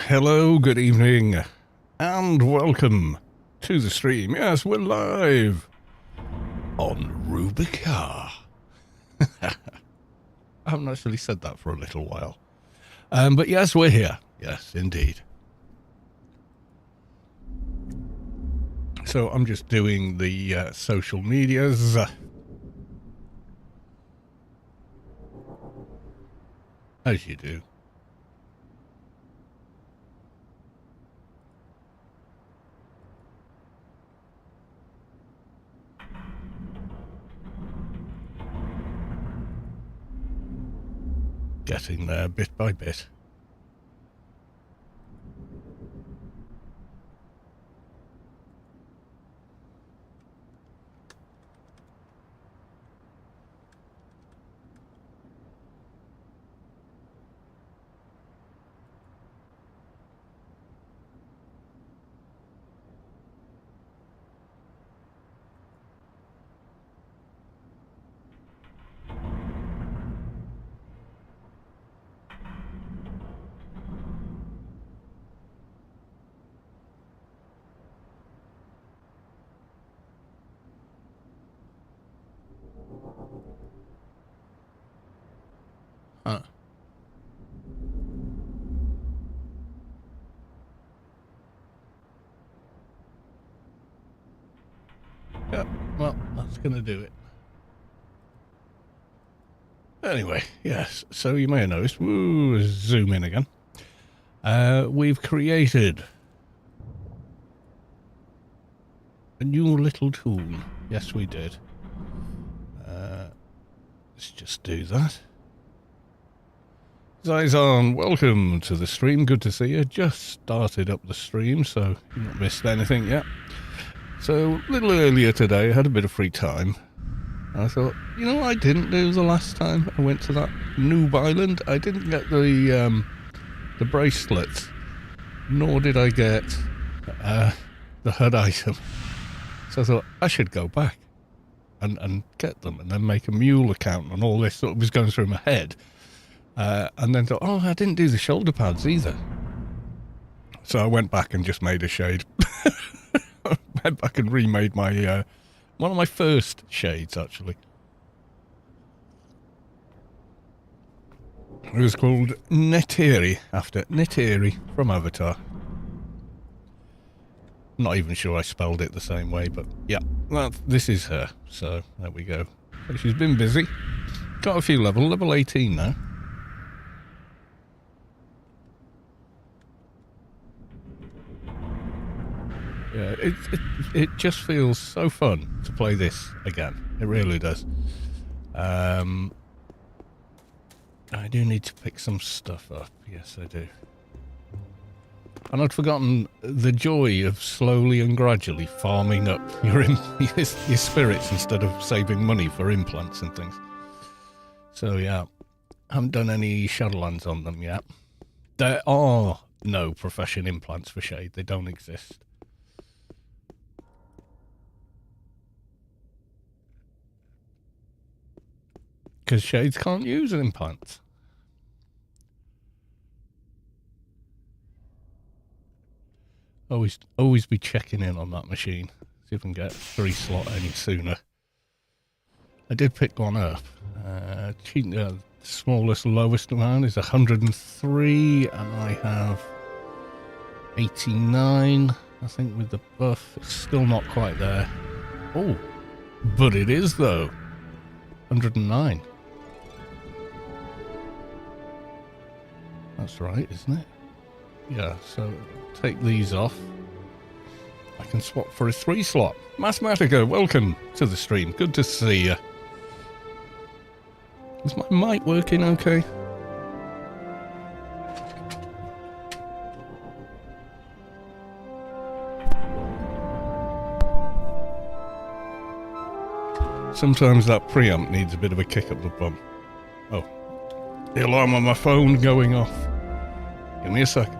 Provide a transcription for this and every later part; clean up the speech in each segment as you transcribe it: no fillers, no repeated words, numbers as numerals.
hello, good evening, and welcome to the stream. Yes, we're live on Rubi-Ka. I haven't actually said that for a little while. But yes, we're here. Yes, indeed. So I'm just doing the social medias. As you do. Getting there bit by bit. Huh. Yeah, well, that's going to do it. Anyway, yes, so you may have noticed, zoom in again. We've created a new little tool. Yes, we did. Let's just do that. Zizon, welcome to the stream. Good to see you. Just started up the stream, so you've not missed anything yet. So, a little earlier today, I had a bit of free time. I thought, you know what I didn't do the last time I went to that Noob Island? I didn't get the bracelets, nor did I get the HUD item. So I thought, I should go back and get them and then make a mule account and all this that was going through my head. And then thought, oh, I didn't do the shoulder pads either. So I went back and just made a shade. Went back and remade my one of my first shades, actually. It was called Neteri, after Neteri from Avatar. Not even sure I spelled it the same way, but yeah, this is her. So there we go. She's been busy. Got a few level 18 now. Yeah, it just feels so fun to play this again. It really does. I do need to pick some stuff up. Yes, I do. And I'd forgotten the joy of slowly and gradually farming up your spirits instead of saving money for implants and things. So yeah, haven't done any Shadowlands on them yet. There are no profession implants for Shade. They don't exist. Because Shades can't use implants. Always be checking in on that machine. See if I can get 3 slot any sooner. I did pick one up. Smallest, lowest amount is 103, and I have 89, I think, with the buff. It's still not quite there. Oh, but it is, though. 109. That's right, isn't it? Yeah, so take these off. I can swap for a 3 slot. Mathematica, welcome to the stream. Good to see you. Is my mic working okay? Sometimes that preamp needs a bit of a kick up the bum. Oh, the alarm on my phone going off. Give me a second.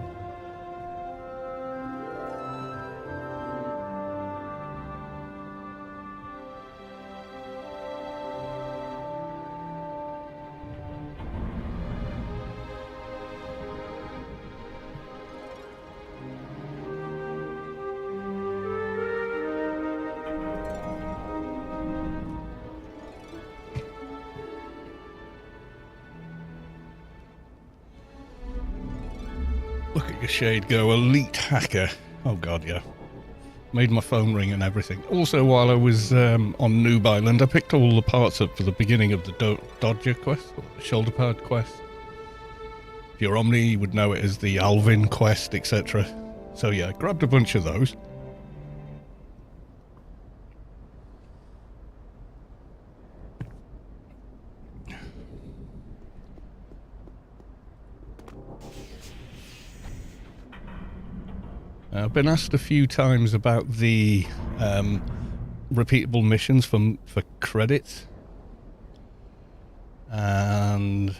a shade go. Elite hacker. Oh god, yeah. Made my phone ring and everything. Also, while I was on Noob Island, I picked all the parts up for the beginning of the Dodger quest, or the shoulder pad quest. If you're Omni, you would know it as the Alvin quest, etc. So yeah, grabbed a bunch of those. I've been asked a few times about the repeatable missions for credits, and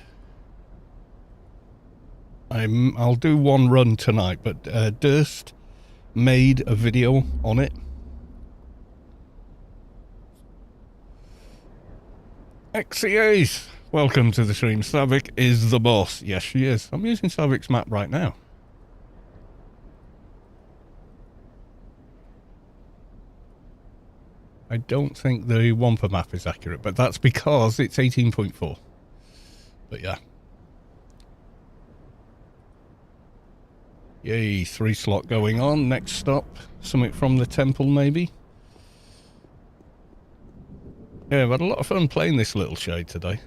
I'll do one run tonight. But Durst made a video on it. XCAs, welcome to the stream. Savik is the boss. Yes, she is. I'm using Savik's map right now. I don't think the Wampa map is accurate, but that's because it's 18.4. But yeah. Yay, 3 slot going on. Next stop, something from the temple maybe. Yeah, I've had a lot of fun playing this little shade today.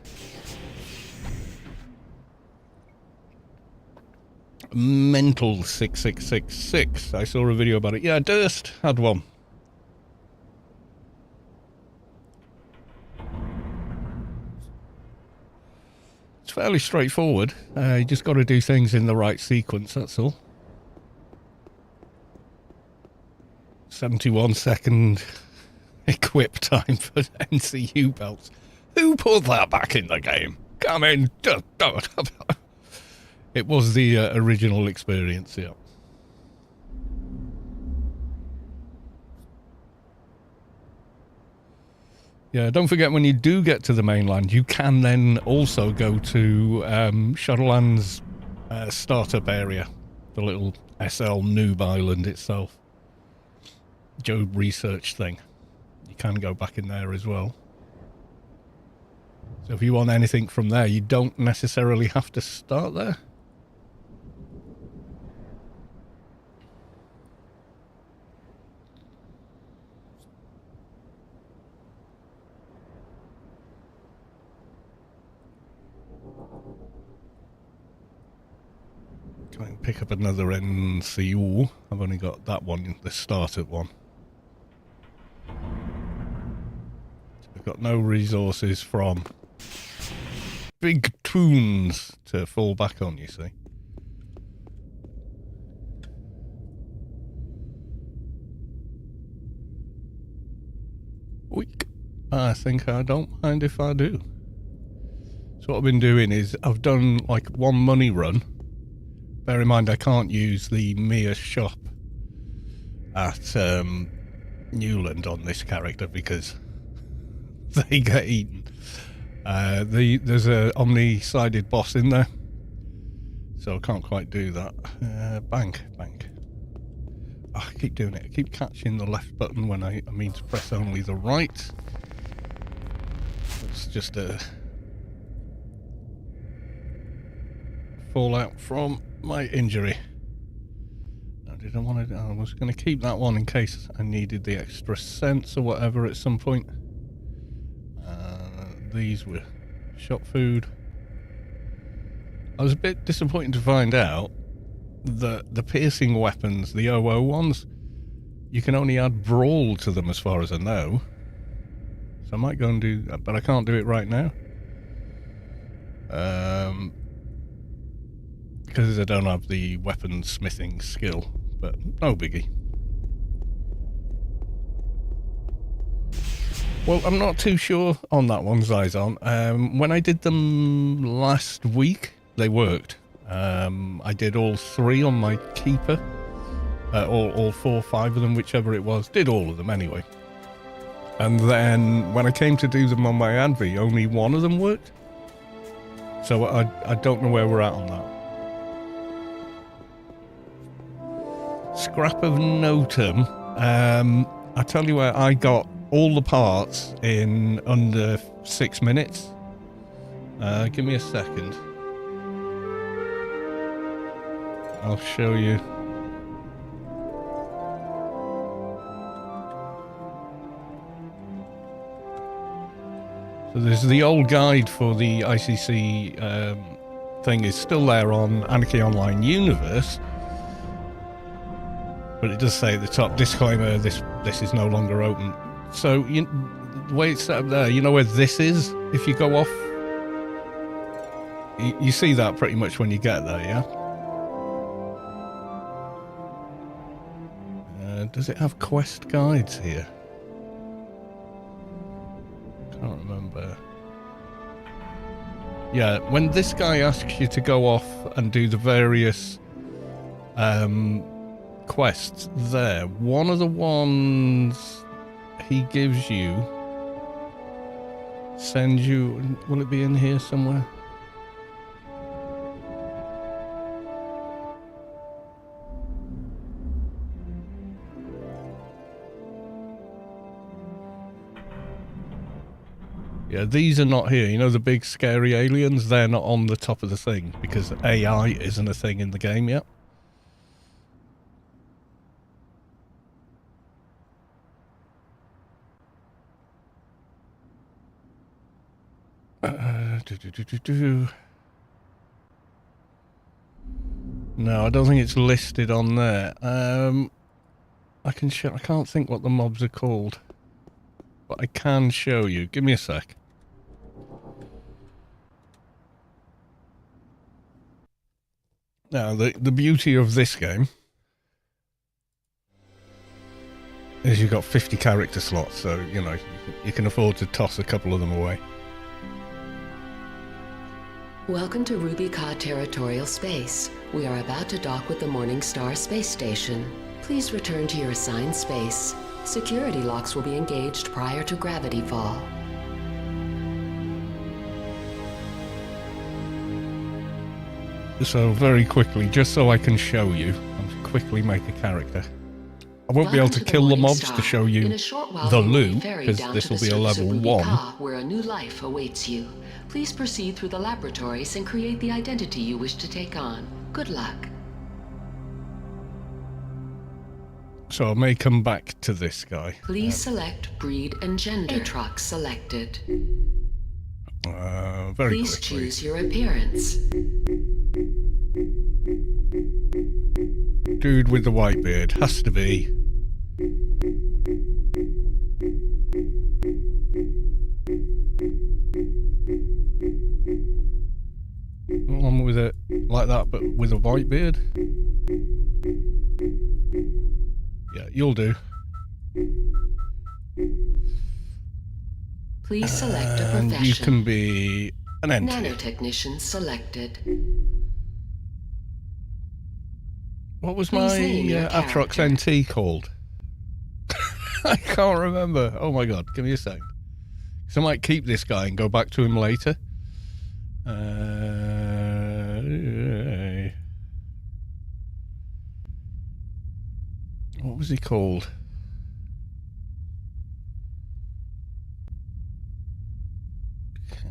Mental 6666. I saw a video about it. Yeah, Durst had one. It's fairly straightforward. You just got to do things in the right sequence, that's all. 71-second equip time for NCU belts. Who put that back in the game? Come in. It was the original experience, yeah. Yeah, don't forget when you do get to the mainland, you can then also go to Shadowlands startup area, the little SL Noob Island itself. Joe research thing. You can go back in there as well. So if you want anything from there, you don't necessarily have to start there. Can I pick up another NCU? I've only got that one, the startup one. We've got no resources from big toons to fall back on, you see. Weak. I think I don't mind if I do. So what I've been doing is I've done like one money run. Bear in mind I can't use the Mia shop at Newland on this character because they get eaten. There's a Omni-sided boss in there, so I can't quite do that. Bank. Oh, I keep doing it. I keep catching the left button when I mean to press only the right. It's just a fallout from my injury. I didn't want to. I was going to keep that one in case I needed the extra cents or whatever at some point. These were shop food. I was a bit disappointed to find out that the piercing weapons, the OO ones, you can only add brawl to them as far as I know. So I might go and do that, but I can't do it right now. Because I don't have the weapon smithing skill, but no biggie. Well, I'm not too sure on that one, Zyzon. When I did them last week, they worked. I did all 3 on my keeper, all 4 or 5 of them, whichever it was. Did all of them anyway. And then when I came to do them on my Advi, only 1 of them worked. So I don't know where we're at on that. Scrap of Notum. I tell you where I got all the parts in under 6 minutes. Give me a second. I'll show you. So there's the old guide for the ICC thing is still there on Anarchy Online Universe, but it does say at the top, disclaimer, this is no longer open. So the way it's set up there, you know where this is? If you go off, you see that pretty much when you get there, yeah? Does it have quest guides here? Can't remember. Yeah, when this guy asks you to go off and do the various quests there, one of the ones he gives you sends you... Will it be in here somewhere? Yeah, these are not here. You know the big scary aliens? They're not on the top of the thing because AI isn't a thing in the game yet. No, I don't think it's listed on there. I can't think what the mobs are called, but I can show you. Give me a sec. Now, the beauty of this game is you've got 50 character slots, so, you know, you can afford to toss a couple of them away. Welcome to Rubi-Ka Territorial Space. We are about to dock with the Morningstar Space Station. Please return to your assigned space. Security locks will be engaged prior to gravity fall. So very quickly, just so I can show you, I'll quickly make a character. I won't be able to kill the mobs to show you the loot, because this will be a level 1. Where a new life awaits you. Please proceed through the laboratories and create the identity you wish to take on. Good luck. So I may come back to this guy. Please select breed and gender. Truck selected. Very Please quickly. choose your appearance. Dude with the white beard. Has to be. One with it like that, but with a white beard. Yeah, you'll do. Please select a profession. And you can be an NT. Nanotechnician selected. What was my Atrox NT called? I can't remember. Oh my god, give me a sec. So I might keep this guy and go back to him later. What was he called? Okay.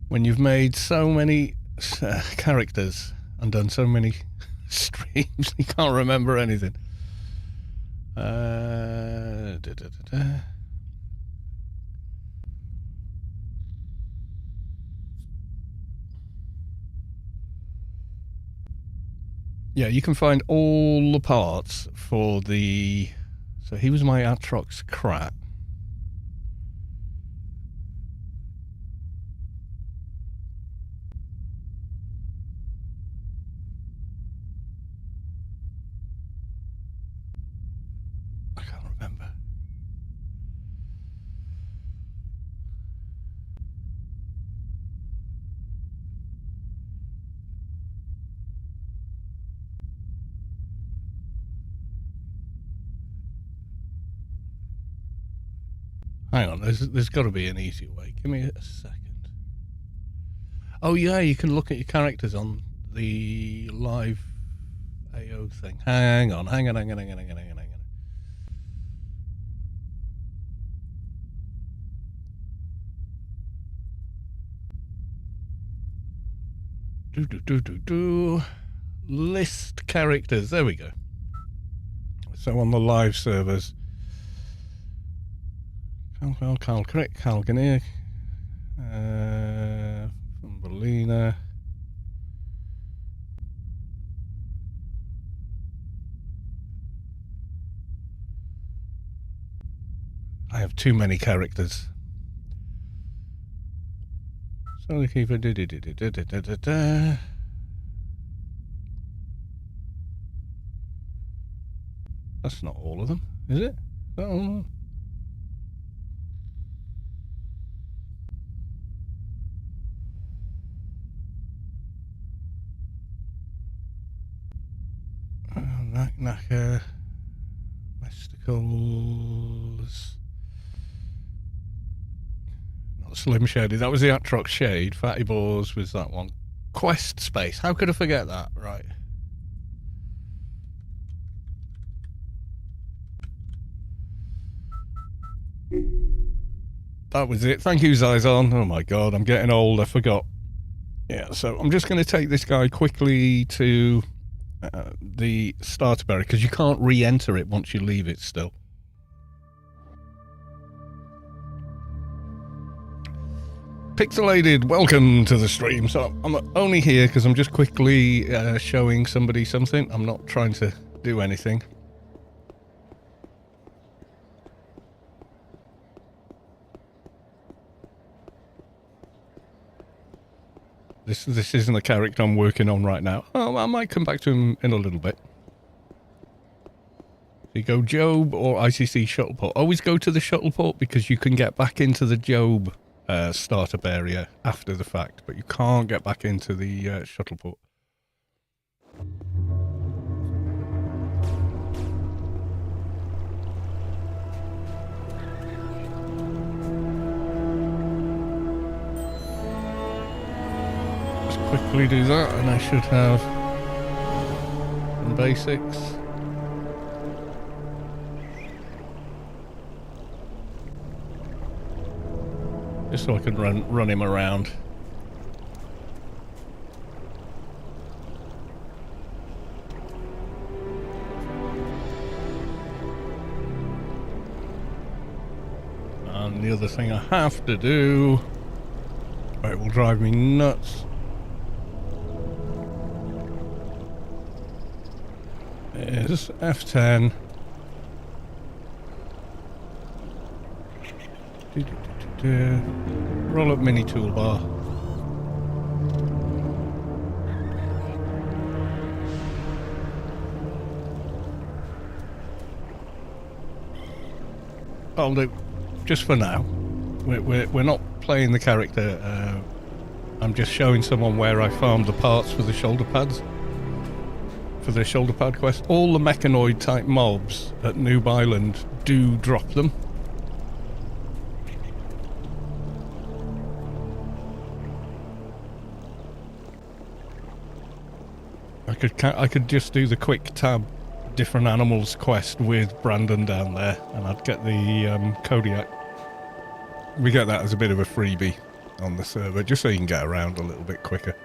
When you've made so many characters and done so many streams, you can't remember anything. Yeah, you can find all the parts for the... So he was my Atrox crap. I can't remember. Hang on, there's got to be an easier way. Give me a second. Oh yeah, you can look at your characters on the live AO thing. Hang on. List characters. There we go. So on the live servers, Carl Crick, Carl Gannier, Thumbelina. I have too many characters. So keep it. That's not all of them, is it? Oh. Knacker, Mesticles. Not Slim Shady. That was the Atrox Shade. Fatty Boars was that one. Quest Space. How could I forget that? Right. That was it. Thank you, Zizon. Oh my god, I'm getting old. I forgot. Yeah, so I'm just going to take this guy quickly to the starter berry, because you can't re-enter it once you leave it still. Pixelated, welcome to the stream. So I'm only here because I'm just quickly showing somebody something. I'm not trying to do anything. This isn't the character I'm working on right now. Oh, I might come back to him in a little bit. So you go Job or ICC Shuttleport. Always go to the Shuttleport because you can get back into the Job startup area after the fact, but you can't get back into the Shuttleport. Quickly do that and I should have some basics. Just so I can run him around. And the other thing I have to do, it will drive me nuts, is F10. Roll up mini toolbar. I'll do, just for now. We're not playing the character. I'm just showing someone where I farmed the parts for the shoulder pads. For the shoulder pad quest. All the mechanoid type mobs at Noob Island do drop them. I could just do the quick tab different animals quest with Brandon down there, and I'd get the Kodiak. We get that as a bit of a freebie on the server, just so you can get around a little bit quicker.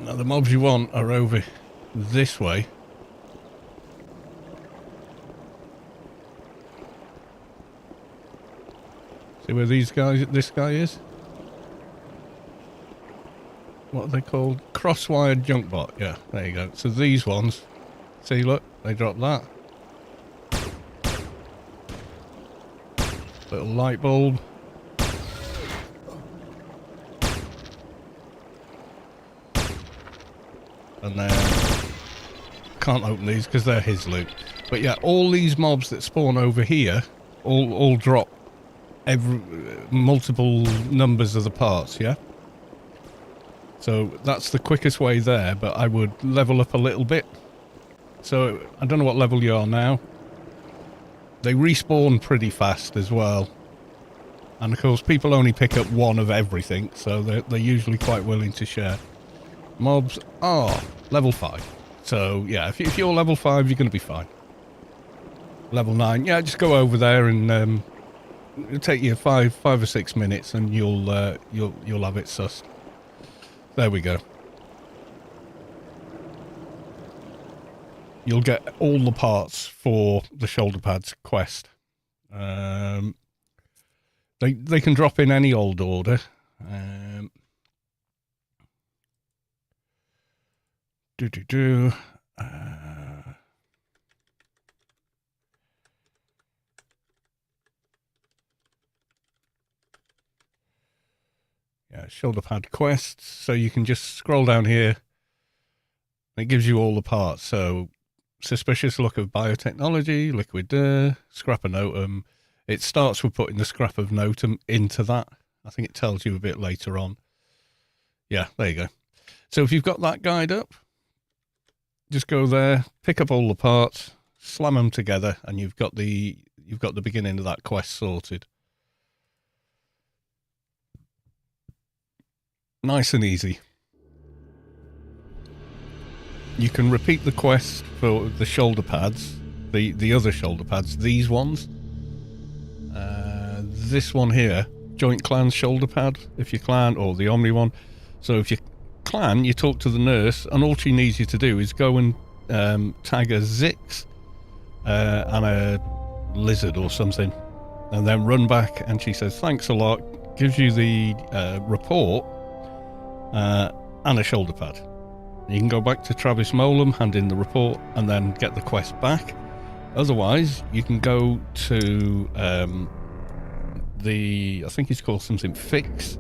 Now the mobs you want are over this way. See where this guy is? What are they called? Crosswired junk bot. Yeah, there you go. So these ones, see, look, they drop that. Little light bulb. And then can't open these because they're his loot. But yeah, all these mobs that spawn over here all drop multiple numbers of the parts, yeah? So that's the quickest way there, but I would level up a little bit. So I don't know what level you are now. They respawn pretty fast as well. And of course people only pick up one of everything, so they're usually quite willing to share. Mobs are level 5. So yeah, if you're level 5, you're going to be fine. Level 9, yeah, just go over there and it'll take you 5 or 6 minutes and you'll have it sussed. There we go. You'll get all the parts for the shoulder pads quest. They can drop in any old order. Yeah, shoulder pad quests. So you can just scroll down here. It gives you all the parts. So suspicious look of biotechnology, liquid scrap of notum. It starts with putting the scrap of notum into that. I think it tells you a bit later on. Yeah, there you go. So if you've got that guide up, just go there, pick up all the parts, slam them together, and you've got the beginning of that quest sorted. Nice and easy. You can repeat the quest for the shoulder pads, the other shoulder pads, these ones. This one here, Joint Clan shoulder pad, if you clan, or the Omni one. So if you clan, you talk to the nurse, and all she needs you to do is go and tag a Zix and a lizard or something, and then run back, and she says, thanks a lot, gives you the report and a shoulder pad. You can go back to Travis Molam, hand in the report, and then get the quest back. Otherwise, you can go to I think he's called something Fix.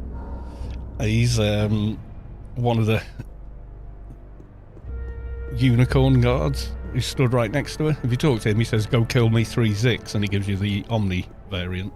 He's one of the unicorn guards who stood right next to her. If you talk to him, he says, go kill me 3 Zix, and he gives you the Omni variant.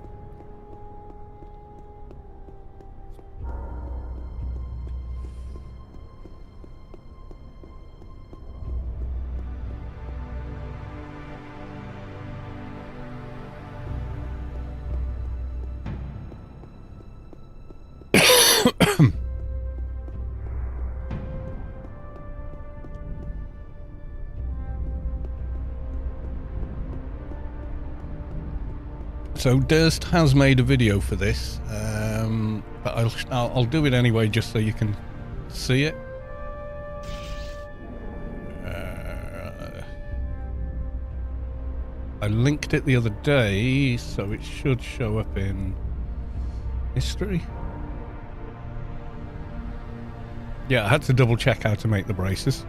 So Durst has made a video for this, but I'll do it anyway just so you can see it. I linked it the other day, so it should show up in history. Yeah, I had to double check how to make the braces.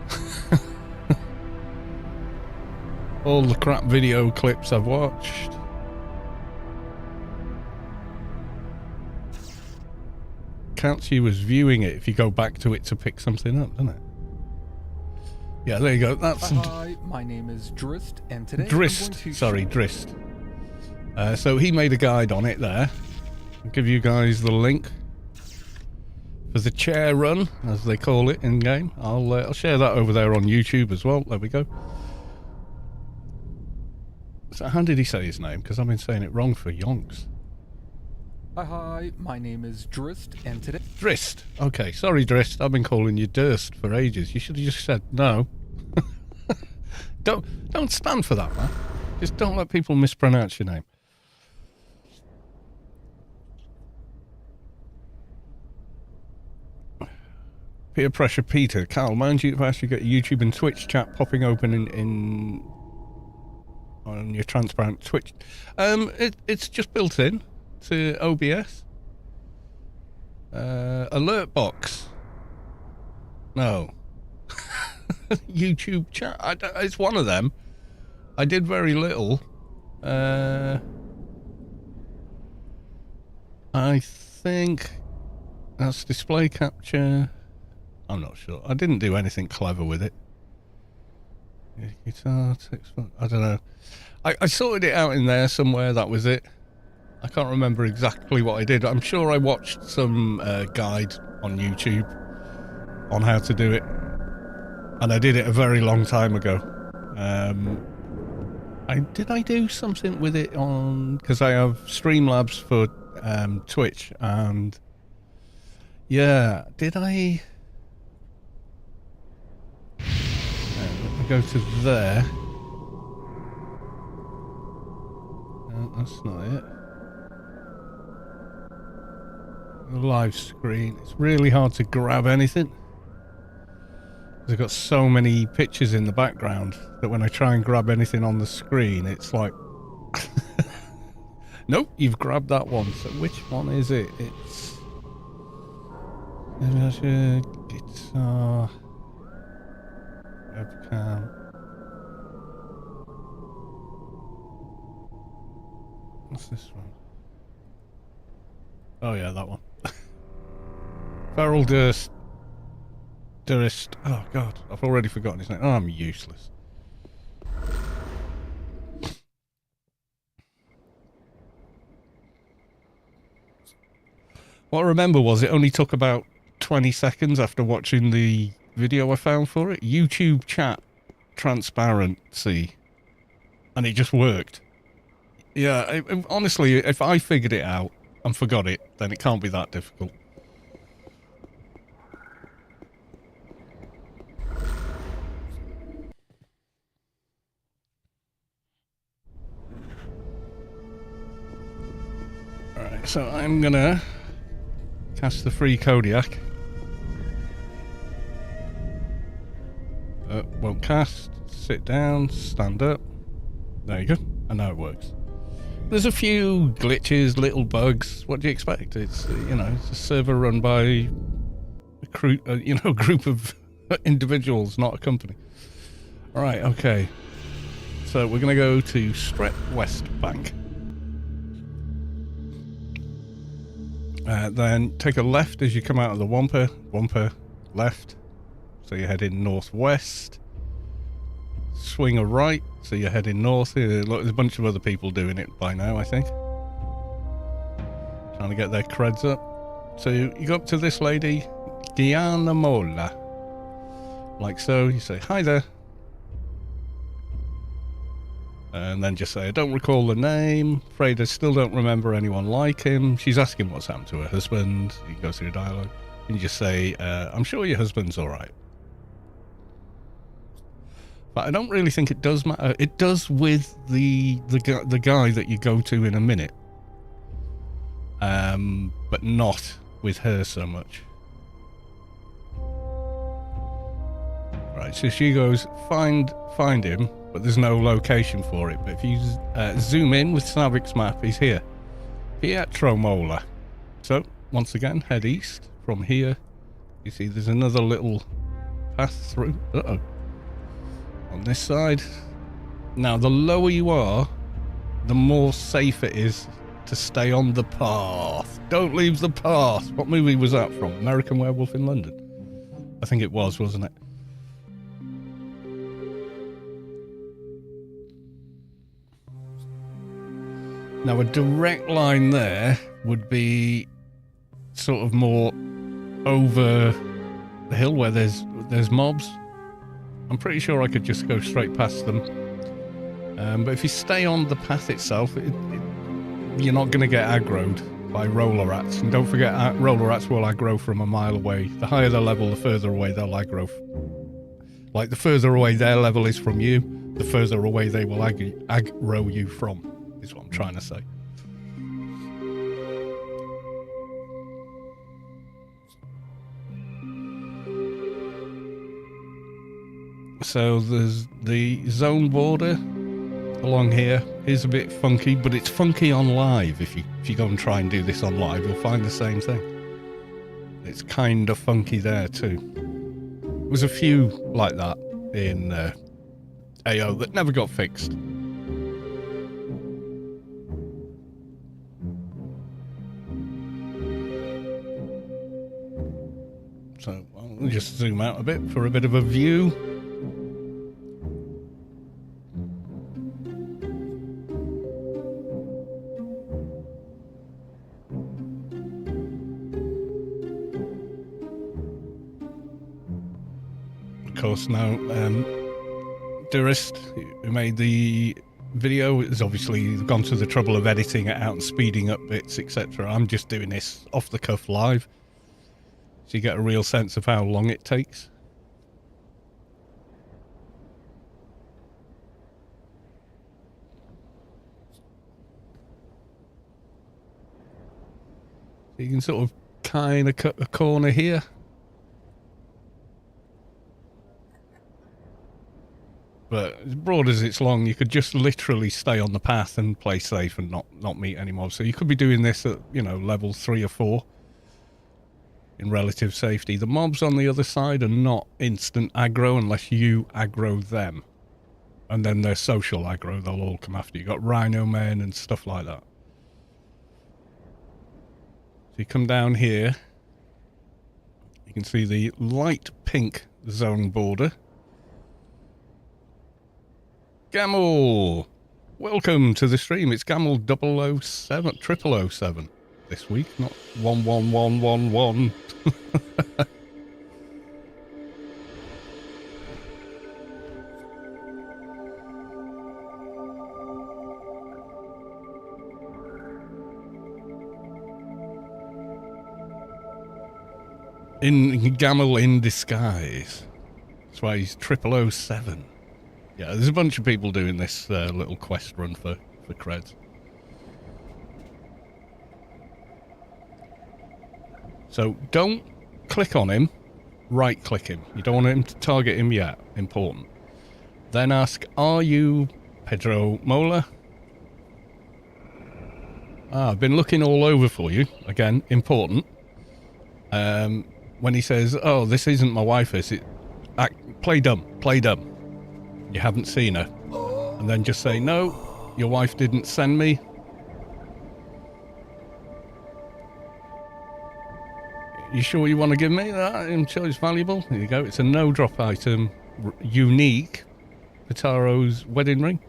All the crap video clips I've watched. Counts you as viewing it if you go back to it to pick something up, doesn't it? Yeah, there you go. That's Hi, my name is Drist, and today Drist. Sorry, Drist. So he made a guide on it there. I'll give you guys the link for the chair run, as they call it in game. I'll share that over there on YouTube as well. There we go. So how did he say his name? Because I've been saying it wrong for yonks. Hi, my name is Drist, and today... Drist. Okay, sorry Drist. I've been calling you Durst for ages. You should have just said no. Don't stand for that, man. Just don't let people mispronounce your name. Peer pressure Peter. Carl, mind you if I actually get YouTube and Twitch chat popping open on your transparent Twitch. It's just built in to OBS. Alert box. No. YouTube chat. It's one of them. I did very little. I think that's display capture. I'm not sure. I didn't do anything clever with it. Guitar, text, I don't know. I sorted it out in there somewhere. That was it. I can't remember exactly what I did. I'm sure I watched some guide on YouTube on how to do it. And I did it a very long time ago. Did I do something with it on... Because I have Streamlabs for Twitch, and... Yeah, did I... Let me go to there. No, that's not it. The live screen. It's really hard to grab anything. I've got so many pictures in the background that when I try and grab anything on the screen, it's like... Nope, you've grabbed that one. So which one is it? It's... Guitar... Webcam... What's this one? Oh yeah, that one. Feral Durst. Oh god, I've already forgotten his name. Oh, I'm useless. What I remember was it only took about 20 seconds after watching the video I found for it. YouTube chat transparency. And it just worked. Yeah, honestly, if I figured it out and forgot it, then it can't be that difficult. Alright, so I'm gonna cast the free Kodiak. Won't cast. Sit down, stand up. There you go. And now it works. There's a few glitches, little bugs. What do you expect? It's, it's a server run by a crew, a group of individuals, not a company. Alright, okay. So we're gonna go to Strep West Bank. Then take a left as you come out of the Wampa left, so you're heading northwest. Swing a right, so you're heading north. Look, there's a bunch of other people doing it by now, I think. Trying to get their creds up. So you go up to this lady, Gianna Mola. Like so, you say, hi there. And then just say, I don't recall the name. Afraid I still don't remember anyone like him. She's asking what's happened to her husband. You go through a dialogue. And you just say, I'm sure your husband's alright. But I don't really think it does matter. It does with the guy that you go to in a minute. But not with her so much. Right, so she goes, find him. But there's no location for it. But if you zoom in with Snavik's map, he's here. Pietro Mola. So, once again, head east. From here, you see there's another little path through. Uh-oh. On this side. Now, the lower you are, the more safe it is to stay on the path. Don't leave the path. What movie was that from? American Werewolf in London? I think it was, wasn't it? Now, a direct line there would be sort of more over the hill where there's mobs. I'm pretty sure I could just go straight past them. But if you stay on the path itself, you're not going to get aggroed by roller rats. And don't forget, roller rats will aggro from a mile away. The higher the level, the further away they'll aggro. Like, the further away their level is from you, the further away they will aggro you from. Is what I'm trying to say. So there's the zone border along here is a bit funky, but it's funky on live. If you go and try and do this on live, you'll find the same thing. It's kind of funky there too. There was a few like that in AO that never got fixed. So I'll just zoom out a bit for a bit of a view. course, now, Durist, who made the video, has obviously gone to the trouble of editing it out and speeding up bits, etc. I'm just doing this off the cuff live, so you get a real sense of how long it takes. So you can sort of kind of cut a corner here. But as broad as it's long, you could just literally stay on the path and play safe and not meet any mobs. So you could be doing this at, you know, level 3 or 4 in relative safety. The mobs on the other side are not instant aggro unless you aggro them. And then they're social aggro, they'll all come after you. You've got rhino men and stuff like that. So you come down here, you can see the light pink zone border. Gamel! Welcome to the stream. It's Gamel 007 this week, not 11111. In Gamel in disguise. That's why he's 007. Yeah, there's a bunch of people doing this little quest run for creds. So don't click on him, right click him. You don't want him to target him yet, important. Then ask, are you Pedro Mola? Ah, I've been looking all over for you. Again, important. When he says, oh, this isn't my wife, is it? Play dumb, play dumb. You haven't seen her. And then just say, no, your wife didn't send me. You sure you want to give me that? I'm sure it's valuable. There you go. It's a no-drop item. Unique. Pitaro's wedding ring.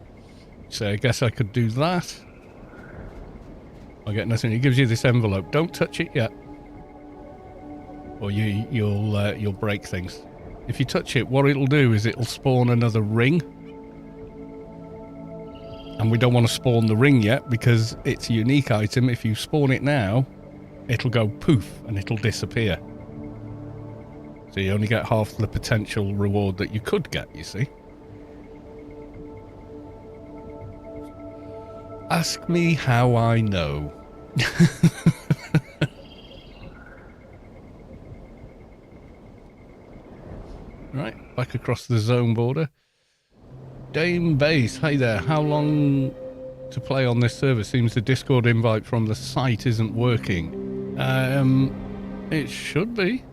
So I guess I could do that. I get nothing. He gives you this envelope. Don't touch it yet. Or you'll break things. If you touch it, what it'll do is it'll spawn another ring. And we don't want to spawn the ring yet because it's a unique item. If you spawn it now, it'll go poof and it'll disappear. So you only get half the potential reward that you could get, you see. Ask me how I know. Right, back across the zone border. Dame Base, hey there. How long to play on this server? Seems the Discord invite from the site isn't working. It should be.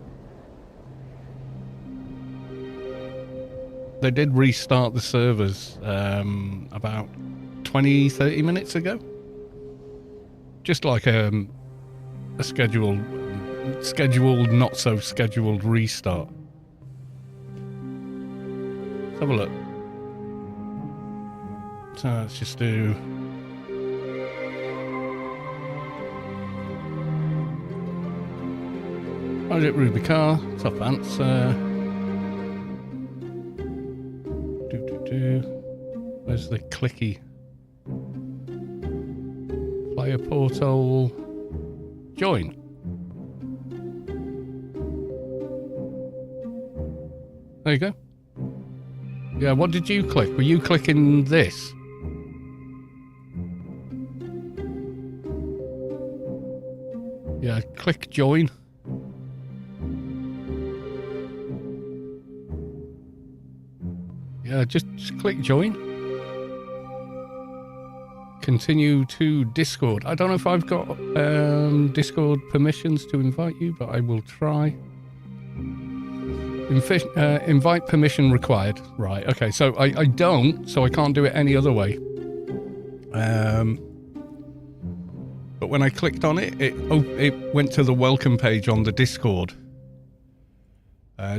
They did restart the servers about 20-30 minutes ago. Just like a scheduled, not so scheduled restart. Let's have a look. So let's just do... Project Rubi-Ka, top answer. Where's the clicky? Player portal. Join. There you go. Yeah, what did you click? Were you clicking this? Yeah, click join. Yeah, just click join. Continue to Discord. I don't know if I've got Discord permissions to invite you, but I will try. Invite permission required. Right, okay, so I don't, so I can't do it any other way. But when I clicked on it, it went to the welcome page on the Discord.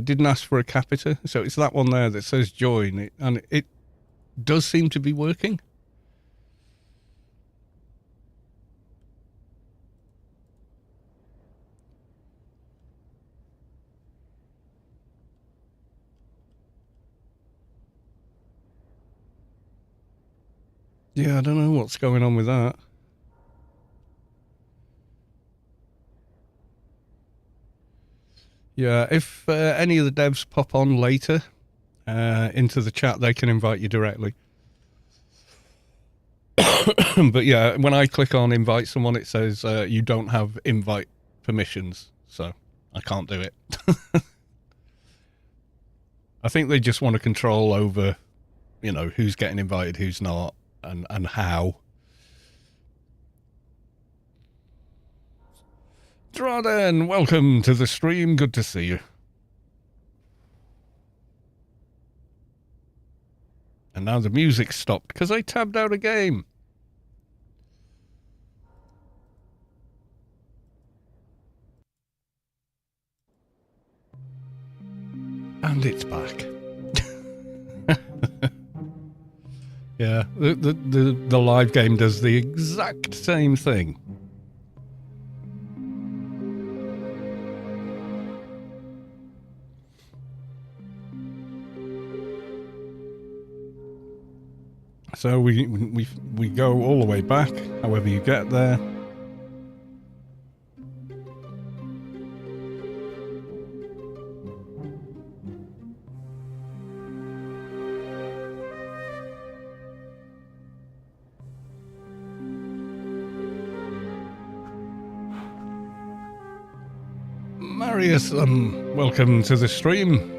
Didn't ask for a capita, so it's that one there that says join, and it does seem to be working. Yeah, I don't know what's going on with that. Yeah, if any of the devs pop on later into the chat, they can invite you directly. But yeah, when I click on invite someone, it says you don't have invite permissions, so I can't do it. I think they just want to control over, you know, who's getting invited, who's not, and how. Draden, welcome to the stream. Good to see you. And now the music stopped because I tabbed out a game. And it's back. Yeah, the live game does the exact same thing. So we go all the way back, however you get there. Marius, welcome to the stream.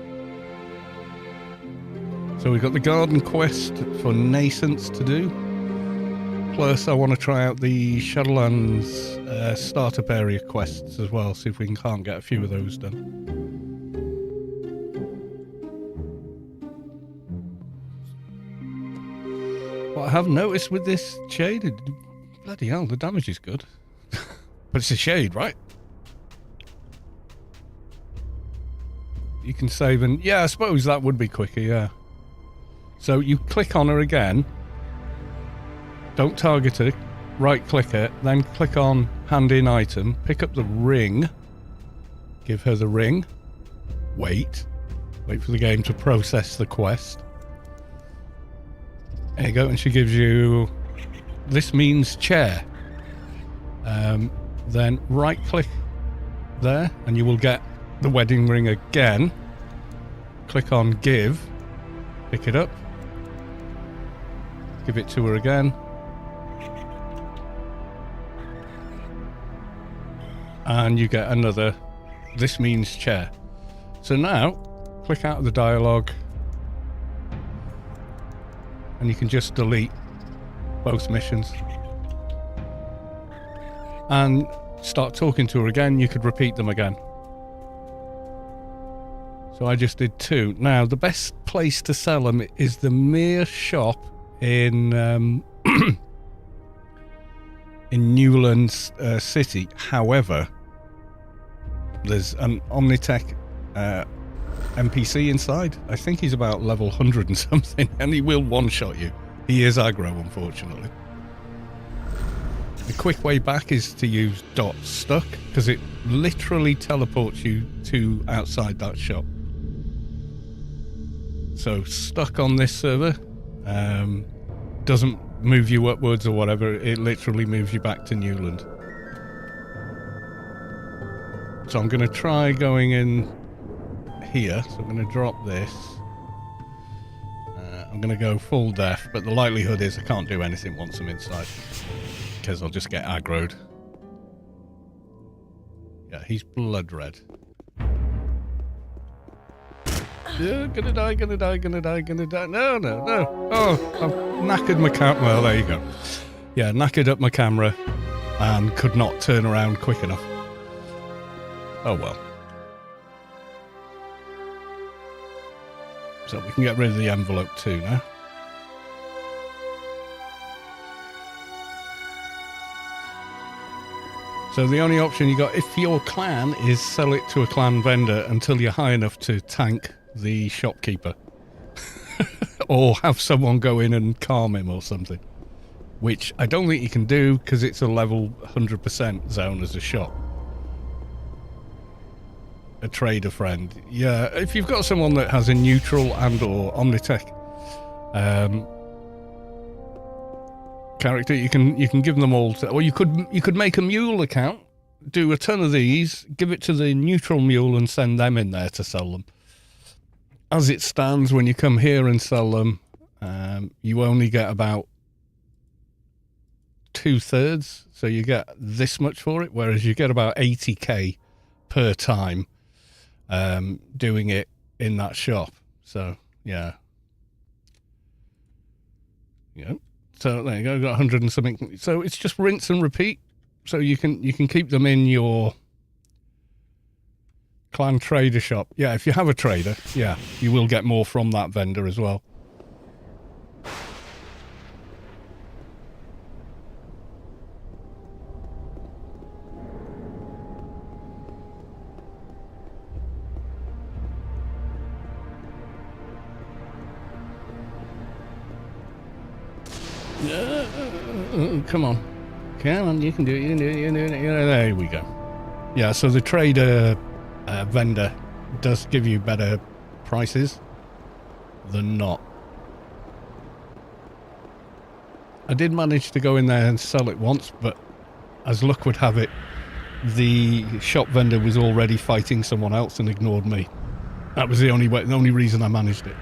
So we've got the garden quest for nascents to do. Plus I want to try out the Shadowlands startup area quests as well, see if we can't get a few of those done. What I have noticed with this shade, bloody hell, the damage is good. But it's a shade, right? You can save and... yeah, I suppose that would be quicker, yeah. So you click on her again. Don't target her. Right click it. Then click on hand in item. Pick up the ring. Give her the ring. Wait. Wait for the game to process the quest. There you go. And she gives you... this means chair. Then right click there. And you will get the wedding ring again. Click on give. Pick it up. Give it to her again. And you get another, this means chair. So now, click out of the dialogue. And you can just delete both missions. And start talking to her again. You could repeat them again. So I just did 2. Now, the best place to sell them is the Mere shop in in Newland City. However, there's an Omnitech NPC inside. I think he's about level 100 and something, and he will one-shot you. He is aggro, unfortunately. The quick way back is to use .stuck, because it literally teleports you to outside that shop. So stuck on this server doesn't move you upwards or whatever, it literally moves you back to Newland. So I'm going to try going in here, so I'm going to drop this. I'm going to go full death, but the likelihood is I can't do anything once I'm inside, because I'll just get aggroed. Yeah, he's blood red. Yeah, gonna die. No. Oh, I've knackered my camera. Well, there you go. Yeah, knackered up my camera and could not turn around quick enough. Oh well. So we can get rid of the envelope too now. So the only option you got, if your clan, is sell it to a clan vendor until you're high enough to tank the shopkeeper. Or have someone go in and calm him or something. Which I don't think you can do because it's a level 100% zone as a shop. A trader friend. Yeah, if you've got someone that has a neutral and or Omnitech character. You can give them all to, or you could make a mule account, do a ton of these, give it to the neutral mule and send them in there to sell them. As it stands, when you come here and sell them, you only get about 2/3, so you get this much for it, whereas you get about 80k per time doing it in that shop. So yeah. So there you go, got 100 and something. So it's just rinse and repeat. So you can keep them in your clan trader shop. Yeah, if you have a trader, yeah, you will get more from that vendor as well. Come on, you can do it, there we go. Yeah, so the trader vendor does give you better prices than not. I did manage to go in there and sell it once, but as luck would have it, the shop vendor was already fighting someone else and ignored me. That was the only reason I managed it.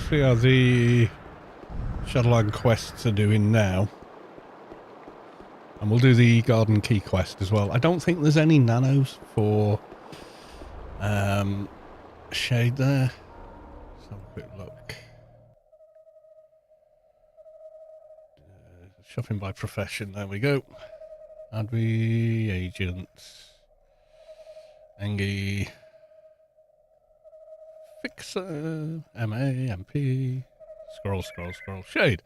See how the Shadowland quests are doing now. And we'll do the Garden Key quest as well. I don't think there's any nanos for shade there. Let's have a quick look. Shopping by profession, there we go. Add we agents. Engie. Fixer, MA, MP, scroll, shade.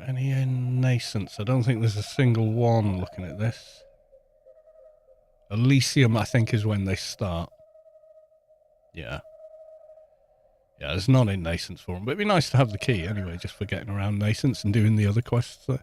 Any nascents? I don't think there's a single one looking at this. Elysium, I think, is when they start. Yeah. Yeah, there's none in nascents for them, but it'd be nice to have the key anyway, just for getting around nascents and doing the other quests there.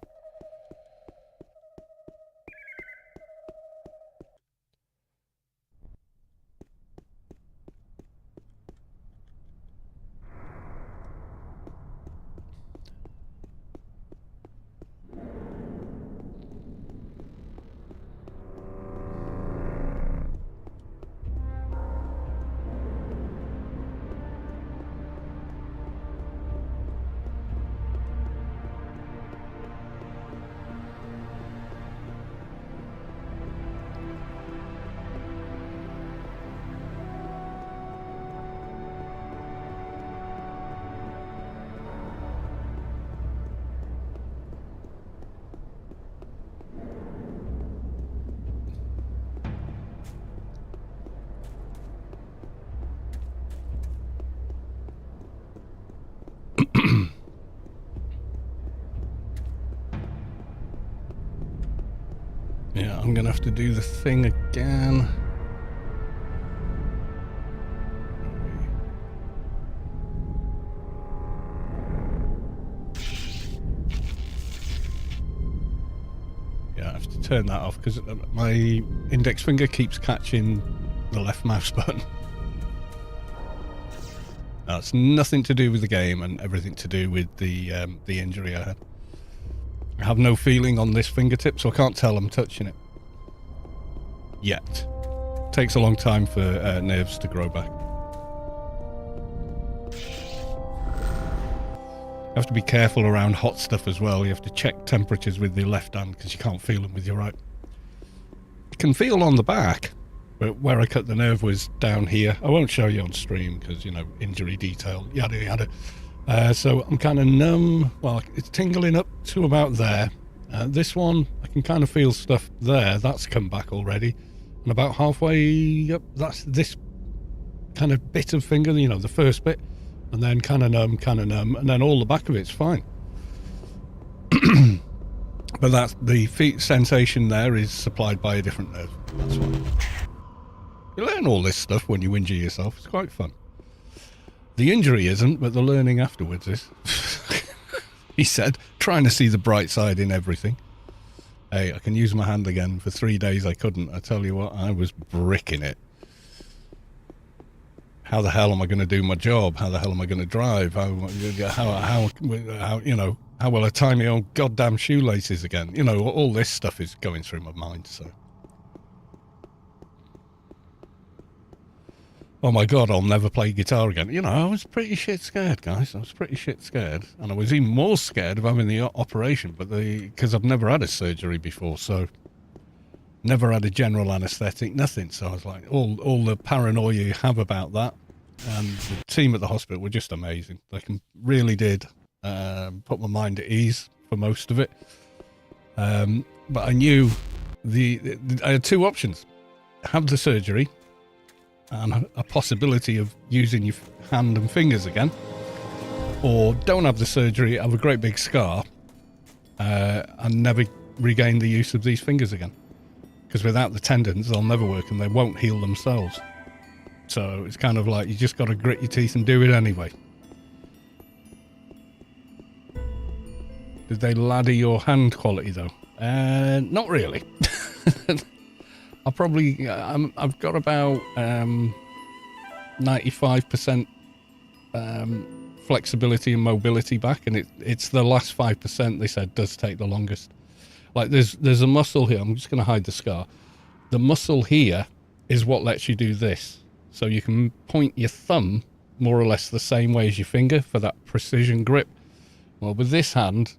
Yeah, I'm gonna have to do the thing again. Yeah, I have to turn that off because my index finger keeps catching the left mouse button. That's nothing to do with the game and everything to do with the injury I had. I have no feeling on this fingertip, so I can't tell I'm touching it. Yet. Takes a long time for nerves to grow back. You have to be careful around hot stuff as well. You have to check temperatures with the left hand because you can't feel them with your right. You can feel on the back, but where I cut the nerve was down here. I won't show you on stream because, you know, injury detail, yada yada. So I'm kind of numb. Well, it's tingling up to about there. This one, I can kind of feel stuff there. That's come back already. And about halfway up, that's this kind of bit of finger, you know, the first bit. And then kind of numb, and then all the back of it's fine. But that's the feet sensation there is supplied by a different nerve. That's why. You learn all this stuff when you injure yourself. It's quite fun. The injury isn't, but the learning afterwards is. He said, trying to see the bright side in everything. Hey, I can use my hand again. For 3 days I couldn't. I tell you what, I was bricking it. How the hell am I going to do my job? How the hell am I going to drive? How you know, how will I tie my own goddamn shoelaces again? You know, all this stuff is going through my mind, so. Oh my God, I'll never play guitar again. You know, I was pretty shit scared, guys. I was pretty shit scared. And I was even more scared of having the operation, but because I've never had a surgery before, so never had a general anaesthetic, nothing. So I was like, all the paranoia you have about that. And the team at the hospital were just amazing. They really did put my mind at ease for most of it. But I knew I had two options. Have the surgery and a possibility of using your hand and fingers again, or don't have the surgery, have a great big scar, and never regain the use of these fingers again. Because without the tendons, they'll never work and they won't heal themselves. So it's kind of like you just got to grit your teeth and do it anyway. Did they ladder your hand quality though? Not really. I've got about 95% flexibility and mobility back, and it's the last 5% they said does take the longest. Like there's a muscle here. I'm just going to hide the scar. The muscle here is what lets you do this. So you can point your thumb more or less the same way as your finger for that precision grip. Well, with this hand,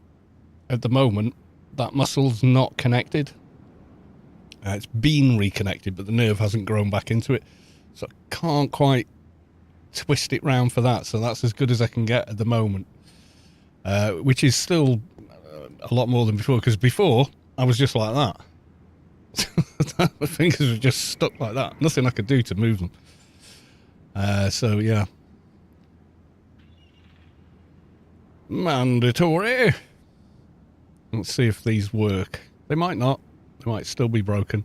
at the moment, that muscle's not connected. It's been reconnected, but the nerve hasn't grown back into it. So I can't quite twist it round for that. So that's as good as I can get at the moment. Which is still a lot more than before. Because before, I was just like that. My fingers were just stuck like that. Nothing I could do to move them. So, yeah. Mandatory. Let's see if these work. They might not. They might still be broken.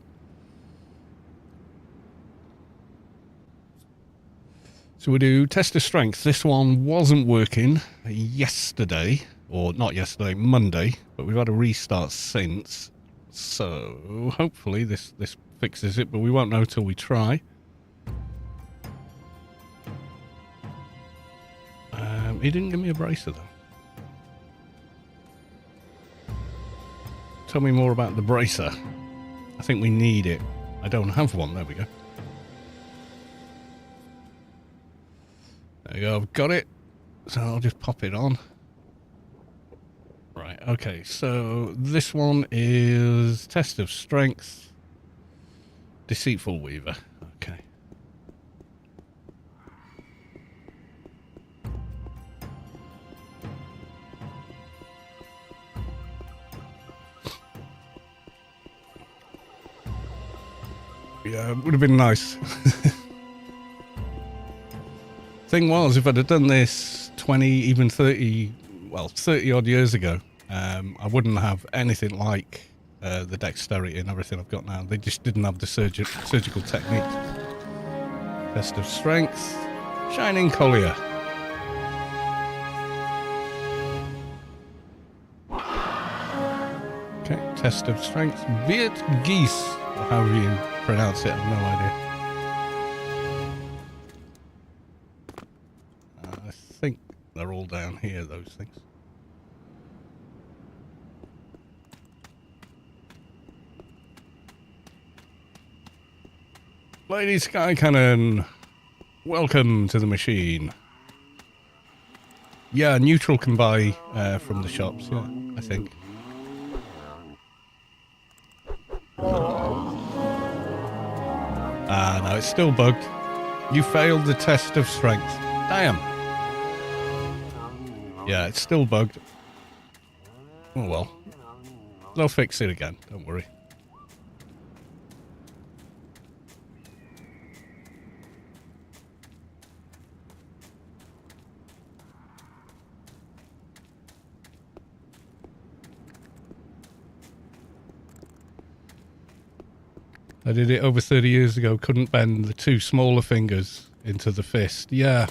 So we do test of strength. This one wasn't working yesterday, or not yesterday, Monday, but we've had a restart since. So hopefully this fixes it, but we won't know till we try. He didn't give me a bracer though. Tell me more about the bracer. I think we need it. I don't have one. There we go. There you go. I've got it. So I'll just pop it on. Right. Okay. So this one is test of strength. Deceitful Weaver. Okay. Yeah, it would have been nice. Thing was, if I'd have done this 20, even 30, well, 30 odd years ago, I wouldn't have anything like the dexterity and everything I've got now. They just didn't have the surgical technique. Test of strength. Shining Collier. Okay, test of strength. Viet Geese, or however you pronounce it, I have no idea. I think they're all down here, those things. Lady Sky Cannon, welcome to the machine. Yeah, neutral can buy from the shops, yeah, I think. Ah, no, it's still bugged. You failed the test of strength. Damn. Yeah, it's still bugged. Oh well. They'll fix it again, don't worry. I did it over 30 years ago. Couldn't bend the two smaller fingers into the fist. Yeah.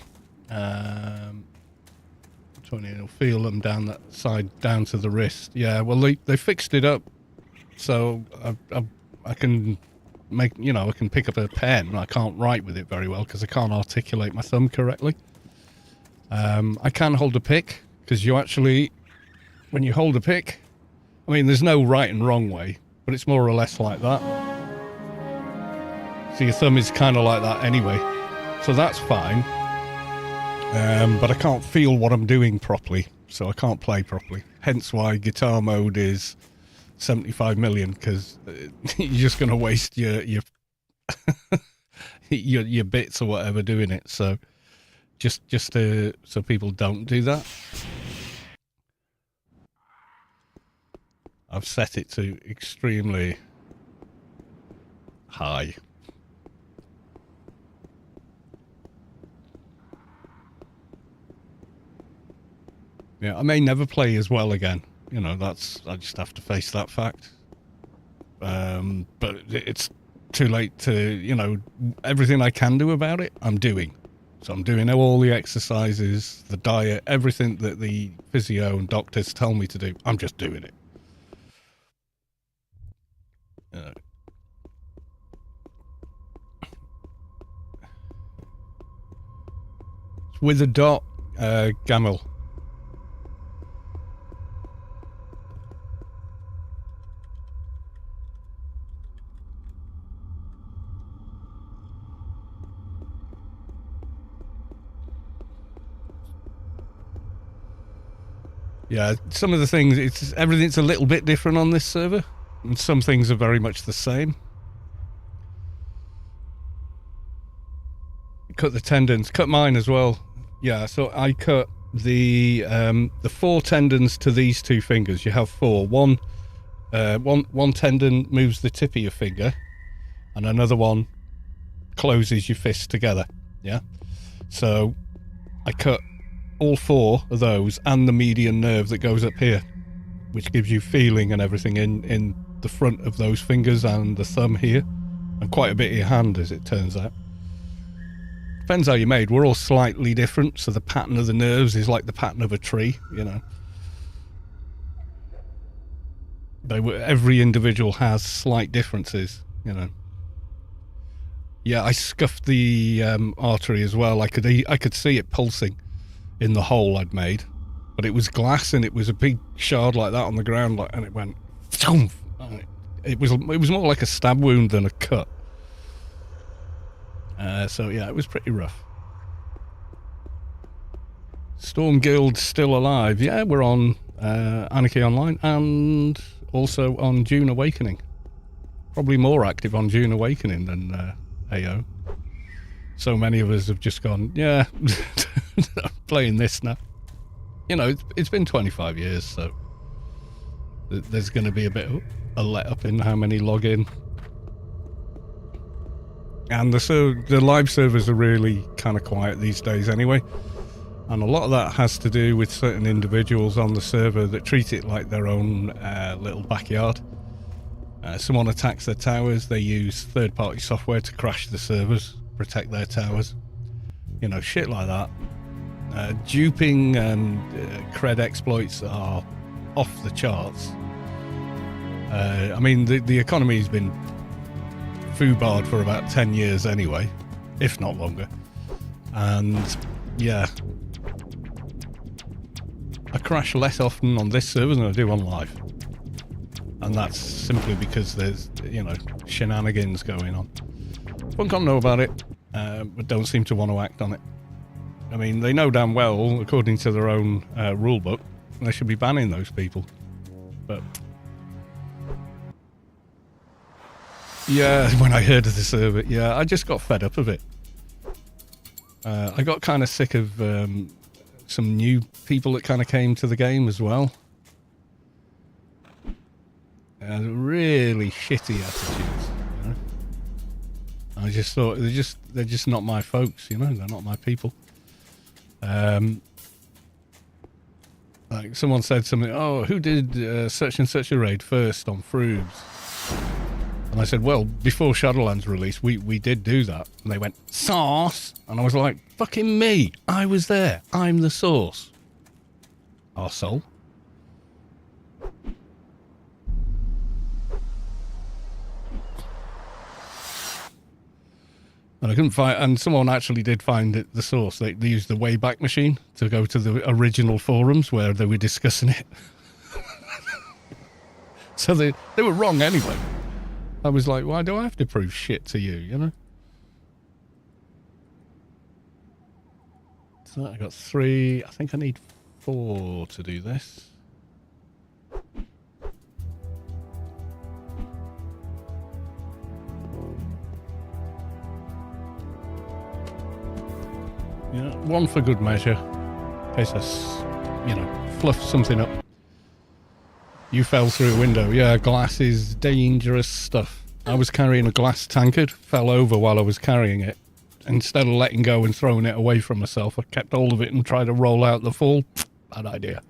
20, you'll feel them down that side, down to the wrist. Yeah, well, they fixed it up. So I can make, you know, I can pick up a pen. I can't write with it very well because I can't articulate my thumb correctly. I can hold a pick because you actually, when you hold a pick, I mean, there's no right and wrong way, but it's more or less like that. So your thumb is kind of like that anyway. So that's fine. But I can't feel what I'm doing properly, so I can't play properly. Hence why guitar mode is 75 million, because you're just going to waste your your bits or whatever doing it. So just so people don't do that, I've set it to extremely high. Yeah, I may never play as well again. You know, I just have to face that fact. But it's too late to, you know, everything I can do about it, I'm doing. So I'm doing all the exercises, the diet, everything that the physio and doctors tell me to do. I'm just doing it. With a dot, Gamel. Yeah, some of the things, everything's a little bit different on this server, and some things are very much the same. Cut the tendons, cut mine as well. Yeah, so I cut the 4 tendons to these 2 fingers. You have 4. One tendon moves the tip of your finger, and another one closes your fist together. Yeah, so I cut all 4 of those and the median nerve that goes up here, which gives you feeling and everything in the front of those fingers and the thumb here, and quite a bit of your hand, as it turns out. Depends how you're made. We're all slightly different, so the pattern of the nerves is like the pattern of a tree, you know. Every individual has slight differences, you know. Yeah, I scuffed the artery as well. I could see it pulsing in the hole I'd made, but it was glass and it was a big shard like that on the ground, and it went. It was more like a stab wound than a cut. So yeah, it was pretty rough. Storm Guild still alive. Yeah, we're on Anarchy Online and also on June Awakening. Probably more active on June Awakening than AO. So many of us have just gone, yeah, I'm playing this now. You know, it's been 25 years, so there's going to be a bit of a let up in how many log in. And the live servers are really kind of quiet these days anyway. And a lot of that has to do with certain individuals on the server that treat it like their own little backyard. Someone attacks their towers, they use third-party software to crash the servers, protect their towers. You know, shit like that. Duping and cred exploits are off the charts. I mean, the economy's been foobarred for about 10 years anyway, if not longer. And yeah, I crash less often on this server than I do on live. And that's simply because there's, you know, shenanigans going on. Funcom know about it, but don't seem to want to act on it. I mean, they know damn well, according to their own rule book, they should be banning those people. But yeah, when I heard of the server, yeah, I just got fed up of it. I got kind of sick of some new people that kind of came to the game as well. Really shitty attitudes. You know? I just thought they're just not my folks. You know, they're not my people. Like someone said something. Oh, who did such and such a raid first on Frubes? And I said, well, before Shadowlands release, we did do that. And they went, source? And I was like, fucking me. I was there. I'm the source. Arsehole. And I couldn't find, and someone actually did find it, the source. They used the Wayback Machine to go to the original forums where they were discussing it. So they were wrong anyway. I was like, why do I have to prove shit to you, you know? So I got 3, I think I need 4 to do this. Yeah, 1 for good measure. In case I, you know, fluff something up. You fell through a window. Yeah, glass is dangerous stuff. I was carrying a glass tankard, fell over while I was carrying it. Instead of letting go and throwing it away from myself, I kept hold of it and tried to roll out the fall. Bad idea.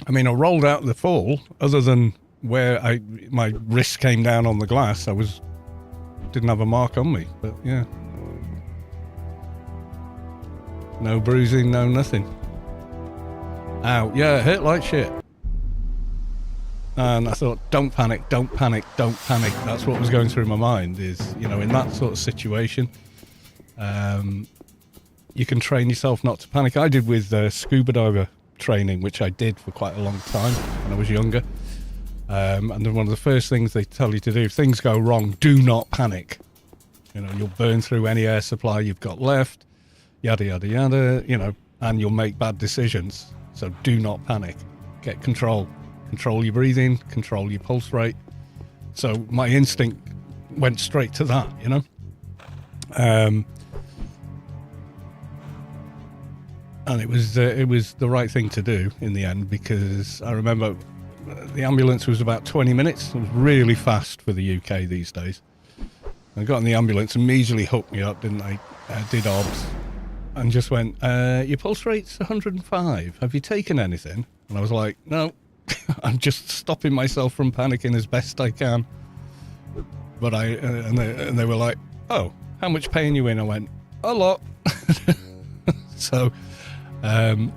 I mean, I rolled out the fall, other than where my wrist came down on the glass. Didn't have a mark on me, but yeah. No bruising, no nothing. Ow, yeah, it hurt like shit. And I thought, don't panic, don't panic, don't panic. That's what was going through my mind is, you know, in that sort of situation, you can train yourself not to panic. I did with scuba diver training, which I did for quite a long time when I was younger. And then one of the first things they tell you to do, if things go wrong, do not panic. You know, you'll burn through any air supply you've got left, yada, yada, yada, you know, and you'll make bad decisions. So do not panic. Get control. Control your breathing, control your pulse rate. So my instinct went straight to that, you know. And it was the right thing to do in the end, because I remember the ambulance was about 20 minutes. It was really fast for the UK these days. I got in the ambulance and immediately hooked me up, didn't they? Did OBS. And just went, your pulse rate's 105. Have you taken anything? And I was like, no, I'm just stopping myself from panicking as best I can. But and they were like, oh, how much pain you in? I went, a lot. So, and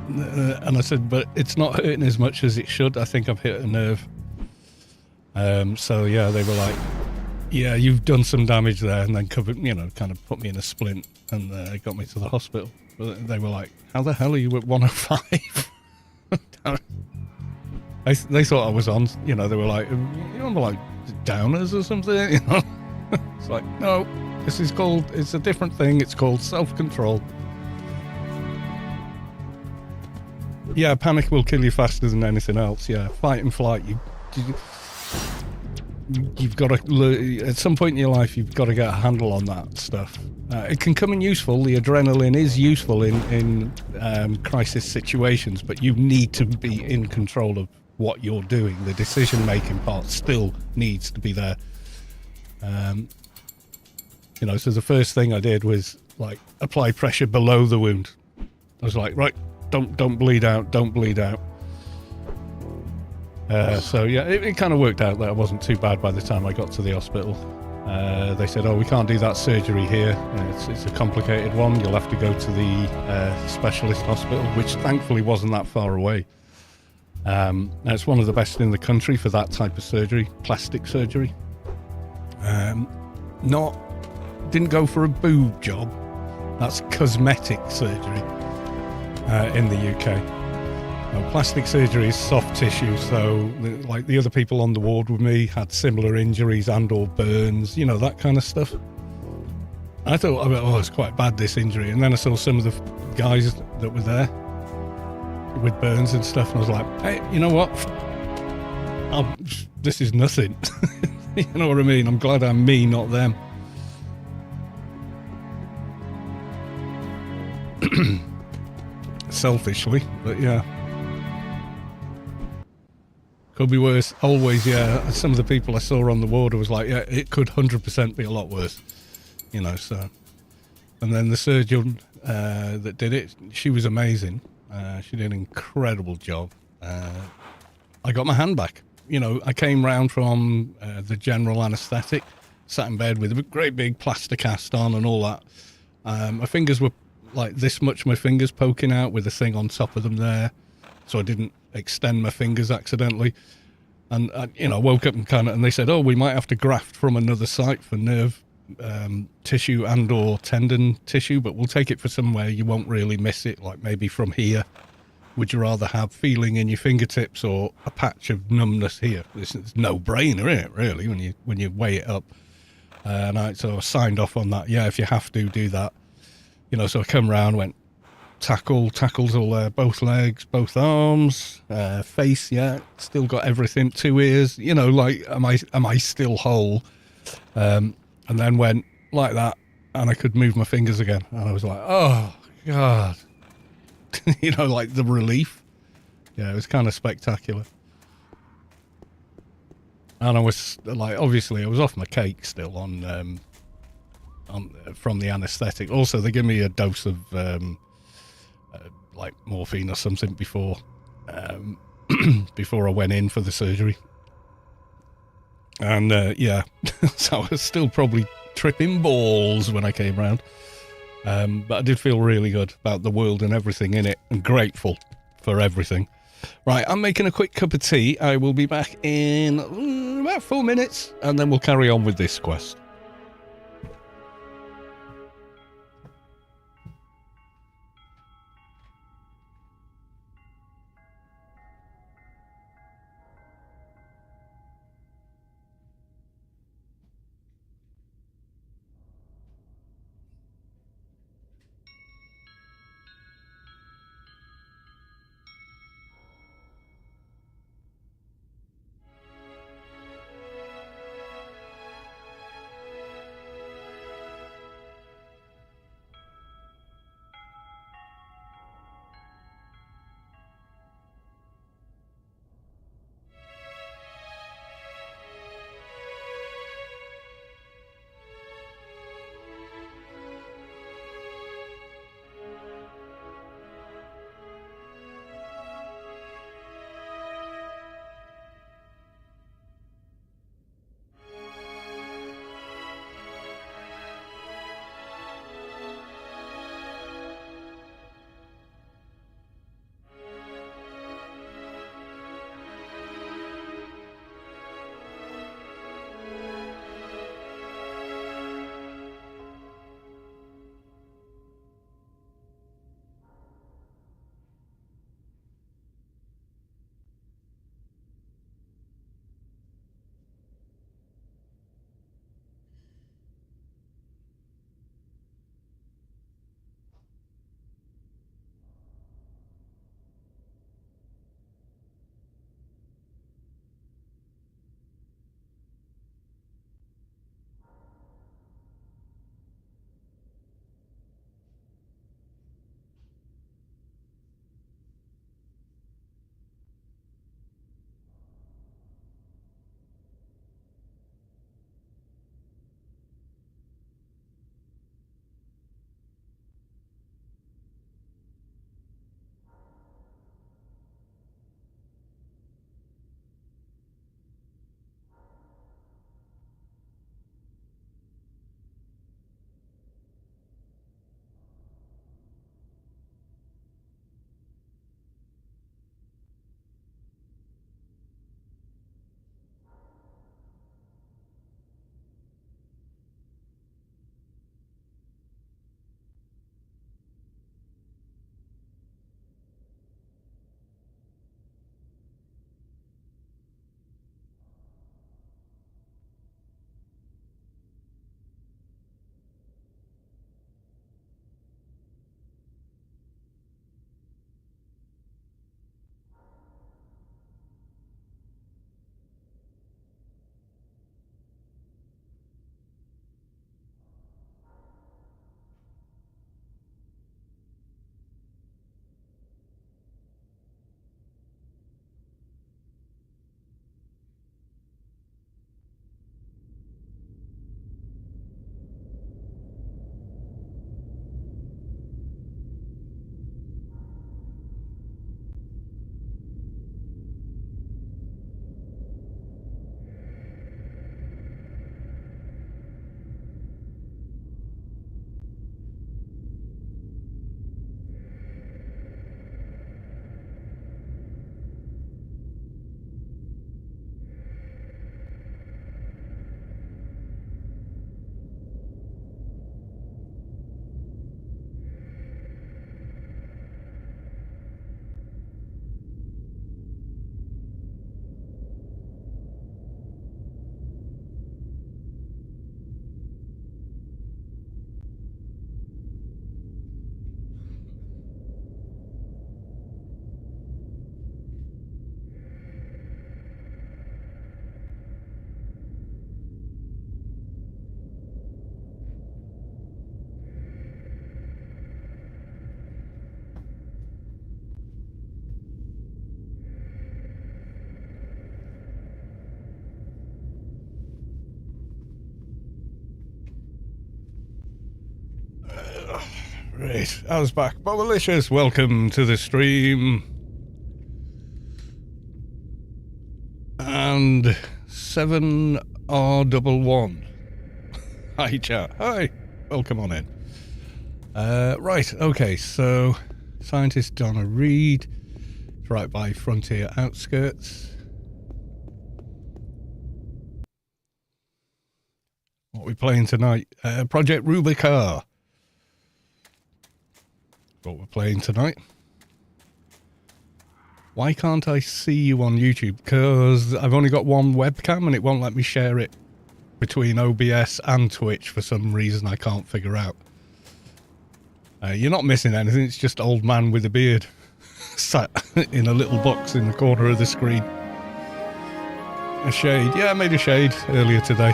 I said, but it's not hurting as much as it should. I think I've hit a nerve. So yeah, they were like, yeah, you've done some damage there, and then covered, you know, kind of put me in a splint and got me to the hospital. But they were like, how the hell are you at 105? They thought I was on, you know, they were like, you know, like downers or something, you know. It's like, no, it's a different thing. It's called self-control. Yeah, panic will kill you faster than anything else. Yeah, fight and flight. You've got to, at some point in your life, you've got to get a handle on that stuff. It can come in useful. The adrenaline is useful in crisis situations, but you need to be in control of what you're doing. The decision-making part still needs to be there. You know, so the first thing I did was like apply pressure below the wound. I was like, right, don't bleed out, don't bleed out. So yeah, it kind of worked out that it wasn't too bad by the time I got to the hospital. They said, oh, we can't do that surgery here. It's a complicated one. You'll have to go to the specialist hospital, which thankfully wasn't that far away. It's one of the best in the country for that type of surgery, plastic surgery. Didn't go for a boob job. That's cosmetic surgery in the UK. Plastic surgery is soft tissue, so like the other people on the ward with me had similar injuries and or burns, you know, that kind of stuff. I thought, oh, it's quite bad, this injury. And then I saw some of the guys that were there with burns and stuff, and I was like, hey, you know what? This is nothing. You know what I mean? I'm glad I'm me, not them. Selfishly, but yeah. Could be worse. Always, yeah. Some of the people I saw on the ward, I was like, yeah, it could 100% be a lot worse. You know, so. And then the surgeon that did it, she was amazing. She did an incredible job. I got my hand back. I came round from the general anaesthetic, sat in bed with a great big plaster cast on and all that. My fingers were like this much, my fingers poking out with a thing on top of them there, so I didn't extend my fingers accidentally. And I woke up and they said, oh, we might have to graft from another site for nerve tissue and or tendon tissue, but we'll take it for somewhere you won't really miss it, like maybe from here. Would you rather have feeling in your fingertips or a patch of numbness here? This is no brainer, isn't it, really, when you weigh it up? And so I signed off on that. Yeah, if you have to, do that. So I come round, went tackles all there, both legs, both arms, face, yeah, still got everything, 2 ears, like, am I still whole? And then went like that, and I could move my fingers again, and I was like, oh God. Like the relief. Yeah, it was kind of spectacular. And I was like, obviously I was off my cake still on from the anaesthetic. Also, they give me a dose of like morphine or something before before I went in for the surgery. And yeah, so I was still probably tripping balls when I came round. But I did feel really good about the world and everything in it, and grateful for everything. Right, I'm making a quick cup of tea. I will be back in about 4 minutes, and then we'll carry on with this quest. Great, I was back. Bobalicious, welcome to the stream. And 7R11. Hi, chat. Hi, welcome on in. Right, okay, so scientist Donna Reed, right by Frontier Outskirts. What are we playing tonight? Project Rubi-Ka. What we're playing tonight. Why can't I see you on YouTube? Because I've only got one webcam and it won't let me share it between OBS and Twitch for some reason I can't figure out. You're not missing anything, it's just old man with a beard sat in a little box in the corner of the screen. A shade. Yeah, I made a shade earlier today.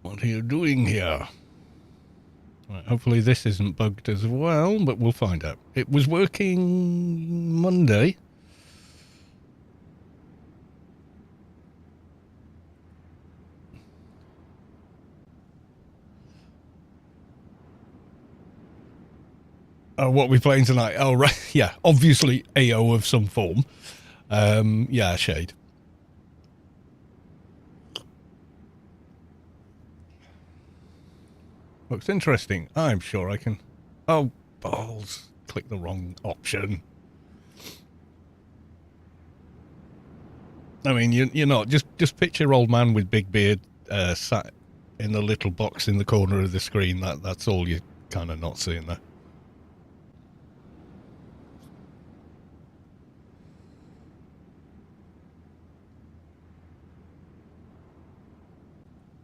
What are you doing here? Right, hopefully this isn't bugged as well, but we'll find out. It was working Monday. Oh, what are we playing tonight? Oh, right. Yeah, obviously AO of some form. Yeah, shade. Looks interesting. I'm sure I can... Oh, balls. Click the wrong option. I mean, you're not. Just picture old man with big beard sat in a little box in the corner of the screen. That's all you're kind of not seeing there.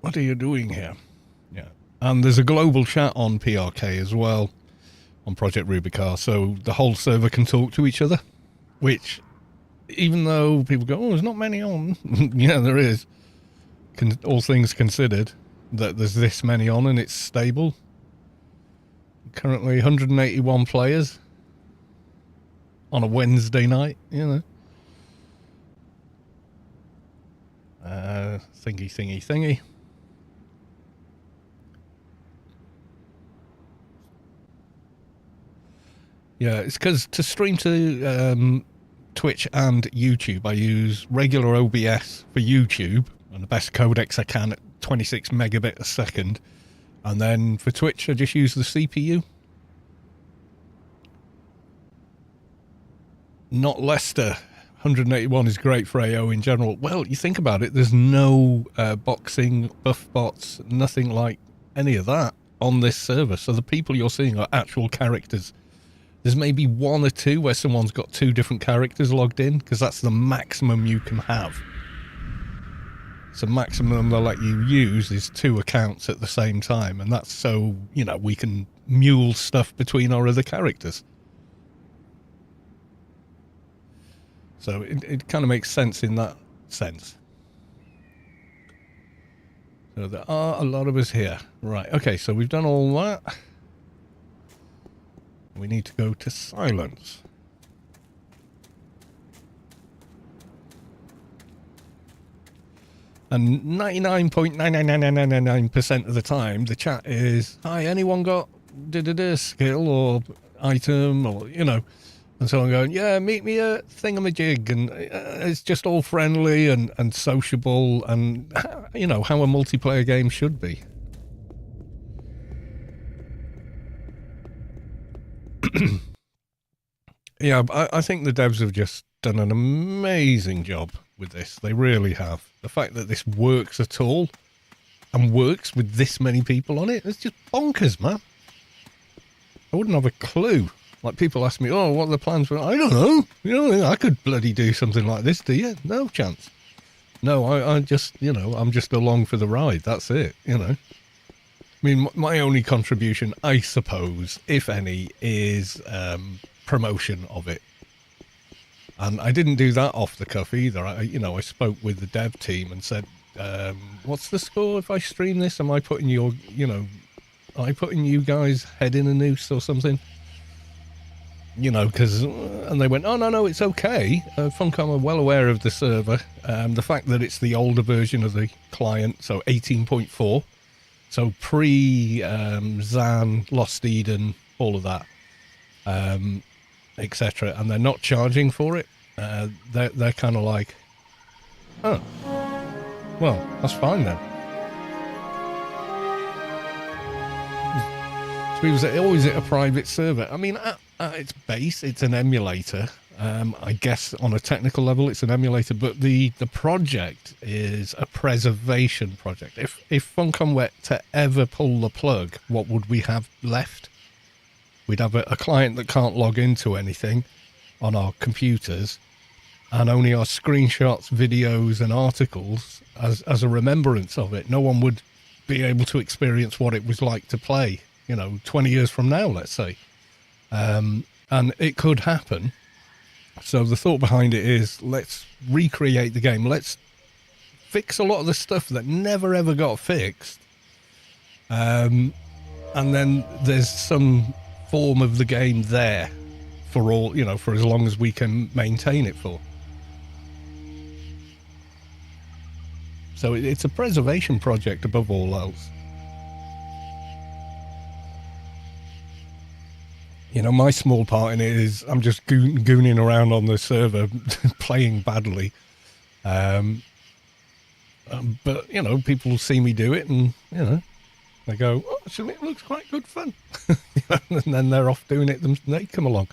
What are you doing here? Yeah. And there's a global chat on PRK as well, on Project Rubi-Ka, so the whole server can talk to each other, which, even though people go, oh, there's not many on, yeah, there is, all things considered, that there's this many on and it's stable. Currently 181 players on a Wednesday night, you know. Thingy. Yeah, it's because to stream to Twitch and YouTube, I use regular OBS for YouTube, and the best codecs I can at 26 megabit a second. And then for Twitch, I just use the CPU. Not Leicester. 181 is great for AO in general. Well, you think about it, there's no boxing, buff bots, nothing like any of that on this server. So the people you're seeing are actual characters. There's maybe one or two where someone's got two different characters logged in, because that's the maximum you can have. So maximum they'll let you use is 2 accounts at the same time, and that's so, you know, we can mule stuff between our other characters. So it kind of makes sense in that sense. So there are a lot of us here. Right, okay, so we've done all that. We need to go to silence. And 99.99999% of the time, the chat is, hi, anyone got skill or item or, you know. And so I'm going, yeah, meet me at Thingamajig. And it's just all friendly and sociable and, you know, how a multiplayer game should be. Yeah, I think the devs have just done an amazing job with this. They really have. The fact that this works at all and works with this many people on it, it's just bonkers, man. I wouldn't have a clue. Like, people ask me, oh, what are the plans for? I don't know. You know, I could bloody do something like this, do you? No chance. No, I just, you know, I'm just along for the ride. That's it, you know. I mean, my only contribution, I suppose, if any, is promotion of it. And I didn't do that off the cuff either. I spoke with the dev team and said, what's the score if I stream this? Am I putting your, you know, am I putting you guys head in a noose or something? you know, because, and they went, oh, no, it's okay. Funcom are well aware of the server. The fact that it's the older version of the client, so 18.4. So pre-Zan, Lost Eden, all of that, etc. And they're not charging for it. They're kind of like, oh, well, that's fine then. So he was always at a private server. I mean, at its base, it's an emulator. I guess on a technical level, it's an emulator, but the project is a preservation project. If Funcom were to ever pull the plug, what would we have left? We'd have a client that can't log into anything on our computers, and only our screenshots, videos, and articles as a remembrance of it. No one would be able to experience what it was like to play, 20 years from now, let's say. And it could happen. So the thought behind it is, let's recreate the game. Let's fix a lot of the stuff that never ever got fixed. And then there's some form of the game there for all, for as long as we can maintain it for. So it's a preservation project above all else. My small part in it is I'm just gooning around on the server playing badly. But, people see me do it and, they go, oh, actually, it looks quite good fun. And then they're off doing it, they come along.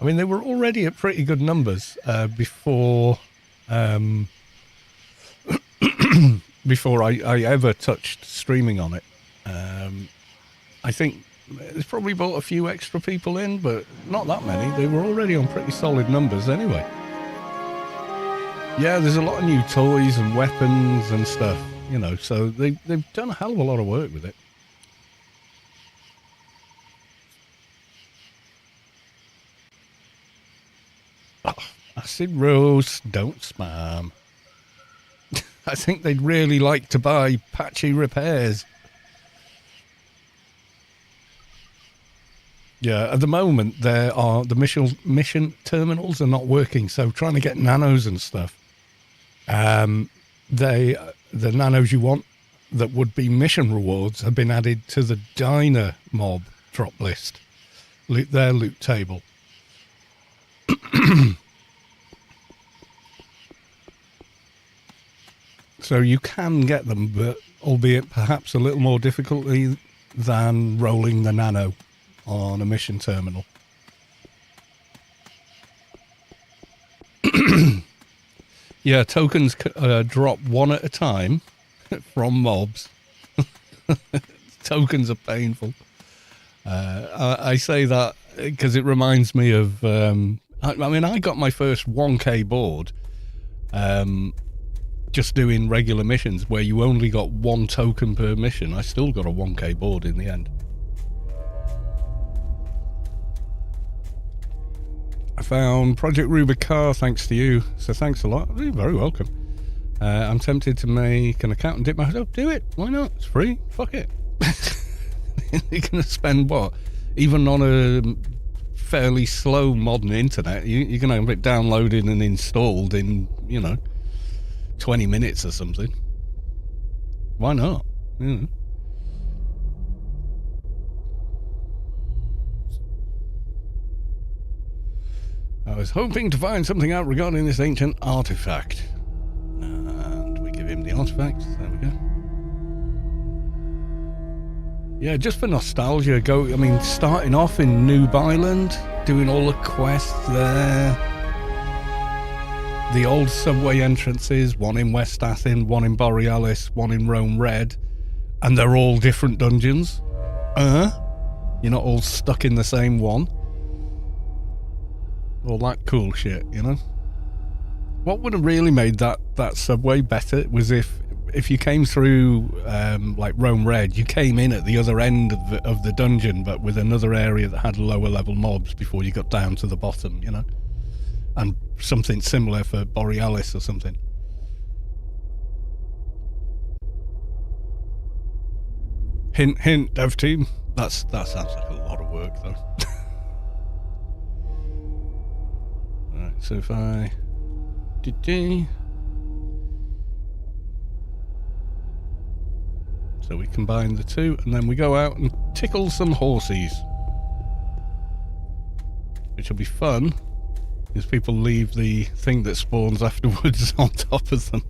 I mean, they were already at pretty good numbers before before I ever touched streaming on it. I think it's probably brought a few extra people in, but not that many. They were already on pretty solid numbers anyway. Yeah, there's a lot of new toys and weapons and stuff, so they've done a hell of a lot of work with it. Oh, acid roast, don't spam. I think they'd really like to buy patchy repairs. Yeah, at the moment the mission terminals are not working, so trying to get nanos and stuff. The nanos you want that would be mission rewards have been added to the diner mob drop list, their loot table. So you can get them, but albeit perhaps a little more difficultly than rolling the nano on a mission terminal. Yeah, tokens drop one at a time from mobs. Tokens are painful. I say that because it reminds me of... I got my first 1K board just doing regular missions where you only got one token per mission. I still got a 1K board in the end. I found Project Rubi-Ka thanks to you, so thanks a lot. You're very welcome. I'm tempted to make an account and dip my... Oh, do it. Why not? It's free. Fuck it. You're going to spend what? Even on a fairly slow modern internet, you're going to have it downloaded and installed in, 20 minutes or something. Why not? I was hoping to find something out regarding this ancient artifact. And we give him the artifact. There we go. Yeah, just for nostalgia, starting off in Noob Island, doing all the quests there. The old subway entrances, one in West Athen, one in Borealis, one in Rome Red, and they're all different dungeons. You're not all stuck in the same one. All that cool shit, What would have really made that subway better was if you came through like Rome Red, you came in at the other end of the dungeon, but with another area that had lower level mobs before you got down to the bottom, and something similar for Borealis or something. Hint, dev team. That sounds like a lot of work, though. Right, so if I... So we combine the two, and then we go out and tickle some horsies. Which will be fun, as people leave the thing that spawns afterwards on top of them.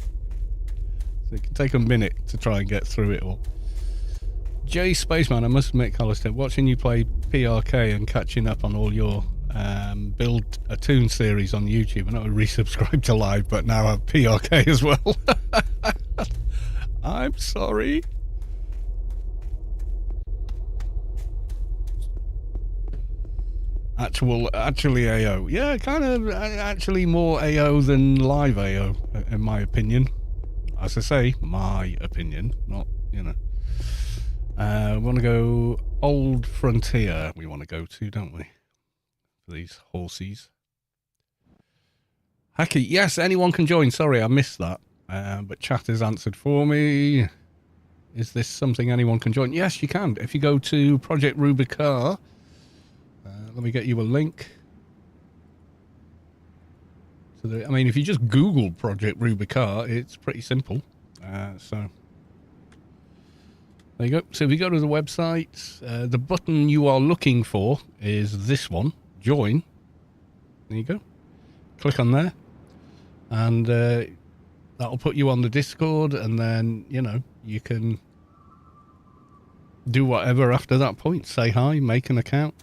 So it can take a minute to try and get through it all. J Spaceman, I must admit, Callister, watching you play PRK and catching up on all your build a tune series on YouTube. I know I resubscribed to live, but now I have PRK as well. I'm sorry. Actually AO. Yeah, kind of actually more AO than live AO, in my opinion. As I say, my opinion, not, you know. We want to go Old Frontier, we want to go to, don't we? For these horsies. Hacky, yes, anyone can join. Sorry, I missed that. But chat has answered for me. Is this something anyone can join? Yes, you can. If you go to Project Rubi-Ka, let me get you a link. So I mean, if you just Google Project Rubi-Ka, it's pretty simple. So there you go. So if you go to the website, the button you are looking for is this one, join. There you go. Click on there. And that'll put you on the Discord, and then, you know, you can do whatever after that point. Say hi, make an account.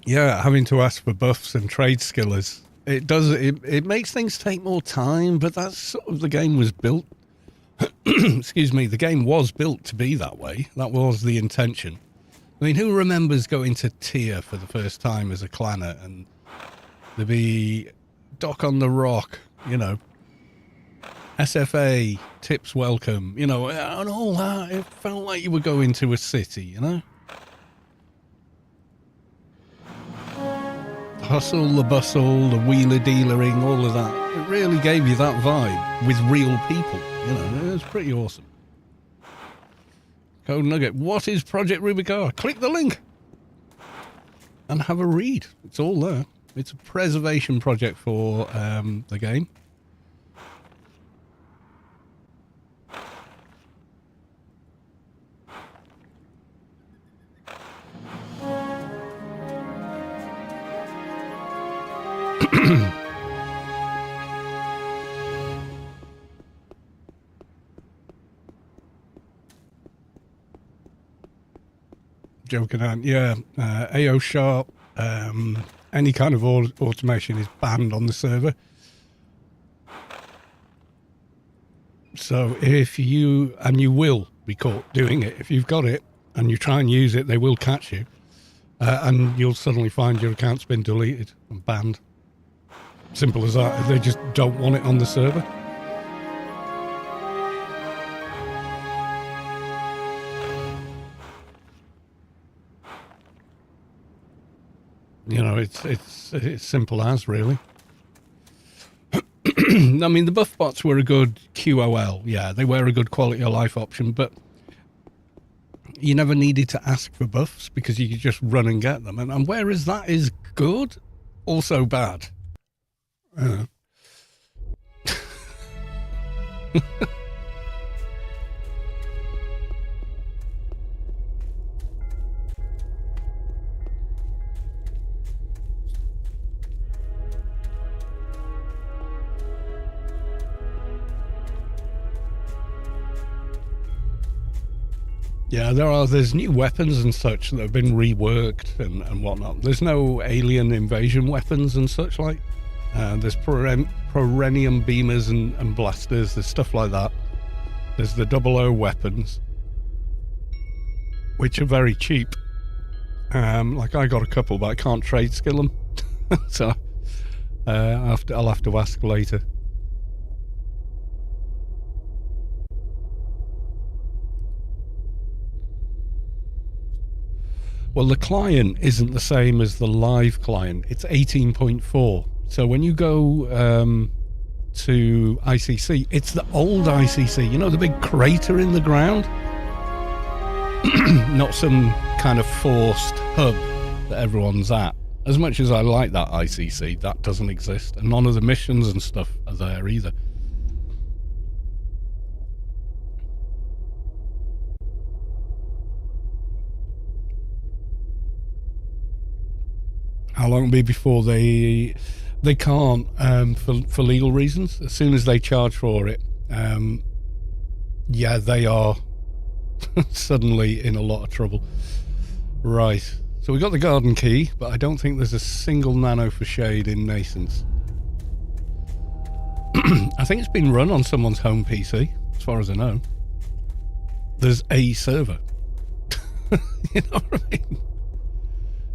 Yeah, having to ask for buffs and trade skillers. It makes things take more time, but that's sort of the game was built. Excuse me, the game was built to be that way. That was the intention. I mean, who remembers going to tier for the first time as a clanner and there'd be Dock on the Rock, you know, SFA, tips welcome, you know, and all that. It felt like you were going to a city, you know? Hustle, the bustle, the wheeler-dealering, all of that. It really gave you that vibe with real people. You know, it was pretty awesome. Code Nugget. What is Project Rubi-Ka? Click the link and have a read. It's all there. It's a preservation project for the game. Joking on, yeah. AO Sharp, any kind of automation is banned on the server. So if you, and you will be caught doing it, if you've got it and you try and use it, they will catch you. And you'll suddenly find your account's been deleted and banned. Simple as that. They just don't want it on the server. You know, it's simple as, really. I mean, the buff bots were a good QOL. Yeah, they were a good quality of life option, but you never needed to ask for buffs because you could just run and get them. And whereas that is good, also bad. Yeah, there's new weapons and such that have been reworked and whatnot. There's no alien invasion weapons and such like. There's Prorenium beamers and blasters. There's stuff like that. There's the 00 weapons, which are very cheap. Like I got a couple, but I can't trade skill them. So I'll have to ask later. Well, the client isn't the same as the live client. It's 18.4. So when you go to ICC, it's the old ICC. You know, the big crater in the ground? Not some kind of forced hub that everyone's at. As much as I like that ICC, that doesn't exist. And none of the missions and stuff are there either. How long will it be before they can't, for legal reasons? As soon as they charge for it, yeah, they are suddenly in a lot of trouble. Right. So we got the garden key, but I don't think there's a single nano for shade in Nascents. I think it's been run on someone's home PC, as far as I know. There's a server. You know what I mean?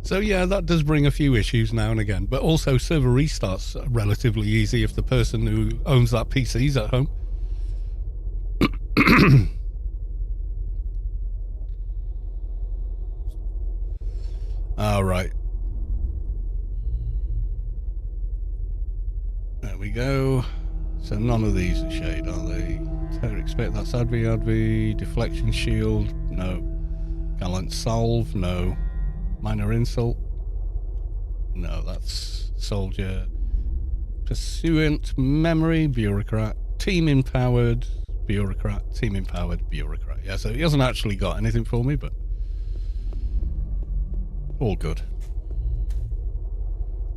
So yeah, that does bring a few issues now and again, but also server restarts are relatively easy if the person who owns that PC is at home. All right. There we go. So none of these are shade, are they? Expect that's Advi, deflection shield, no. Gallant salve, no. Minor insult, no, that's soldier. Pursuant, memory, bureaucrat, team empowered, bureaucrat, team empowered, bureaucrat. Yeah, so he hasn't actually got anything for me, but all good.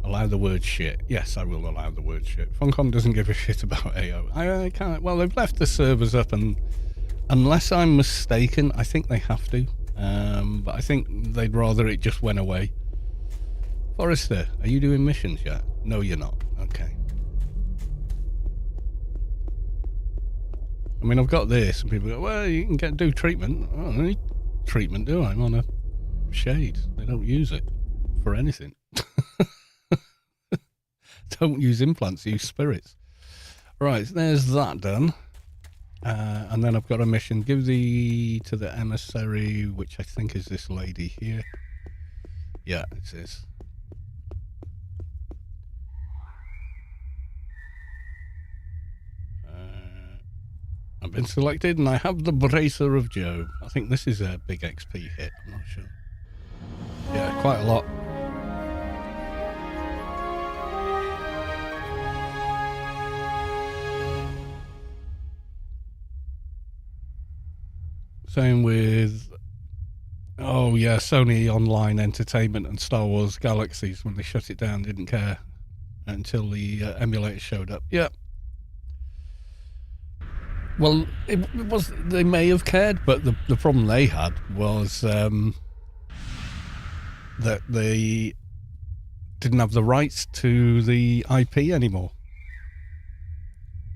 Allow the word shit. Yes, I will allow the word shit. Funcom doesn't give a shit about AO. I can't. Well, they've left the servers up, and unless I'm mistaken, I think they have to. But I think they'd rather it just went away. Forrester, are you doing missions yet? No, you're not. Okay. I mean, I've got this, and people go, well, you can do treatment. I don't need treatment, do I? I'm on a shade. They don't use it for anything. Don't use implants, use spirits. Right, there's that done. And then I've got a mission. Give to the emissary, which I think is this lady here. Yeah, it is. I've been selected, and I have the Bracer of Joe. I think this is a big XP hit. I'm not sure. Yeah, quite a lot. Same with, oh yeah, Sony Online Entertainment and Star Wars Galaxies. When they shut it down, didn't care until the emulator showed up. Yeah. Well, it was, they may have cared, but the problem they had was that they didn't have the rights to the IP anymore.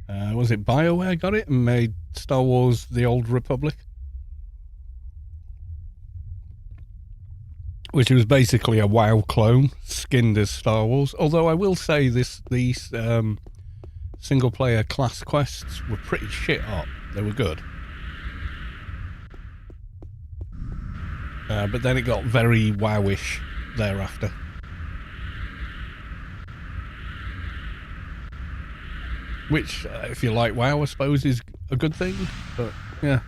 Was it BioWare got it and made Star Wars The Old Republic? Which was basically a WoW clone, skinned as Star Wars. Although I will say these single-player class quests were pretty shit hot. They were good. But then it got very WoW-ish thereafter. Which, if you like WoW, I suppose is a good thing. But, yeah.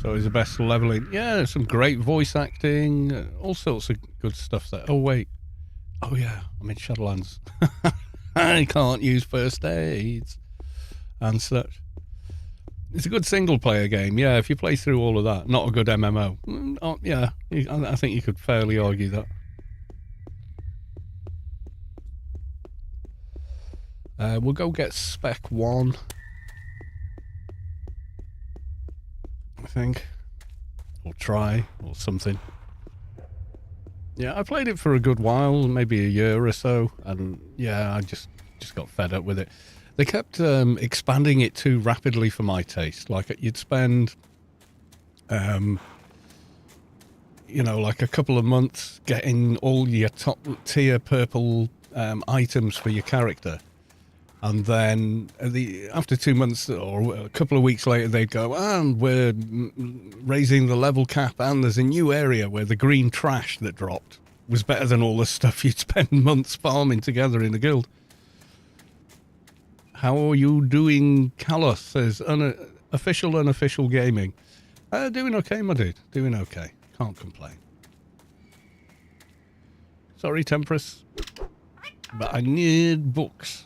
So he's the best leveling. Yeah, some great voice acting, all sorts of good stuff there. Oh, wait. Oh, yeah, I'm in Shadowlands. I can't use first aids and such. It's a good single-player game, yeah, if you play through all of that. Not a good MMO. Oh, yeah, I think you could fairly argue that. We'll go get Spec 1. I think, or try, or something. Yeah, I played it for a good while, maybe a year or so, and yeah, I just got fed up with it. They kept expanding it too rapidly for my taste. Like you'd spend, you know, like a couple of months getting all your top tier purple items for your character. And then after 2 months or a couple of weeks later, they'd go, and we're raising the level cap, and there's a new area where the green trash that dropped was better than all the stuff you'd spend months farming together in the guild. How are you doing? Kalos says, unofficial gaming. Doing okay, my dude. Doing okay. Can't complain. Sorry, Temperance. But I need books.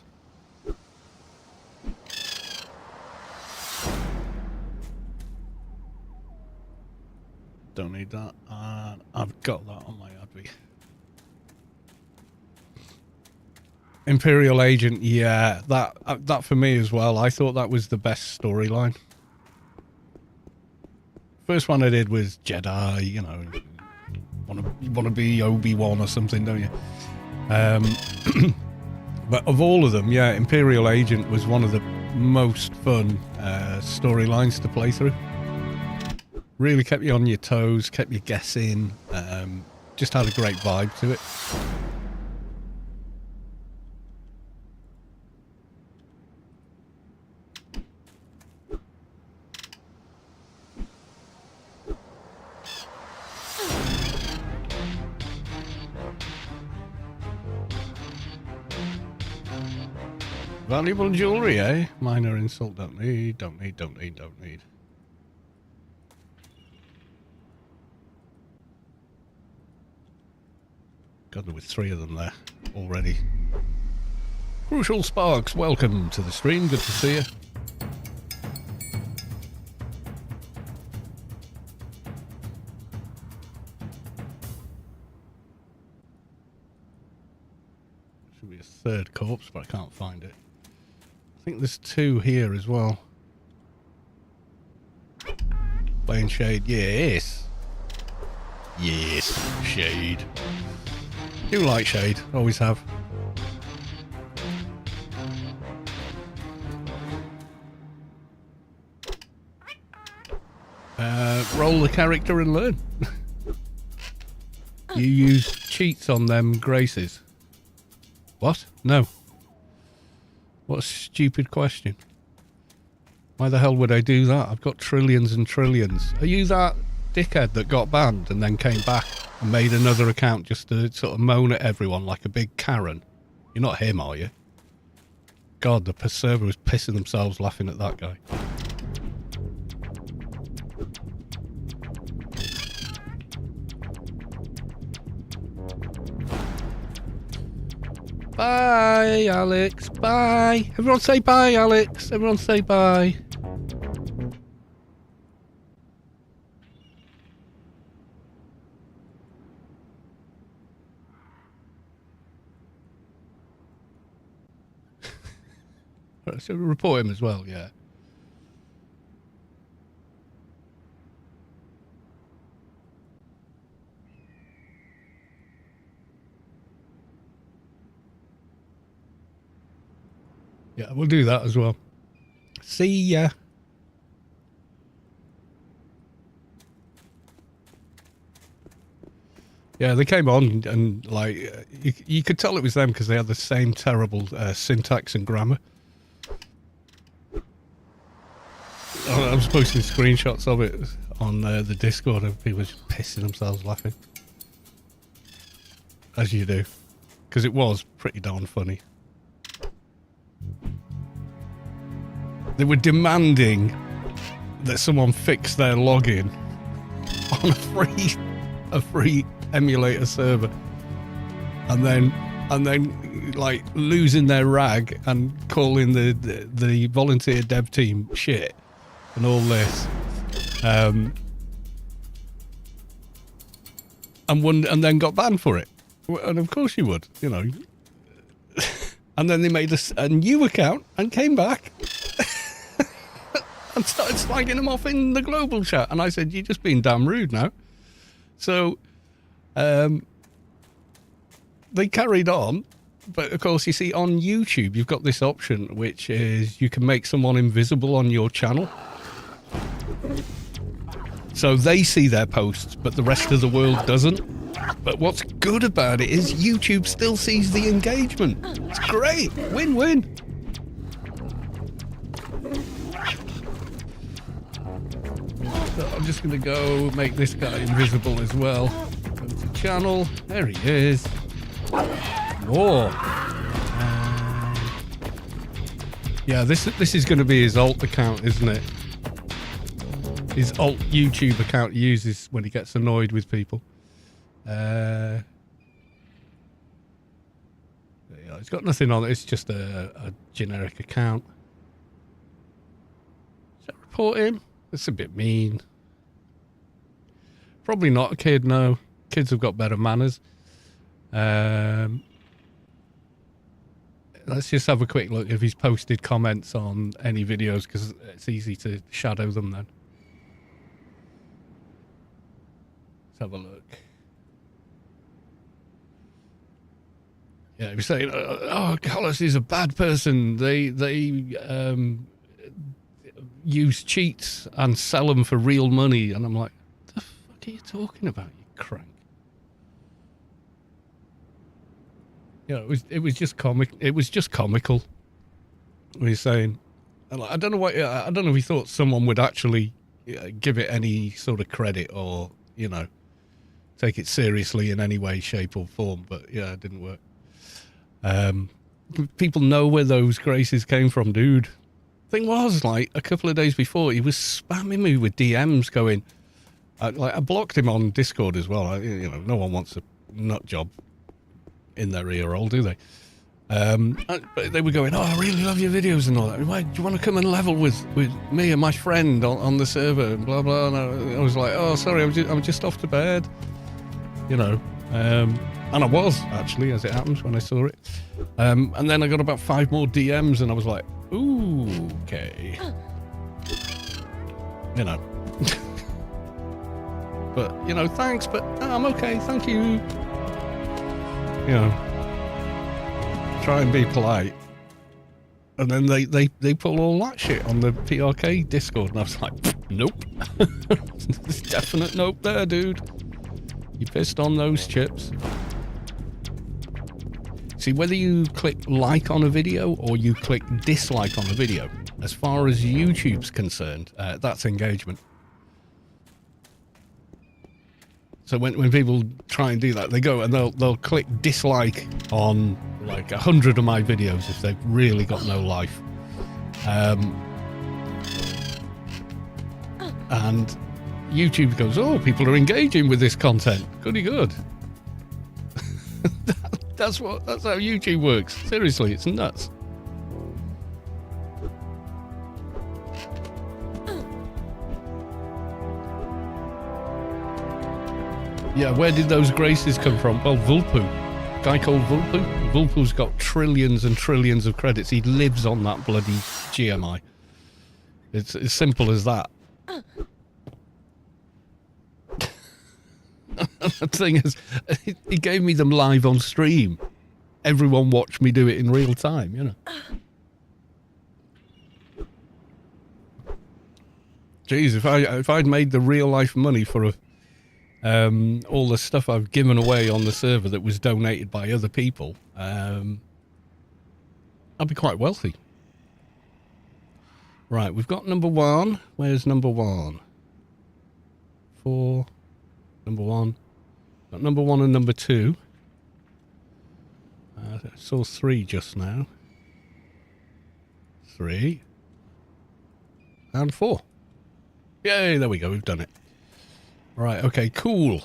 Don't need that. I've got that on my Adby. Imperial Agent, yeah, that for me as well. I thought that was the best storyline. First one I did was Jedi, you know, you want to be Obi-Wan or something, don't you? But of all of them, yeah, Imperial Agent was one of the most fun storylines to play through. Really kept you on your toes, kept you guessing, just had a great vibe to it. Valuable jewelry, eh? Minor insult, don't need. God, there was 3 of them there already. Crucial Sparks, welcome to the stream. Good to see you. Should be a 3rd corpse, but I can't find it. I think there's 2 here as well. Playing Shade, yes. Yes, Shade. Do like Shade, always have. Roll the character and learn. You use cheats on them graces. What? No. What a stupid question. Why the hell would I do that? I've got trillions and trillions. Are you that dickhead that got banned and then came back and made another account just to sort of moan at everyone like a big Karen? You're not him, are you? God, the server was pissing themselves laughing at that guy. Bye, Alex. Bye. Everyone say bye, Alex. Everyone say bye. Right, so report him as well, yeah. Yeah, we'll do that as well. See ya. Yeah, they came on and like you could tell it was them because they had the same terrible syntax and grammar. I was posting screenshots of it on the Discord and people just pissing themselves laughing. As you do. Because it was pretty darn funny. They were demanding that someone fix their login on a free emulator server, and then like losing their rag and calling the volunteer dev team shit and all this, and then got banned for it. And of course you would, you know. And then they made a new account and came back. And started slagging them off in the global chat. And I said, you're just being damn rude now. So, they carried on. But, of course, you see, on YouTube, you've got this option, which is you can make someone invisible on your channel. So they see their posts, but the rest of the world doesn't. But what's good about it is YouTube still sees the engagement. It's great. Win-win. So I'm just going to go make this guy invisible as well. Go to channel. There he is. More. Yeah, this is going to be his alt account, isn't it? His alt YouTube account he uses when he gets annoyed with people. Yeah, it's got nothing on it. It's just a generic account. Does that report him? That's a bit mean. Probably not a kid, no. Kids have got better manners. Let's just have a quick look if he's posted comments on any videos, because it's easy to shadow them then. Let's have a look. Yeah, he was saying, oh, Collis is a bad person. They use cheats and sell them for real money. And I'm like, what the fuck are you talking about, you crank? You know, it was just comic. It was just comical. What he's saying, I don't know what. I don't know if he thought someone would actually give it any sort of credit or, you know, take it seriously in any way, shape, or form. But yeah, it didn't work. People know where those graces came from, dude. Thing was, like, a couple of days before, he was spamming me with DMs going. I blocked him on Discord as well. You know, no one wants a nut job in their ear hole, do they? But they were going, oh, I really love your videos and all that. Why, do you want to come and level with me and my friend on the server and blah blah? And I was like, oh, sorry, I'm just off to bed, you know. And I was actually, as it happens, when I saw it. And then I got about 5 more DMs, and I was like, ooh, okay, you know. But you know, thanks, but I'm okay, thank you. You know, try and be polite, and then they pull all that shit on the PRK Discord, and I was like, nope. There's definite nope there, dude. You pissed on those chips. See, whether you click like on a video or you click dislike on a video, as far as YouTube's concerned, that's engagement. So when people try and do that, they go and they'll click dislike on like 100 of my videos if they've really got no life. And YouTube goes, oh, people are engaging with this content. Goody good. That's how YouTube works. Seriously, it's nuts. Yeah, where did those graces come from? Well, Vulpu. Guy called Vulpu. Vulpu's got trillions and trillions of credits. He lives on that bloody GMI. It's as simple as that. The thing is, he gave me them live on stream. Everyone watched me do it in real time, you know. Jeez, if I'd made the real life money for all the stuff I've given away on the server that was donated by other people, I'd be quite wealthy. Right, we've got number 1. Where's number 1? 4. Number 1. Got number 1 and number 2. I saw 3 just now. 3. And 4. Yay, there we go, we've done it. Right, okay, cool.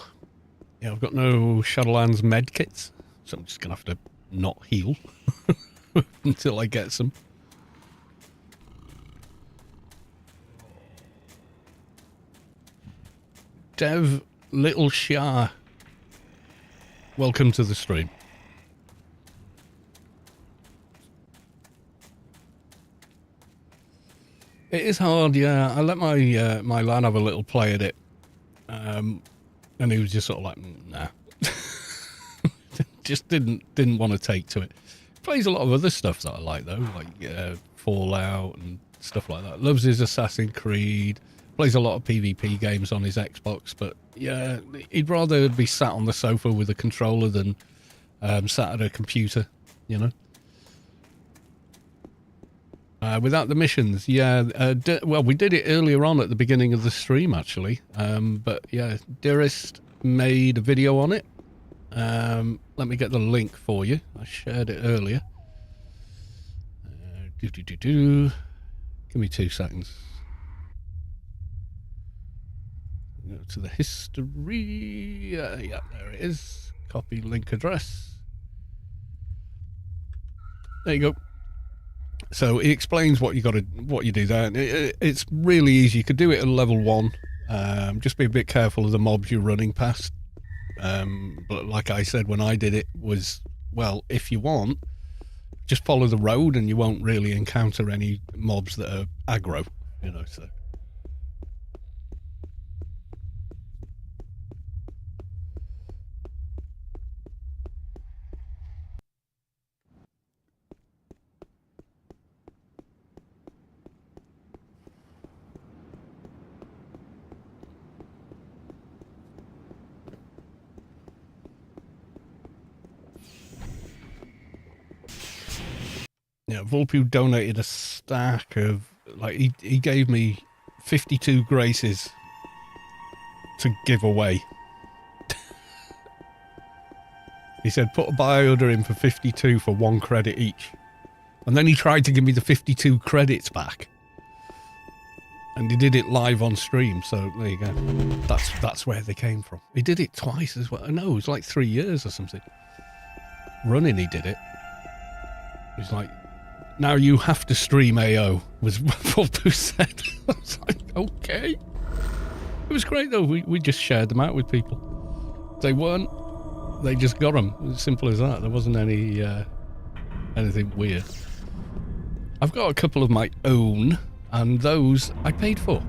Yeah, I've got no Shadowlands med kits, so I'm just going to have to not heal until I get some. Dev Little Shah, welcome to the stream. It is hard, yeah. I let my my lad have a little play at it, and he was just sort of like, nah. Just didn't want to take to it. Plays a lot of other stuff that I like though, like Fallout and stuff like that. Loves his Assassin's Creed. Plays a lot of PvP games on his Xbox, but yeah, he'd rather be sat on the sofa with a controller than sat at a computer, you know. Without the missions, yeah. Well, we did it earlier on at the beginning of the stream, actually. But yeah, Dearest made a video on it. Let me get the link for you. I shared it earlier. Give me 2 seconds. Go to the history. Yeah, there it is. Copy link address. There you go. So it explains what you do there. It's really easy. You could do it at level 1. Just be a bit careful of the mobs you're running past. But like I said, when I did it was, well, if you want, just follow the road and you won't really encounter any mobs that are aggro, you know, so. Yeah, Volpu donated a stack of, like, he gave me 52 graces to give away. He said, put a buy order in for 52 for 1 credit each. And then he tried to give me the 52 credits back. And he did it live on stream, so there you go. That's where they came from. He did it twice as well. No, it was like 3 years or something. Running, he did it. He was like, now you have to stream AO, was what Volpu said. I was like, okay. It was great though, we just shared them out with people. They weren't, they just got them. As simple as that. There wasn't any anything weird. I've got a couple of my own, and those I paid for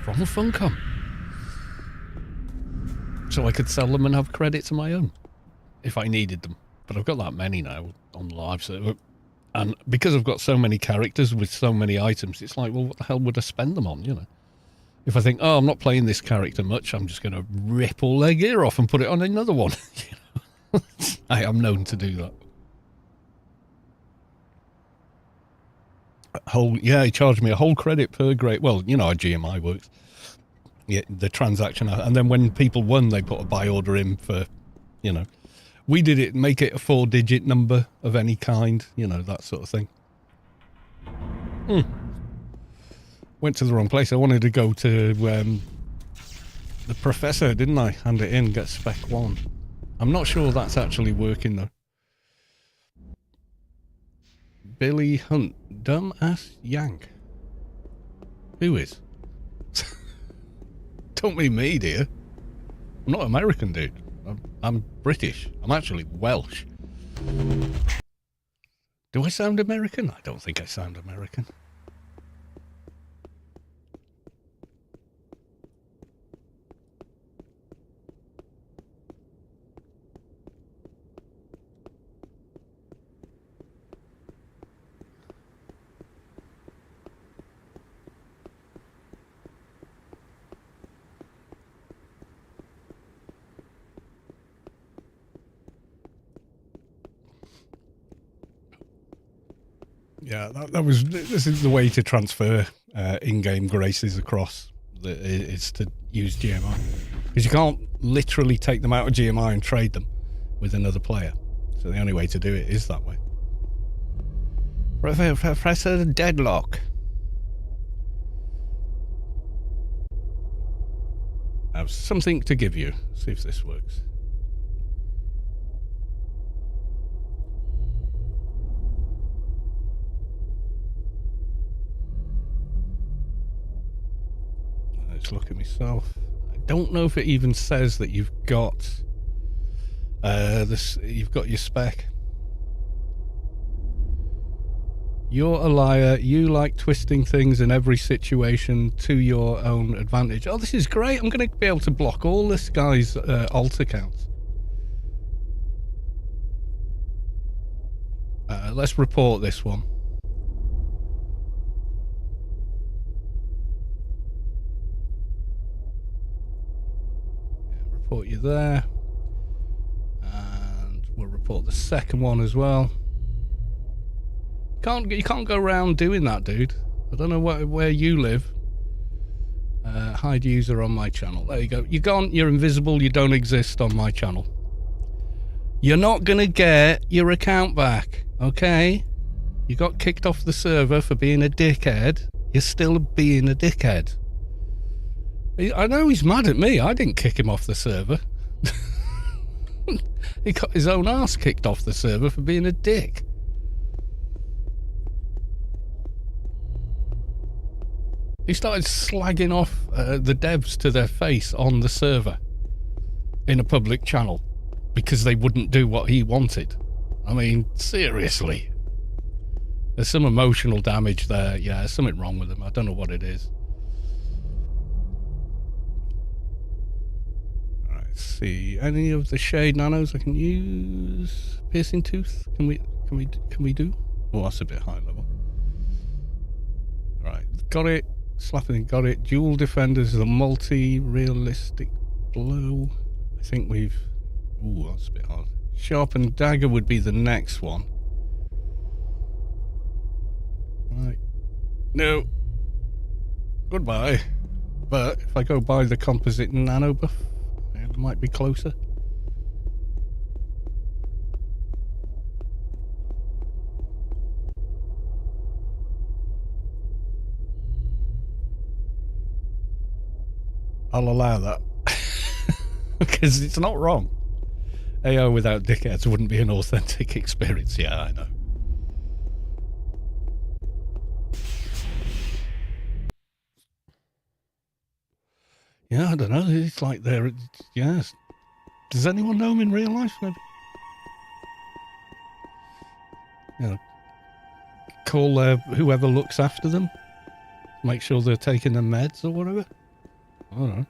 from Funcom. So I could sell them and have credits of my own if I needed them. But I've got that many now on live, so, and because I've got so many characters with so many items, it's like, well, what the hell would I spend them on, you know? If I think, oh, I'm not playing this character much, I'm just going to rip all their gear off and put it on another one. You know? I am known to do that. Yeah, he charged me a whole credit per grade. Well, you know how GMI works. Yeah, the transaction. And then when people won, they put a buy order in for, you know. We did it, make it a 4-digit number of any kind, you know, that sort of thing. Went to the wrong place. I wanted to go to the professor, didn't I? Hand it in, get spec 1. I'm not sure that's actually working, though. Billy Hunt. Dumbass Yank. Who is? Don't mean me, dear. I'm not American, dude. I'm British. I'm actually Welsh. Do I sound American? I don't think I sound American. Yeah, this is the way to transfer in-game graces across. Is to use GMI. Because you can't literally take them out of GMI and trade them with another player. So the only way to do it is that way. Professor Deadlock. I have something to give you. See if this works. Let's look at myself. I don't know if it even says that you've got you've got your spec. You're a liar. You like twisting things in every situation to your own advantage. Oh, this is great. I'm going to be able to block all this guy's alt accounts. Let's report this one. Report you there, and we'll report the second one as well. You can't go around doing that, dude. I don't know where you live. Hide user on my channel. There you go. You're gone. You're invisible. You don't exist on my channel. You're not gonna get your account back, okay? You got kicked off the server for being a dickhead. You're still being a dickhead. I know he's mad at me. I didn't kick him off the server. He got his own ass kicked off the server for being a dick. He started slagging off the devs to their face on the server in a public channel because they wouldn't do what he wanted. I mean, seriously. There's some emotional damage there. Yeah, there's something wrong with him. I don't know what it is. Alright, let's see. Any of the shade nanos I can use? Piercing tooth? Can we do? Oh, that's a bit high level. Right, got it. Slapping, got it. Dual defenders, the multi-realistic blow. I think we've... Ooh, that's a bit hard. Sharpened dagger would be the next one. Right. No. Goodbye. But if I go by the composite nano buff, it might be closer. I'll allow that. Because it's not wrong. AO without dickheads wouldn't be an authentic experience. Yeah, I know. Yeah, I don't know. It's like they're... Yes. Does anyone know them in real life? Maybe? You know, call whoever looks after them. Make sure they're taking their meds or whatever. I don't know.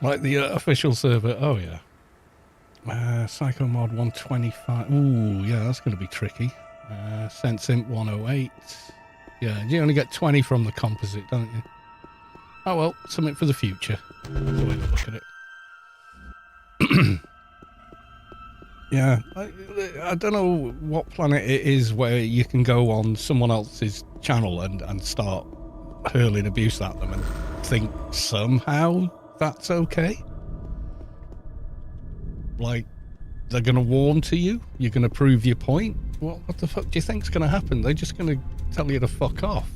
Like the official server. Oh, yeah. Psycho Mod 125. Ooh, yeah, that's going to be tricky. Sense Imp 108. Yeah, you only get 20 from the composite, don't you? Oh, well, something for the future. That's the way to look at it. Yeah, I don't know what planet it is where you can go on someone else's channel and start hurling abuse at them and think somehow that's okay. Like, they're going to warm to you? You're going to prove your point? What the fuck do you think's going to happen? They're just going to tell you to fuck off.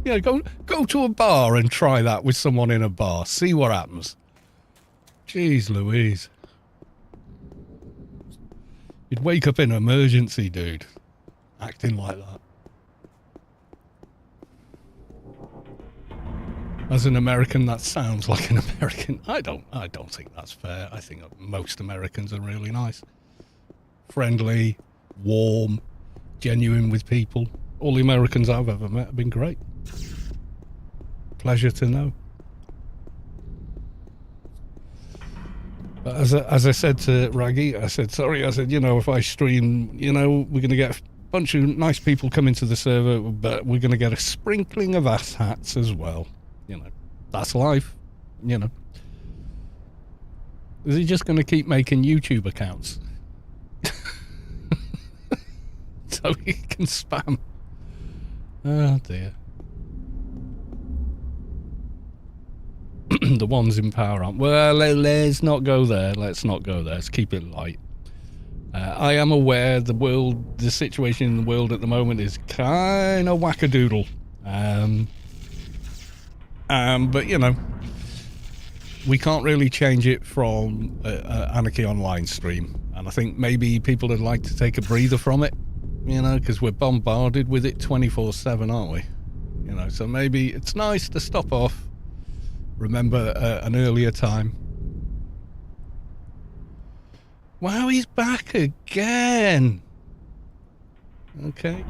Yeah, go to a bar and try that with someone in a bar. See what happens. Jeez Louise. You'd wake up in an emergency, dude. Acting like that. As an American, that sounds like an American. I don't think that's fair. I think most Americans are really nice. Friendly, warm, genuine with people. All the Americans I've ever met have been great. Pleasure to know. But as I said to Raggy, I said, sorry, I said, you know, if I stream, you know, we're going to get a bunch of nice people coming to the server, but we're going to get a sprinkling of asshats as well. You know, that's life, you know. Is he just going to keep making YouTube accounts? So he can spam. Oh dear. The ones in power aren't. Well, let's not go there. Let's not go there. Let's keep it light. I am aware the situation in the world at the moment is kind of wackadoodle. But you know, we can't really change it from Anarchy Online stream. And I think maybe people would like to take a breather from it, you know, because we're bombarded with it 24/7, aren't we? You know, so maybe it's nice to stop off. Remember an earlier time. Wow, he's back again. Okay.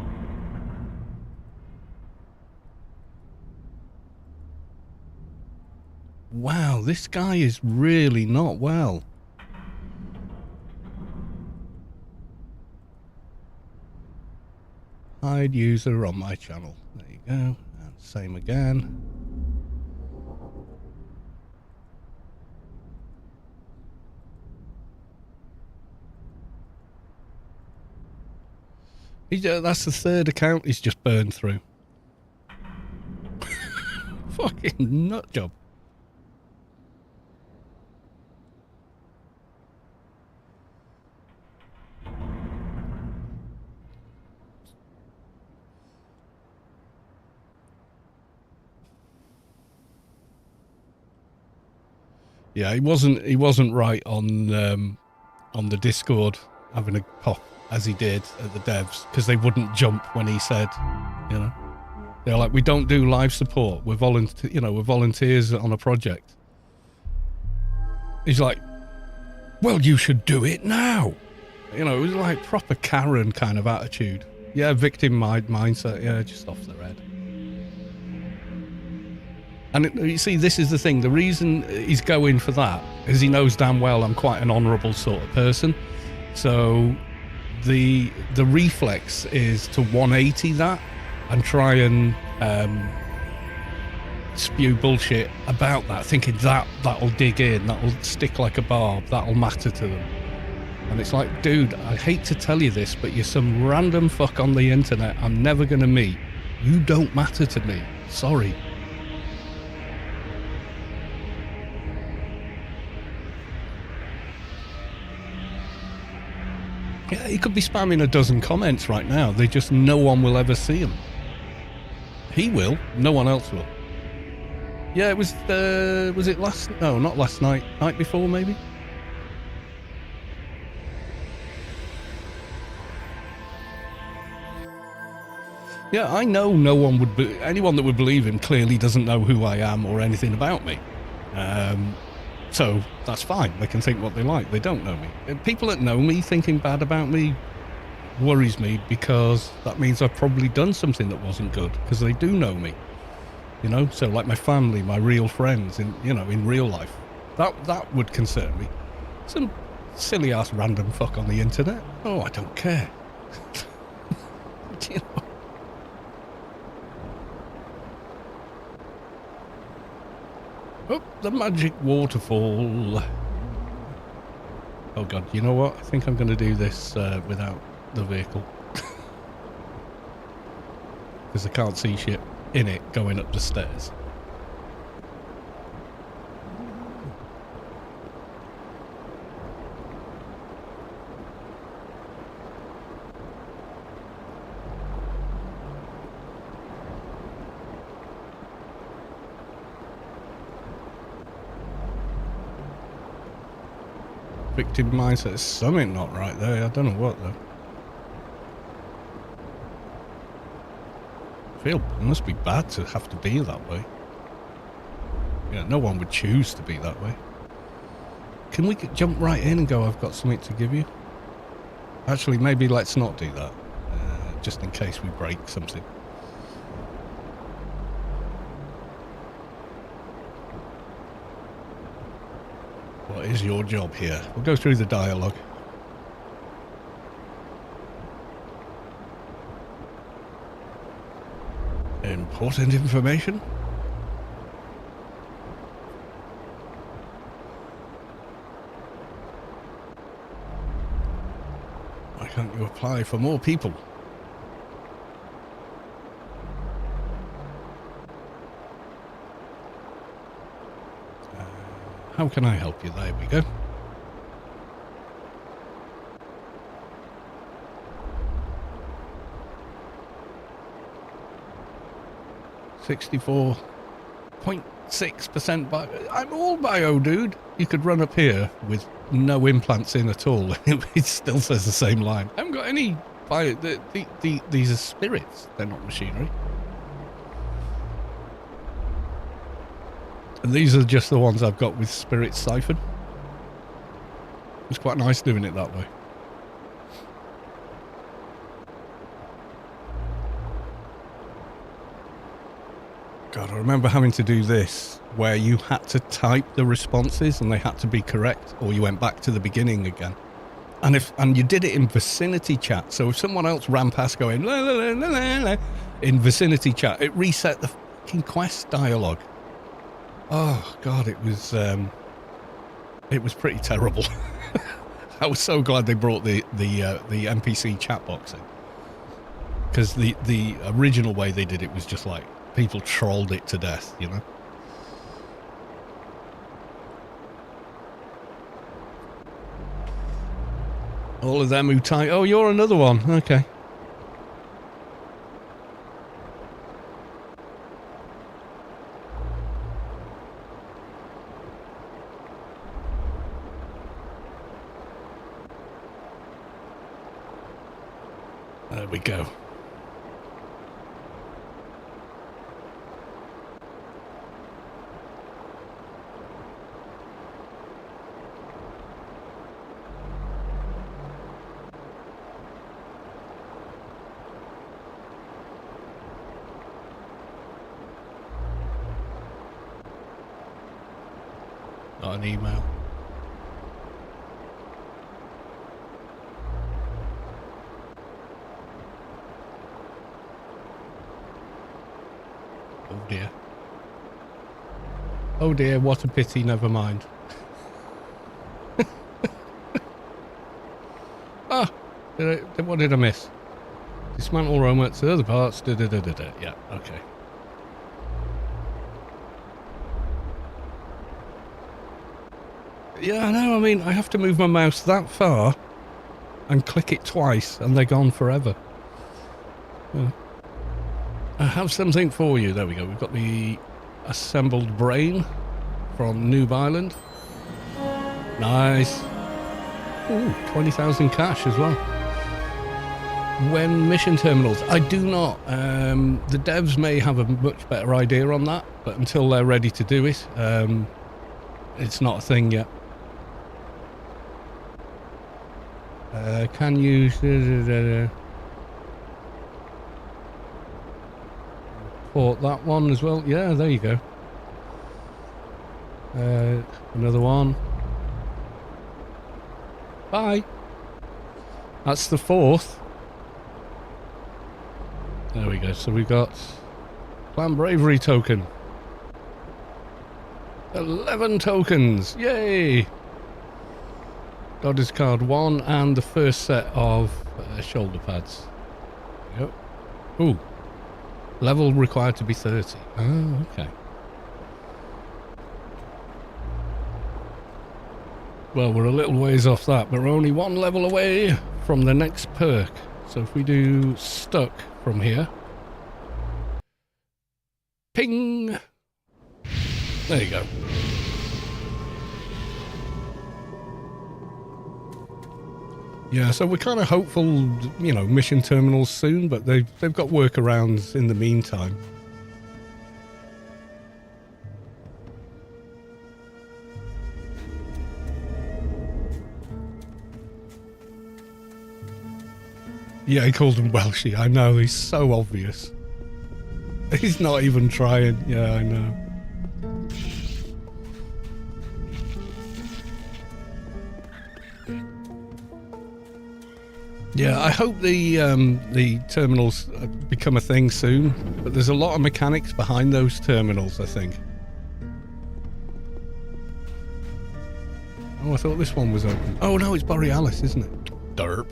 Wow, this guy is really not well. Hide user on my channel. There you go. And same again. That's the third account he's just burned through. Fucking nut job. Yeah, he wasn't right on the Discord having a pop as he did at the devs, because they wouldn't jump when he said, you know, they're like, we don't do live support. We're volunteers on a project. He's like, well, you should do it now. You know, it was like proper Karen kind of attitude. Yeah, victim mindset. Yeah, just off their head. And you see, this is the thing. The reason he's going for that is he knows damn well I'm quite an honourable sort of person. So the reflex is to 180 that and try and spew bullshit about that, thinking that'll dig in, that'll stick like a barb, that'll matter to them. And it's like, dude, I hate to tell you this, but you're some random fuck on the internet I'm never going to meet. You don't matter to me. Sorry. Yeah, he could be spamming a dozen comments right now. No one will ever see him. He will. No one else will. Yeah, it was it not last night. Night before, maybe? Yeah, I know no one anyone that would believe him clearly doesn't know who I am or anything about me. So that's fine. They can think what they like. They don't know me. People that know me thinking bad about me worries me, because that means I've probably done something that wasn't good, because they do know me. You know, so like my family, my real friends in real life. That would concern me. Some silly ass random fuck on the internet. Oh, I don't care. You know. Oh, the magic waterfall. Oh god, you know what? I think I'm going to do this without the vehicle. Because I can't see shit in it going up the stairs. Victim mindset is something not right there. I don't know what though. It must be bad to have to be that way. Yeah, no one would choose to be that way. Can we jump right in and go, I've got something to give you? Actually, maybe let's not do that. Just in case we break something. What is your job here? We'll go through the dialogue. Important information? Why can't you apply for more people? How can I help you? There we go. .6% bio. I'm all bio, dude. You could run up here with no implants in at all. It still says the same line. I haven't got any bio. These are spirits. They're not machinery. And these are just the ones I've got with Spirit Siphon. It's quite nice doing it that way. God, I remember having to do this where you had to type the responses and they had to be correct, or you went back to the beginning again. And you did it in vicinity chat. So if someone else ran past going la la la la la la in vicinity chat, it reset the fucking quest dialogue. Oh god, it was pretty terrible. I was so glad they brought the NPC chat box in, because the original way they did it was just like people trolled it to death, you know. All of them who type, oh, you're another one, okay. There we go. Got an email. Oh dear. Oh dear, what a pity, never mind. Ah, what did I miss? Dismantle romance to other parts, yeah, okay. Yeah, I know, I mean, I have to move my mouse that far and click it twice and they're gone forever. I have something for you. There we go. We've got the assembled brain from Noob Island. Nice. Ooh, 20,000 cash as well. When mission terminals? I do not. The devs may have a much better idea on that, but until they're ready to do it, it's not a thing yet. Can you... port that one as well. Yeah, there you go. Another one. Bye. That's the 4th. There we go. So we've got Clan Bravery token. 11 tokens. Yay! Got his card 1 and the first set of shoulder pads. Yep. Ooh. Level required to be 30. Oh, okay. Well, we're a little ways off that, but we're only 1 level away from the next perk. So if we do stuck from here. Ping! There you go. Yeah, so we're kind of hopeful, you know, mission terminals soon, but they've got workarounds in the meantime. Yeah, he called him Welshie. I know, he's so obvious. He's not even trying. Yeah, I know. Yeah, I hope the terminals become a thing soon, but there's a lot of mechanics behind those terminals, I think. Oh, I thought this one was open. Oh no, it's Borealis, isn't it? Derp.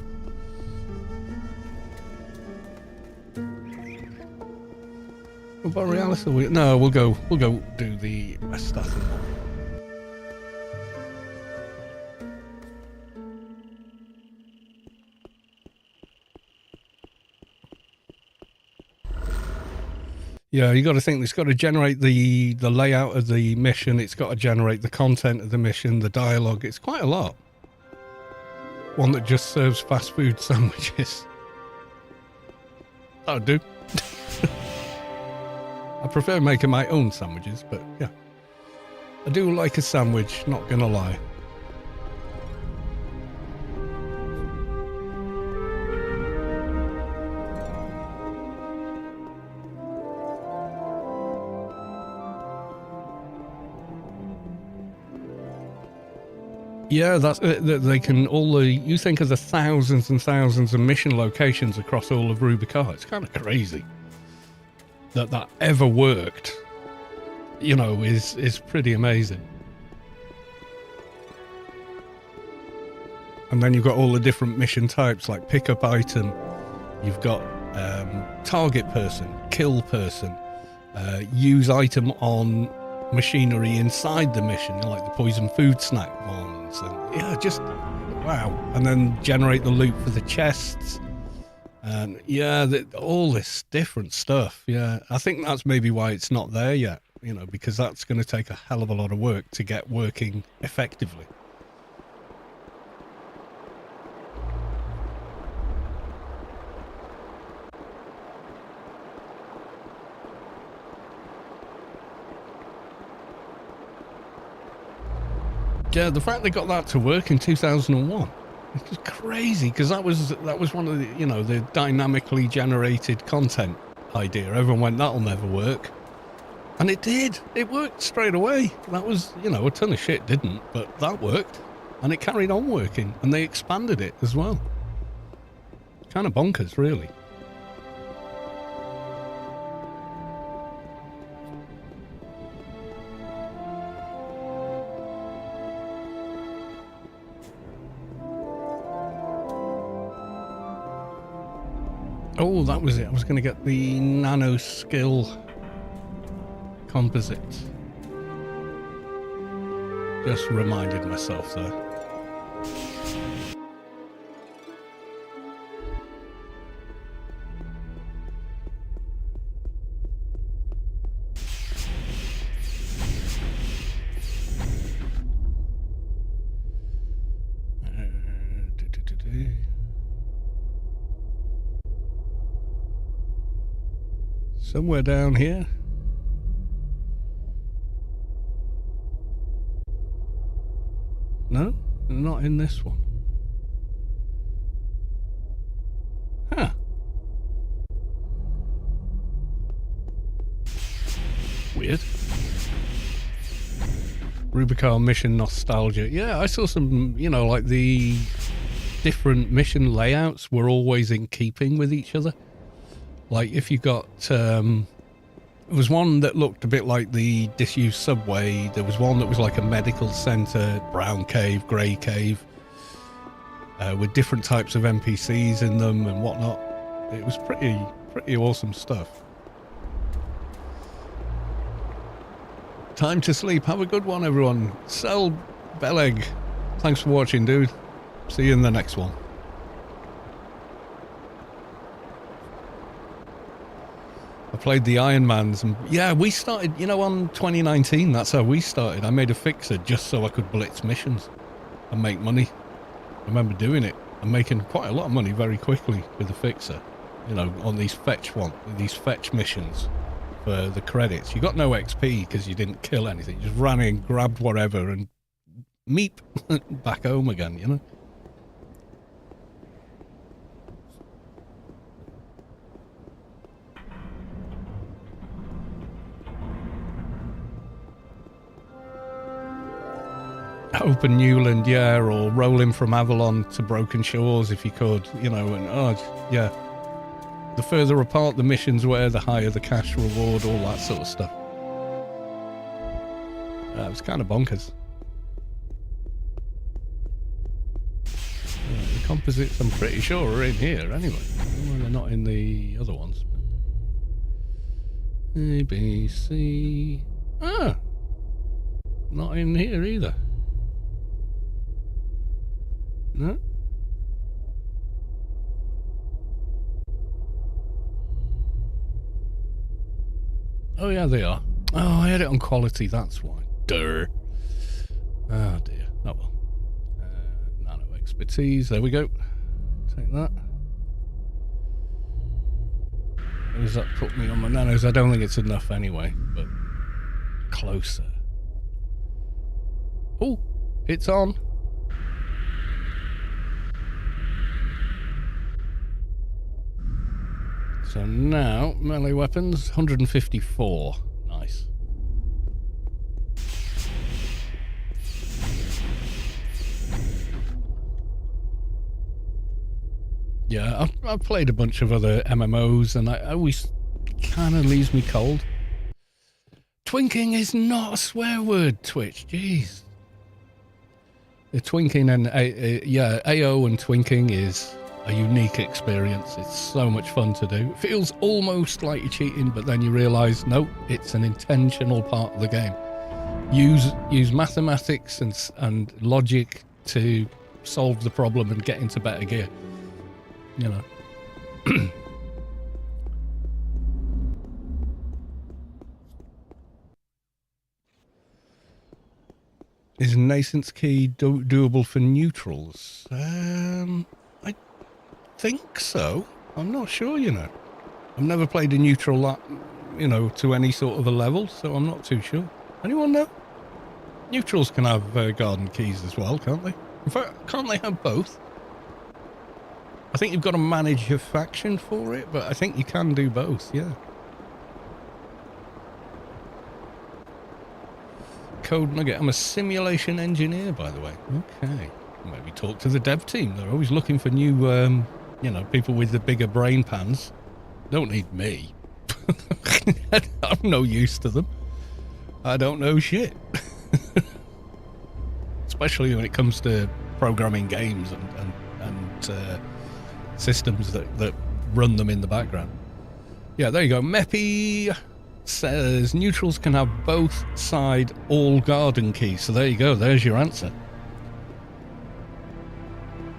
Well, Borealis, or no, we'll go do the Westath one. Yeah, you got to think it's got to generate the layout of the mission. It's got to generate the content of the mission, the dialogue. It's quite a lot. One that just serves fast food sandwiches. That'll do. I prefer making my own sandwiches, but yeah. I do like a sandwich, not gonna lie. Yeah, that's they can you think of the thousands and thousands of mission locations across all of Rubi-Ka. It's kind of crazy that ever worked. You know, is pretty amazing. And then you've got all the different mission types, like pickup item. You've got target person, kill person, use item on machinery inside the mission, you know, like the poison food snack ones, and yeah, just wow. And then generate the loot for the chests, and yeah, all this different stuff. Yeah, I think that's maybe why it's not there yet, you know, because that's going to take a hell of a lot of work to get working effectively. Yeah, the fact they got that to work in 2001, it's just crazy, because that was one of the, you know, the dynamically generated content idea. Everyone went, that'll never work. And it did. It worked straight away. That was, you know, a ton of shit didn't, but that worked. And it carried on working, and they expanded it as well. Kind of bonkers, really. Oh, that was it. I was going to get the nano skill composite. Just reminded myself there. Somewhere down here. No, not in this one. Huh. Weird. Rubi-Ka mission nostalgia. Yeah, I saw some, you know, like the different mission layouts were always in keeping with each other. Like if you got, there was one that looked a bit like the disused subway. There was one that was like a medical centre, brown cave, grey cave, with different types of NPCs in them and whatnot. It was pretty awesome stuff. Time to sleep. Have a good one, everyone. Sel Beleg. Thanks for watching, dude. See you in the next one. I played the Iron Mans, and yeah, we started, you know, on 2019, that's how we started. I made a fixer just so I could blitz missions and make money. I remember doing it and making quite a lot of money very quickly with the fixer, you know, on these fetch missions for the credits. You got no XP because you didn't kill anything. You just ran in, grabbed whatever, and meep, back home again, you know? Open Newland, yeah, or rolling from Avalon to Broken Shores if you could, you know, and oh, yeah. The further apart the missions were, the higher the cash reward, all that sort of stuff. It was kind of bonkers. The composites, I'm pretty sure, are in here anyway. Well, they're not in the other ones. A, B, C... Ah! Not in here either. No? Oh yeah, they are. Oh, I had it on quality, that's why. Durr. Oh dear. Oh well. Nano expertise, there we go. Take that. Where does that put me on my nanos? I don't think it's enough anyway, but closer. Oh, it's on. So now, melee weapons, 154. Nice. Yeah, I've played a bunch of other MMOs, and I always kind of leaves me cold. Twinking is not a swear word, Twitch. Jeez. The twinking and, yeah, AO and twinking is a unique experience. It's so much fun to do. It feels almost like you're cheating, but then you realise, no, it's an intentional part of the game. Use mathematics and logic to solve the problem and get into better gear. You know. Is Nascent's key doable for neutrals? I think so. I'm not sure, you know. I've never played a neutral, you know, to any sort of a level, so I'm not too sure. Anyone know? Neutrals can have garden keys as well, can't they? In fact, can't they have both? I think you've got to manage your faction for it, but I think you can do both, yeah. Code Nugget. I'm a simulation engineer, by the way. Okay. Maybe talk to the dev team. They're always looking for new, you know, people with the bigger brain pans. Don't need me. I'm no use to them. I don't know shit. Especially when it comes to programming games and systems that run them in the background. Yeah, there you go. Meppy says neutrals can have both side all garden keys. So there you go. There's your answer.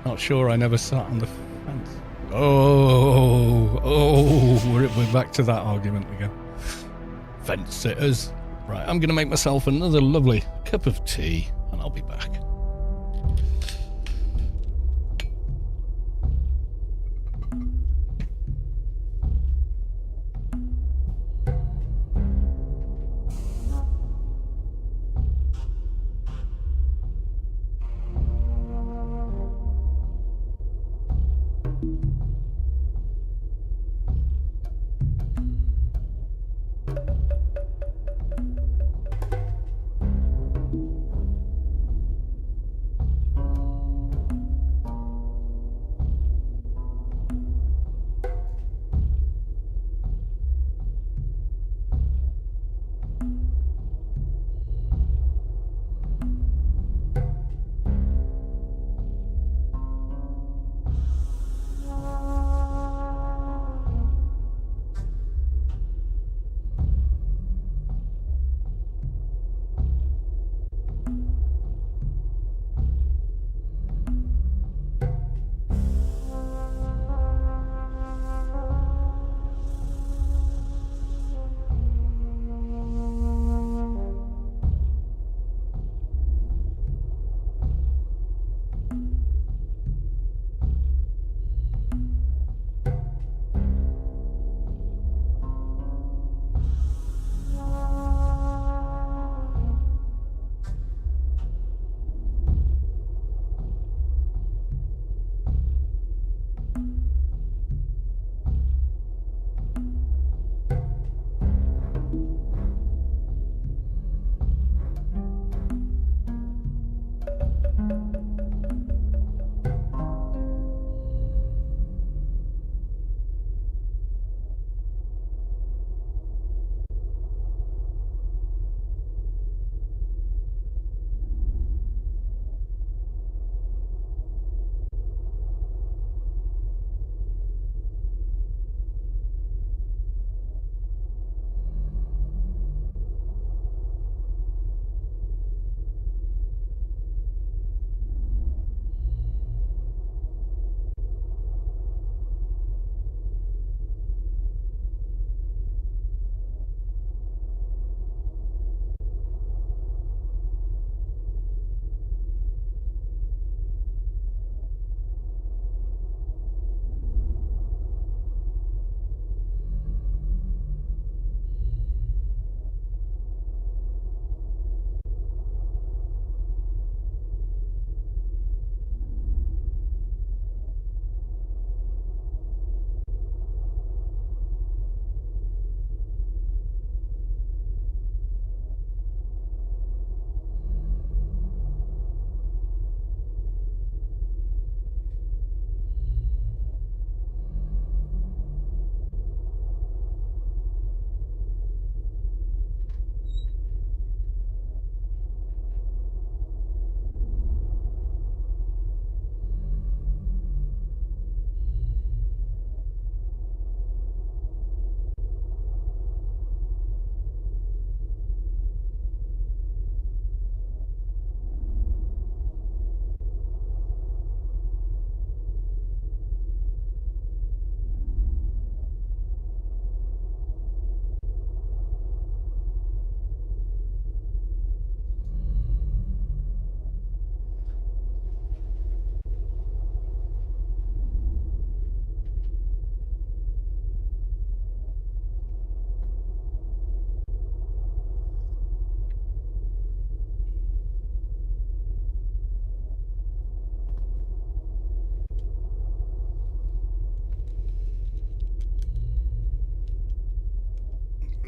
Not sure. I never sat on the fence. We're back to that argument again. Fence sitters. Right, I'm going to make myself another lovely cup of tea and I'll be back.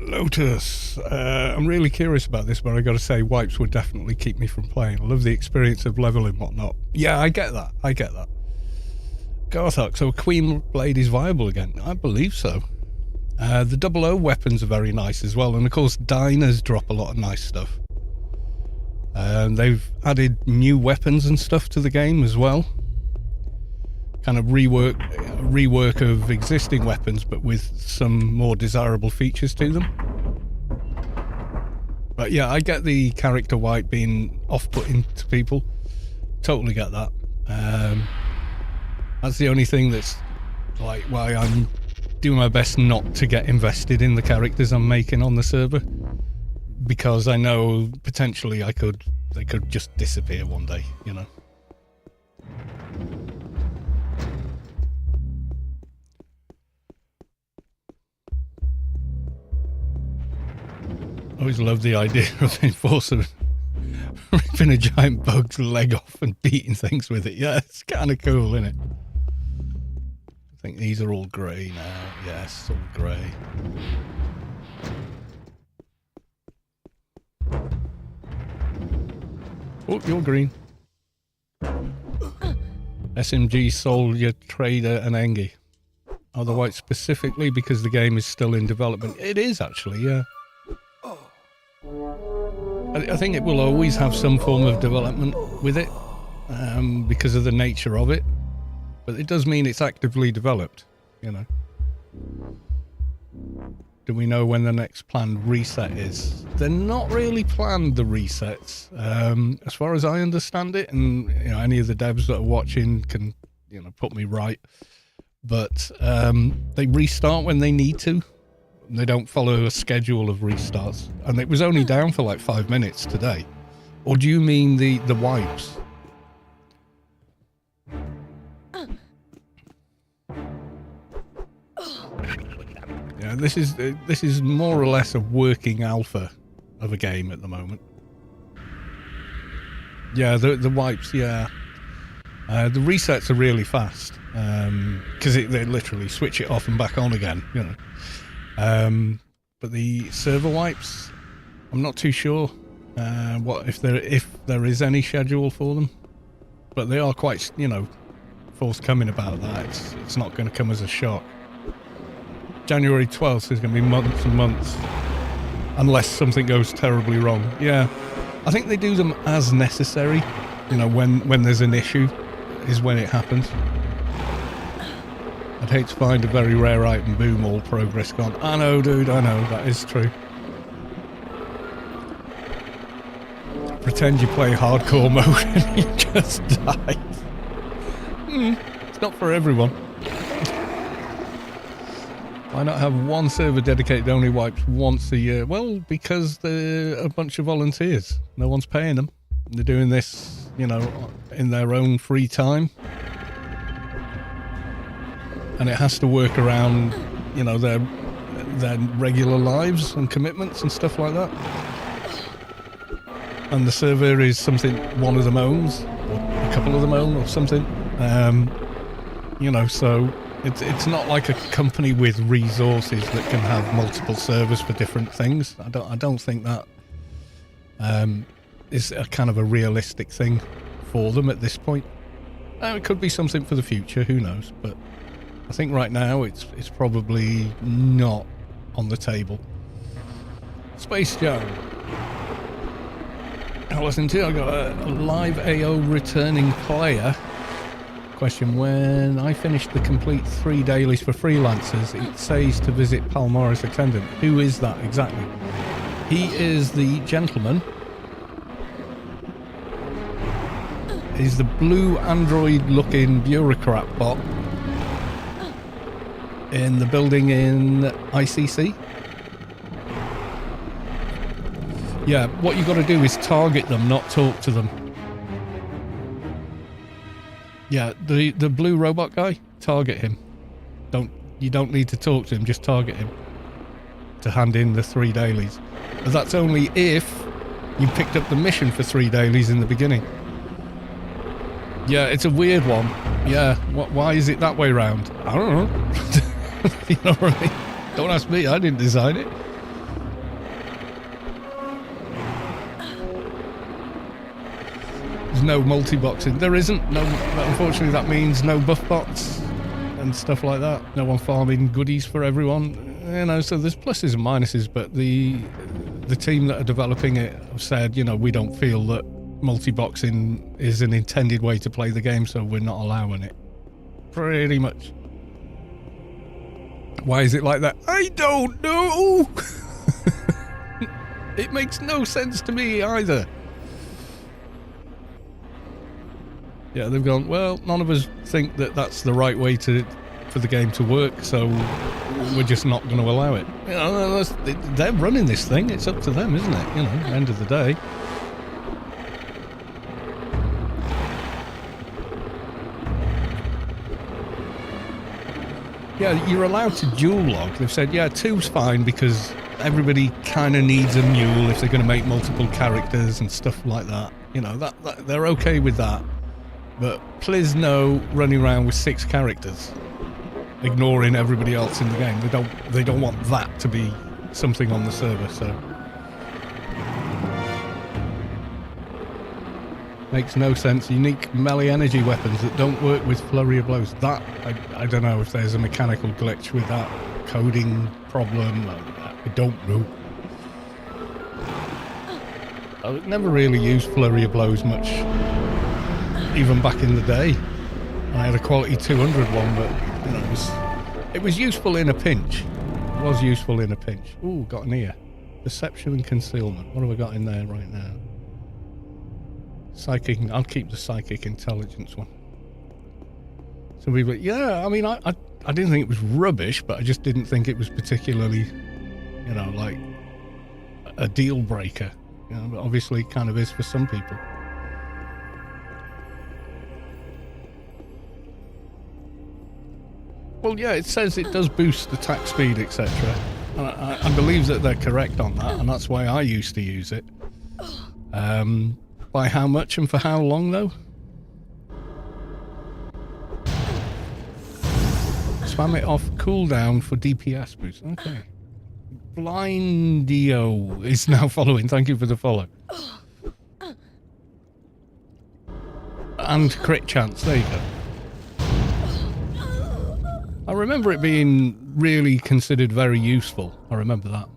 Lotus. I'm really curious about this, but I got to say, wipes would definitely keep me from playing. I love the experience of leveling and whatnot. Yeah, I get that. Garthok, so a Queen Blade is viable again? I believe so. The 00 weapons are very nice as well, and of course diners drop a lot of nice stuff. They've added new weapons and stuff to the game as well. Kind of rework of existing weapons, but with some more desirable features to them. But yeah, I get the character wipe being off-putting to people. Totally get that. That's the only thing that's like why I'm doing my best not to get invested in the characters I'm making on the server, because I know potentially they could just disappear one day, you know. I always love the idea of the Enforcer ripping a giant bug's leg off and beating things with it. Yeah, it's kind of cool, isn't it? I think these are all grey now. Yes, all grey. Oh, you're green. SMG, Soldier, Trader, and Engie. Are the white specifically because the game is still in development? It is actually, yeah. I think it will always have some form of development with it, because of the nature of it. But it does mean it's actively developed, you know. Do we know when the next planned reset is? They're not really planned, the resets, as far as I understand it, and you know, any of the devs that are watching can, you know, put me right. But they restart when they need to. They don't follow a schedule of restarts, and it was only down for like 5 minutes today. Or do you mean the wipes? Yeah, this is more or less a working alpha of a game at the moment. Yeah, the wipes, yeah. The resets are really fast, because they literally switch it off and back on again, you know. But the server wipes, I'm not too sure what if there is any schedule for them, but they are quite, you know, forthcoming about that. It's not going to come as a shock. January 12th is going to be months and months, unless something goes terribly wrong. Yeah, I think they do them as necessary. You know, when there's an issue, is when it happens. I'd hate to find a very rare item, boom, all progress gone. I know, dude, I know, that is true. Pretend you play hardcore mode and you just die. It's not for everyone. Why not have one server dedicated to only wipes once a year? Well, because they're a bunch of volunteers. No one's paying them. They're doing this, you know, in their own free time. And it has to work around, you know, their regular lives and commitments and stuff like that. And the server is something one of them owns, or a couple of them own, or something. You know, so it's not like a company with resources that can have multiple servers for different things. I don't think that is a kind of a realistic thing for them at this point. It could be something for the future, who knows, but I think right now it's probably not on the table. Space Jam. Listen to, I got a live AO returning player. Question: when I finish the complete 3 dailies for freelancers, it says to visit Palmaris attendant. Who is that exactly? He is the gentleman. He's the blue android-looking bureaucrat bot in the building in ICC. Yeah, what you got to do is target them, not talk to them. Yeah, the blue robot guy, target him. You don't need to talk to him, just target him to hand in the 3 dailies. But that's only if you picked up the mission for 3 dailies in the beginning. Yeah, it's a weird one. Yeah, why is it that way round? I don't know. You know what I mean? Don't ask me, I didn't design it. no multi-boxing. There isn't. No, unfortunately, that means no buff bots and stuff like that. No one farming goodies for everyone. You know, so there's pluses and minuses, but the team that are developing it have said, you know, we don't feel that multi-boxing is an intended way to play the game, so we're not allowing it. Pretty much. Why is it like that? I don't know! It makes no sense to me either. Yeah, they've gone, well, none of us think that that's the right way for the game to work, so we're just not going to allow it. You know, they're running this thing. It's up to them, isn't it? You know, at the end of the day. Yeah, you're allowed to dual log. They've said, yeah, 2's fine because everybody kind of needs a mule if they're going to make multiple characters and stuff like that. You know, that they're okay with that. But please no running around with 6 characters, ignoring everybody else in the game. They don't want that to be something on the server. So makes no sense. Unique melee energy weapons that don't work with flurry of blows. That I don't know if there's a mechanical glitch with that coding problem. I don't know. I never really used flurry of blows much, even back in the day. I had a quality 200 one, but you know, it was useful in a pinch. It was useful in a pinch. Ooh, got an ear. Perception and concealment. What have we got in there right now? Psychic. I'll keep the psychic intelligence one. Some people, yeah. I mean, I didn't think it was rubbish, but I just didn't think it was particularly, you know, like a deal breaker. You know, but obviously, it kind of is for some people. Well, yeah, it says it does boost attack speed, etc. I believe that they're correct on that, and that's why I used to use it. By how much and for how long, though? Spam it off cooldown for DPS boost. Okay. Blindio is now following. Thank you for the follow. And crit chance. There you go. I remember it being really considered very useful. I remember that.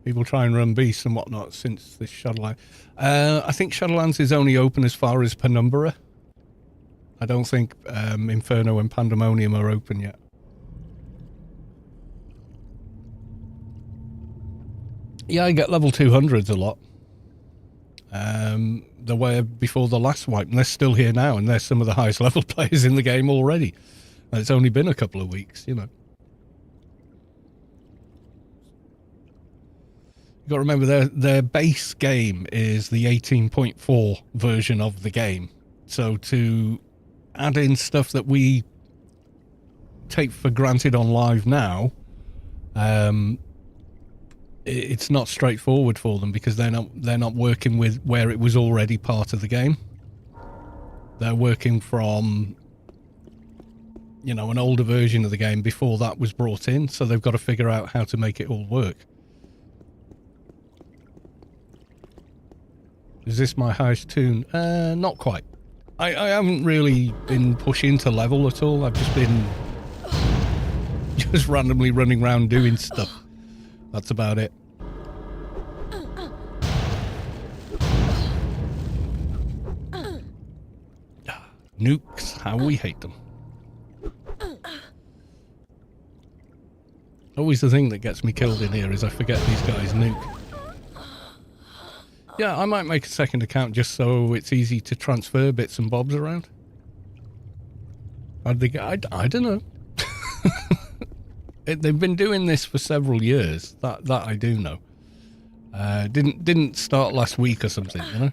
People try and run beasts and whatnot since this Shadowlands. I think Shadowlands is only open as far as Penumbra. I don't think Inferno and Pandemonium are open yet. Yeah, I get level 200s a lot. The way before the last wipe, and they're still here now, and they're some of the highest level players in the game already. And it's only been a couple of weeks, you know. You've got to remember their base game is the 18.4 version of the game. So to add in stuff that we take for granted on live now, it's not straightforward for them because they're not working with where it was already part of the game. They're working from, you know, an older version of the game before that was brought in, so they've got to figure out how to make it all work. Is this my highest tune? Not quite. I haven't really been pushing to level at all. I've just been just randomly running around doing stuff. That's about it. Nukes, how we hate them. Always the thing that gets me killed in here is I forget these guys nuke. Yeah, I might make a second account just so it's easy to transfer bits and bobs around. I don't know. They've been doing this for several years. That I do know. Didn't start last week or something, you know.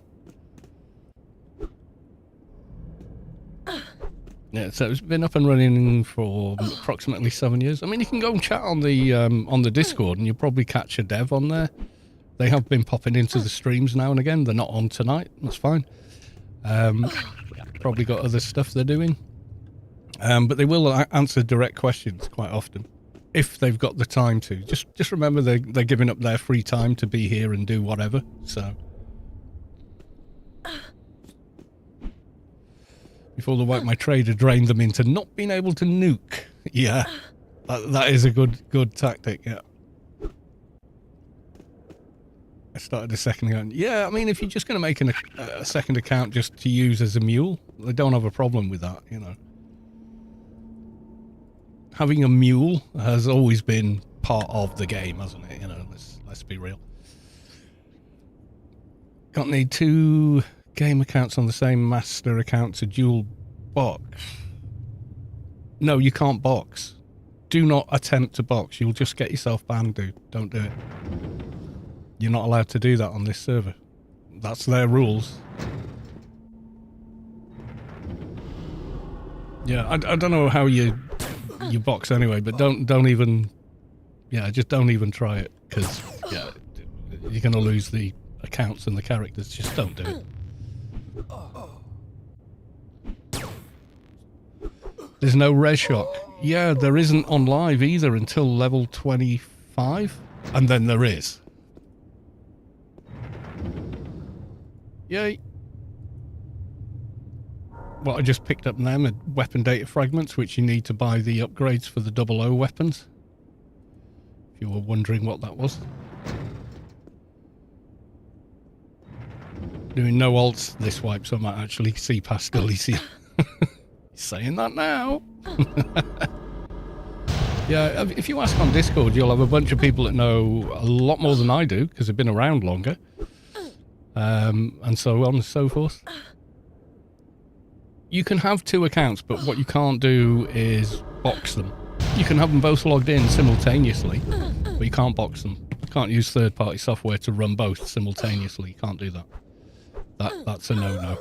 Yeah, so it's been up and running for approximately 7 years. I mean, you can go and chat on the Discord, and you'll probably catch a dev on there. They have been popping into the streams now and again. They're not on tonight. That's fine. Probably got other stuff they're doing. But they will answer direct questions quite often, if they've got the time to. Just remember they're giving up their free time to be here and do whatever. So before the Wipe My Trader drained them into not being able to nuke. Yeah, that is a good tactic, yeah. I started a second account. Yeah, I mean, if you're just going to make a second account just to use as a mule, I don't have a problem with that, you know. Having a mule has always been part of the game, hasn't it? You know, let's be real. Can't need 2 game accounts on the same master account to dual box. No, you can't box. Do not attempt to box. You'll just get yourself banned, dude. Don't do it. You're not allowed to do that on this server. That's their rules. Yeah, I don't know how you box anyway, but don't even, yeah, just don't even try it, because yeah, you're gonna lose the accounts and the characters. Just don't do it. There's no res shock. Yeah, there isn't on live either until level 25, and then there is. Yay. Well, I just picked up them, weapon data fragments, which you need to buy the upgrades for the 00 weapons. If you were wondering what that was. Doing no alts this wipe, so I might actually see past Alicia. Saying that now. Yeah, if you ask on Discord, you'll have a bunch of people that know a lot more than I do, because they've been around longer. And so on and so forth. You can have 2 accounts, but what you can't do is box them. You can have them both logged in simultaneously, but you can't box them. You can't use third-party software to run both simultaneously. You can't do that. That's a no-no.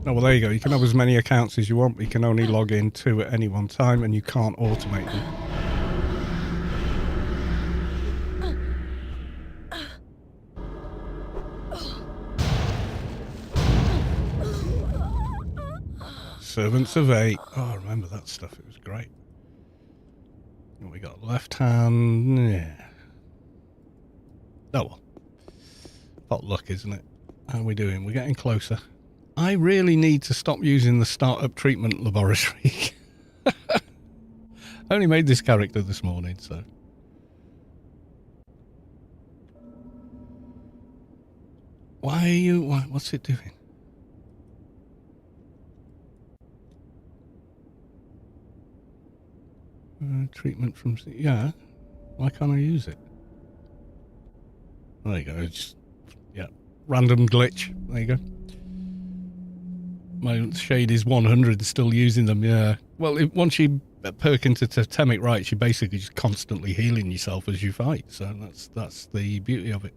Oh, well, there you go. You can have as many accounts as you want, but you can only log in 2 at any one time, and you can't automate them. Servants of 8. Oh, I remember that stuff. It was great. What we got? Left hand. Yeah. Oh, well. Pot luck, isn't it? How are we doing? We're getting closer. I really need to stop using the startup treatment laboratory. I only made this character this morning, so. Why are you... What's it doing? Treatment from... Yeah. Why can't I use it? There you go. Just... Yeah. Random glitch. There you go. My shade is 100, still using them, yeah. Well, once you perk into totemic rights, you're basically just constantly healing yourself as you fight. So that's the beauty of it.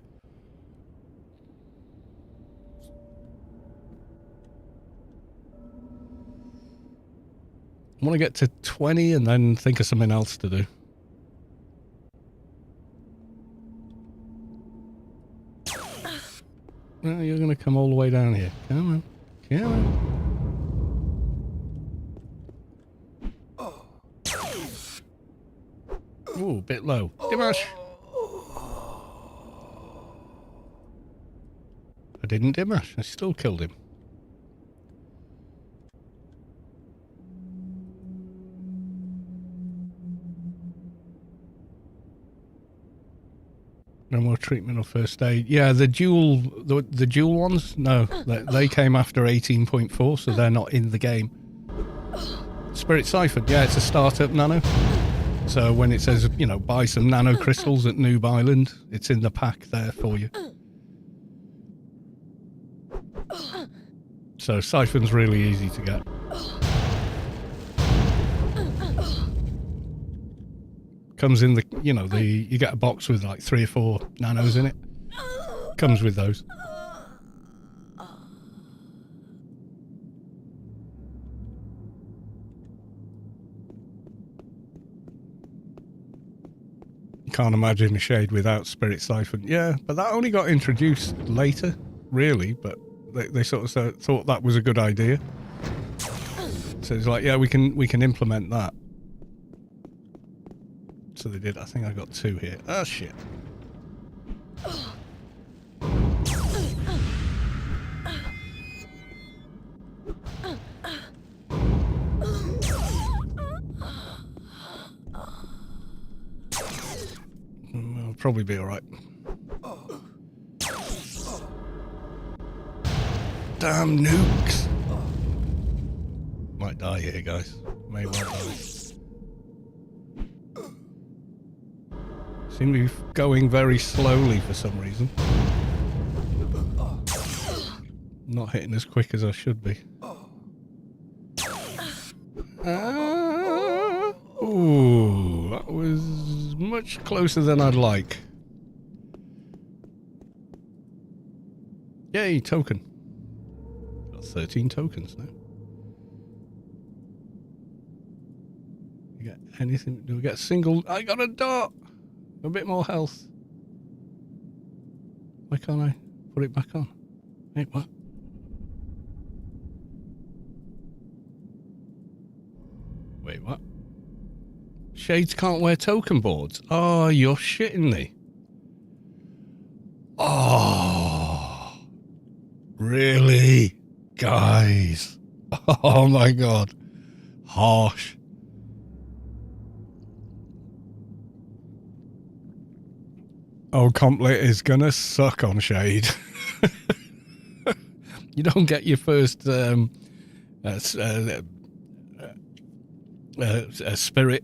I want to get to 20 and then think of something else to do. Well, you're going to come all the way down here. Come on. Come on. Ooh, a bit low. Dimash! I didn't Dimash. I still killed him. No more treatment or first aid. Yeah, the dual ones? No, they came after 18.4, so they're not in the game. Spirit Siphon. Yeah, it's a startup nano. So when it says, you know, buy some nano crystals at Noob Island, it's in the pack there for you. So Siphon's really easy to get. Comes in the, you know, you get a box with like 3 or 4 nanos in it. Comes with those. You can't imagine a shade without spirit siphon. Yeah, but that only got introduced later, really. But they sort of thought that was a good idea. So it's like, yeah, we can implement that. So they did. I think I got 2 here. Oh shit. I'll probably be alright. Damn nukes. Might die here, guys. May well die. Seem to be going very slowly for some reason. Not hitting as quick as I should be. Ooh, that was much closer than I'd like. Yay, token. Got 13 tokens now. You get anything? Do we get a single? I got a dot! A bit more health. Why can't I put it back on? Wait, what? Wait, what? Shades can't wear token boards. Oh, you're shitting me. Oh, really? Guys. Oh my god. Harsh. Oh, Complet is gonna suck on Shade. You don't get your first spirit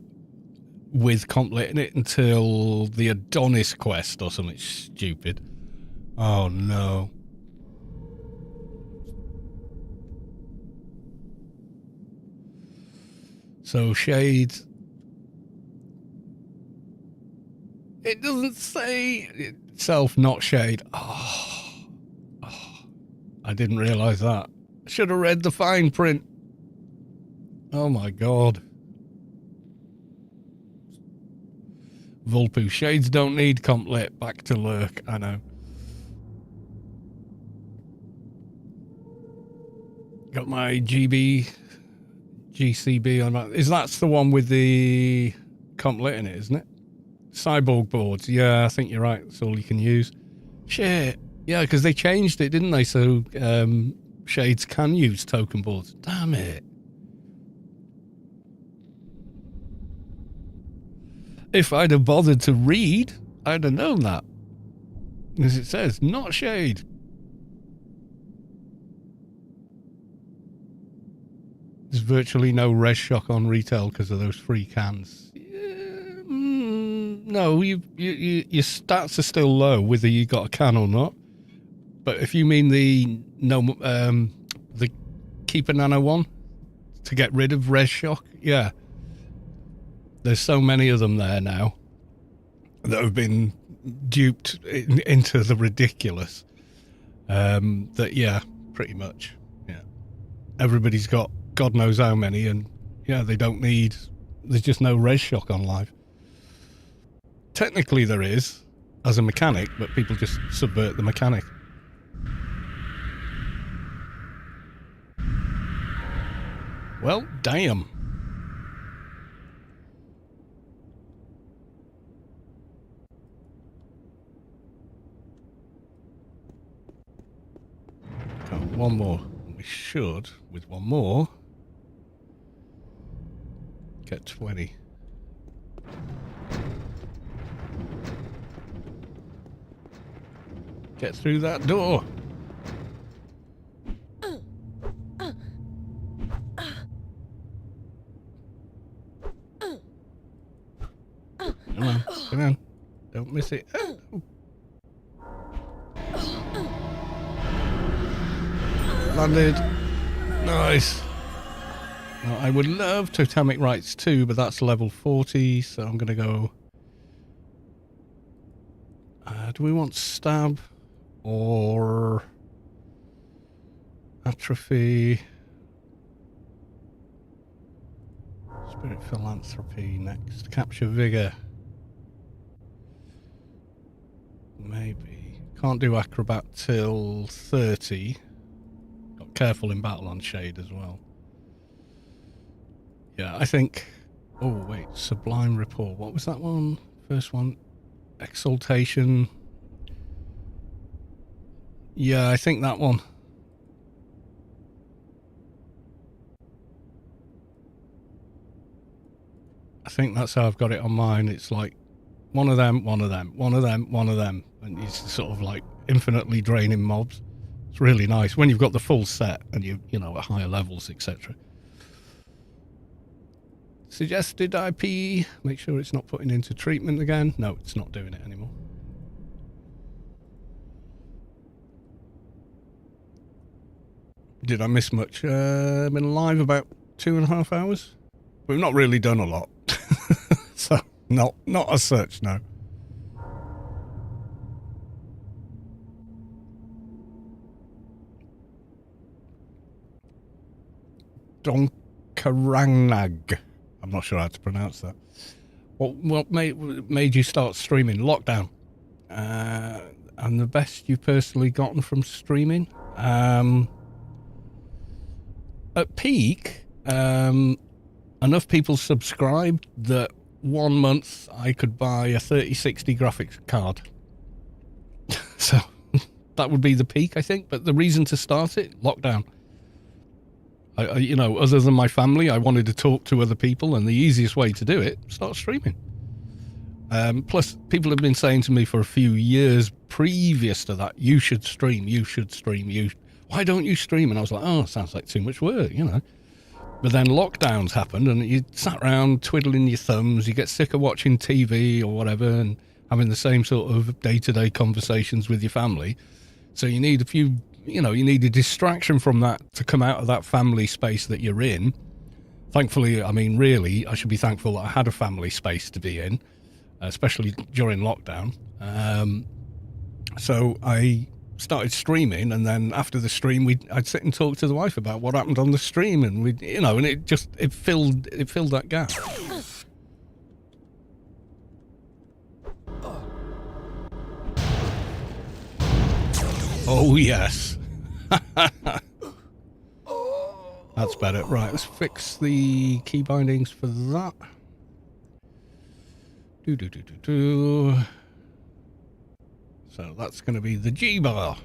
with Complet in it until the Adonis quest or something stupid. Oh no. So Shade, it doesn't say itself not Shade. Oh, I didn't realise that. I should have read the fine print. Oh my god. Vulpu, Shades don't need Complet. Back to lurk, I know. Got my GCB on that. Is that's the one with the Complet in it, isn't it? Cyborg boards. Yeah, I think you're right. That's all you can use. Shit. Yeah, because they changed it, didn't they? So Shades can use token boards. Damn it. If I'd have bothered to read, I'd have known that. As it says, not Shade. There's virtually no res shock on retail because of those free cans. No, your stats are still low, whether you got a can or not. But if you mean the Keeper Nano one to get rid of res shock, yeah. There's so many of them there now that have been duped into the ridiculous. That, yeah, pretty much. Yeah. Everybody's got God knows how many, and yeah, they don't need, there's just no res shock on live. Technically there is, as a mechanic, but people just subvert the mechanic. Well, damn. One more. We should, with one more, get 20. Get through that door. Come on, come on. Don't miss it. Landed. Nice. Now, I would love Totemic Rights too, but that's level 40, so I'm going to go... do we want Stab or Atrophy? Spirit Philanthropy next. Capture Vigor. maybe. Can't do Acrobat till 30. Got Careful in Battle on Shade as well. Yeah, I think... Oh, wait. Sublime Rapport. What was that one? First one? Exaltation. Yeah, I think that one. I think that's how I've got it on mine. It's like one of them, one of them, one of them, one of them. And it's sort of like infinitely draining mobs. It's really nice when you've got the full set and you know, at higher levels, etc. Suggested IP. Make sure it's not putting into treatment again. No, it's not doing it anymore. Did I miss much? Been live about 2.5 hours. We've not really done a lot. So, not as such, no. Donkarangnag. I'm not sure how to pronounce that. What made you start streaming? Lockdown. And the best you've personally gotten from streaming? At peak, enough people subscribed that 1 month I could buy a 3060 graphics card. So that would be the peak, I think. But the reason to start it, lockdown. I you know, other than my family, I wanted to talk to other people, and the easiest way to do it, start streaming. Plus, people have been saying to me for a few years previous to that, you should stream. Why don't you stream? And I was like, oh, sounds like too much work, you know. But then lockdowns happened, and you sat around twiddling your thumbs. You get sick of watching TV or whatever and having the same sort of day-to-day conversations with your family. So you need a few, you know, you need a distraction from that to come out of that family space that you're in. Thankfully, I mean, really, I should be thankful that I had a family space to be in, especially during lockdown. So I started streaming, and then after the stream, I'd sit and talk to the wife about what happened on the stream, and we, you know, and it filled that gap. Oh yes. That's better. Right, let's fix the key bindings for that. So that's going to be the G bar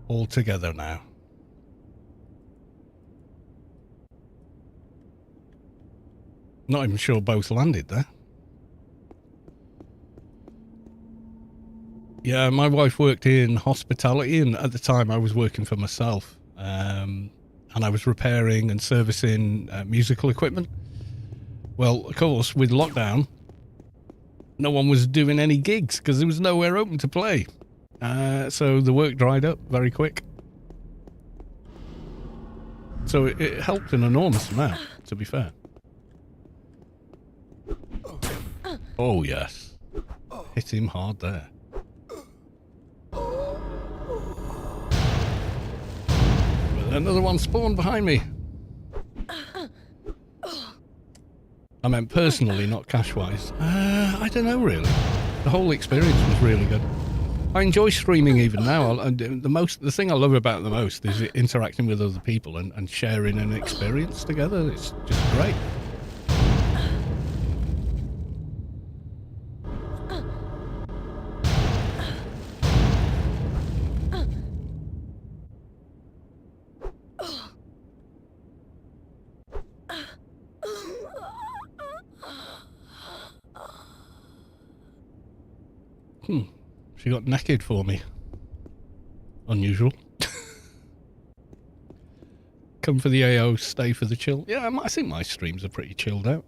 all together now. Not even sure both landed there. Yeah, my wife worked in hospitality, and at the time I was working for myself, and I was repairing and servicing musical equipment. Well, of course, with lockdown, no one was doing any gigs because there was nowhere open to play. So the work dried up very quick. So it helped an enormous amount, to be fair. Oh, yes. Hit him hard there. But another one spawned behind me. I meant personally, not cash-wise. I don't know, really. The whole experience was really good. I enjoy streaming even now. The thing I love about it the most is interacting with other people and sharing an experience together. It's just great. She got naked for me. Unusual. Come for the AO, stay for the chill. Yeah, I think my streams are pretty chilled out.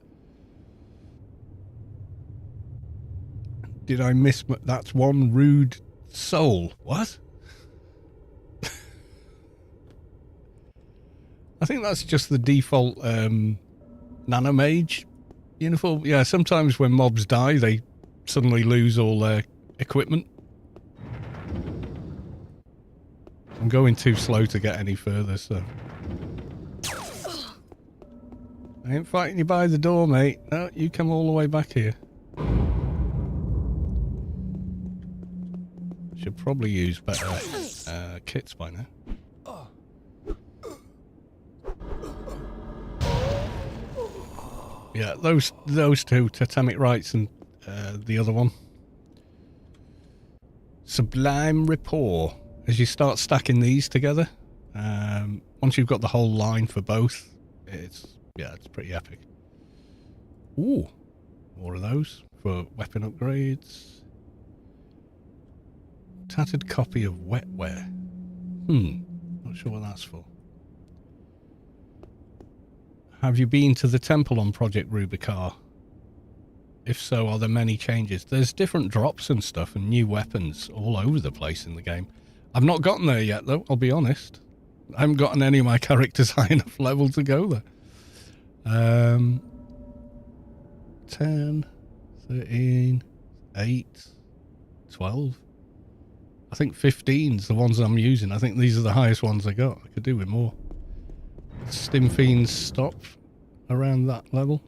Did I miss... That's one rude soul. What? I think that's just the default nanomage uniform. Yeah, sometimes when mobs die, they suddenly lose all their equipment. I'm going too slow to get any further, so... I ain't fighting you by the door, mate. No, you come all the way back here. could probably use better kits by now. Yeah, those two, Totemic Rights and the other one. Sublime Rapport. As you start stacking these together, once you've got the whole line for both, it's pretty epic. Ooh, more of those for weapon upgrades. Tattered copy of wetware. Not sure what that's for. Have you been to the temple on Project Rubi-Ka? If so, are there many changes? There's different drops and stuff and new weapons all over the place in the game. I've not gotten there yet, though, I'll be honest. I haven't gotten any of my characters high enough level to go there. 10, 13, 8, 12. I think 15's the ones I'm using. I think these are the highest ones I got. I could do with more. Stim Fiends stop around that level.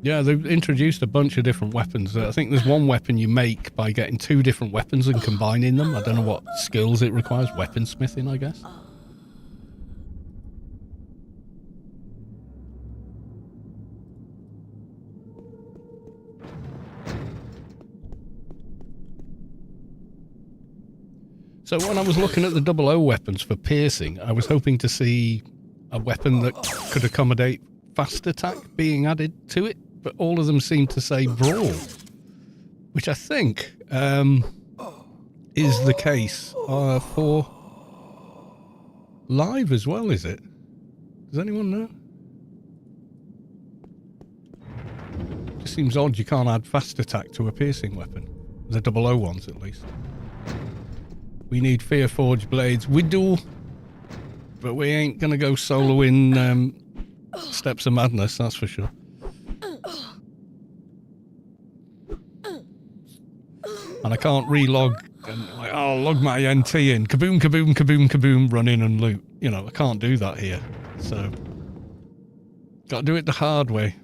Yeah, they've introduced a bunch of different weapons. I think there's one weapon you make by getting 2 different weapons and combining them. I don't know what skills it requires. Weaponsmithing, I guess. So when I was looking at the 00 weapons for piercing, I was hoping to see a weapon that could accommodate fast attack being added to it, but all of them seem to say brawl, which I think is the case for live as well, is it? Does anyone know? Just seems odd you can't add fast attack to a piercing weapon. The 00 ones, at least. We need Fear Forged Blades. We do, but we ain't gonna go solo in Steps of Madness, that's for sure. And I can't relog and like, oh, log my NT in. Kaboom, kaboom, kaboom, kaboom, run in and loot. You know, I can't do that here. So, got to do it the hard way.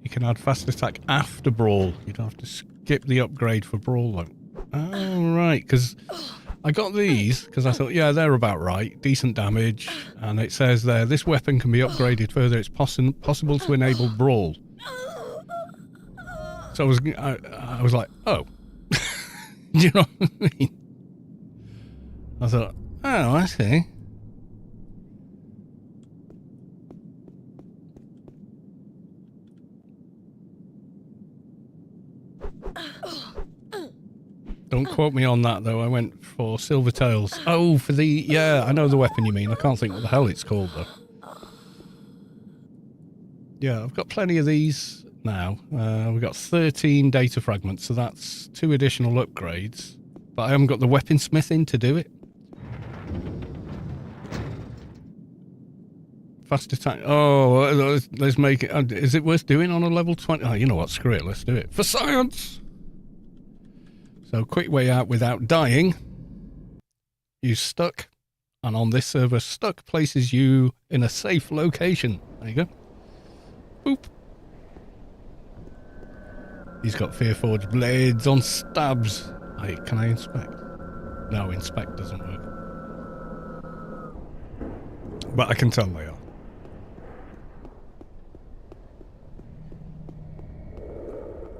You can add fast attack after brawl. You'd have to skip the upgrade for brawl though. Oh, right, because I got these because I thought, yeah, they're about right. Decent damage. And it says there, this weapon can be upgraded further. It's possible to enable brawl. So I was like, oh. Do you know what I mean? I thought, oh, I see. Don't quote me on that, though. I went for Silvertails. Oh, for the... Yeah, I know the weapon you mean. I can't think what the hell it's called, though. Yeah, I've got plenty of these now. We've got 13 data fragments, so that's 2 additional upgrades. But I haven't got the weaponsmithing to do it. Fast attack. Oh, let's make it... Is it worth doing on a level 20? Oh, you know what? Screw it. Let's do it. For science! So, quick way out without dying. Use stuck. And on this server, stuck places you in a safe location. There you go. Boop. He's got Fear Forged Blades on stabs. Can I inspect? No, inspect doesn't work. But I can tell they are.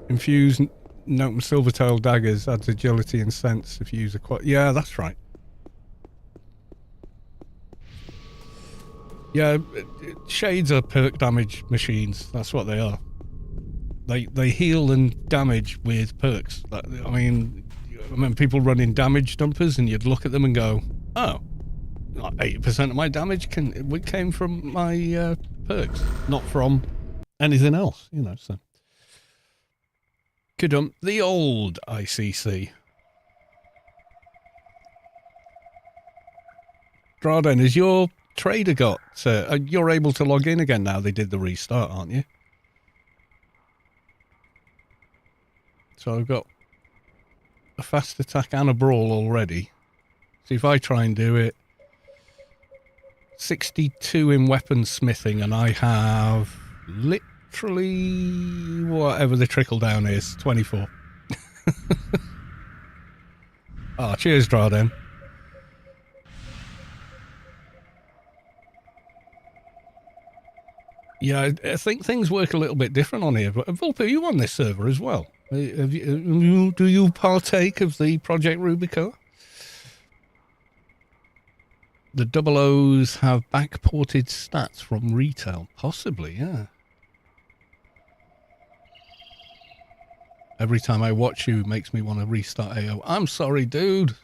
Infuse Note Silvertail daggers adds agility and sense if you use a quad. Yeah, that's right. Yeah, shades are perk damage machines. That's what they are. They heal and damage with perks. I mean, I remember people running damage dumpers, and you'd look at them and go, "Oh, 80% of my damage came from my perks, not from anything else." You know, so. Kidum, the old ICC. Draden, is your trader got... you're able to log in again now. They did the restart, aren't you? So I've got a fast attack and a brawl already. So if I try and do it... 62 in weaponsmithing, and I have literally whatever the trickle down is, 24. Oh, cheers, Drawden. Yeah, I think things work a little bit different on here. But Vulp, are you on this server as well? Do you partake of the Project Rubi-Ka? The double O's have backported stats from retail. Possibly, yeah. Every time I watch you makes me want to restart AO. I'm sorry, dude.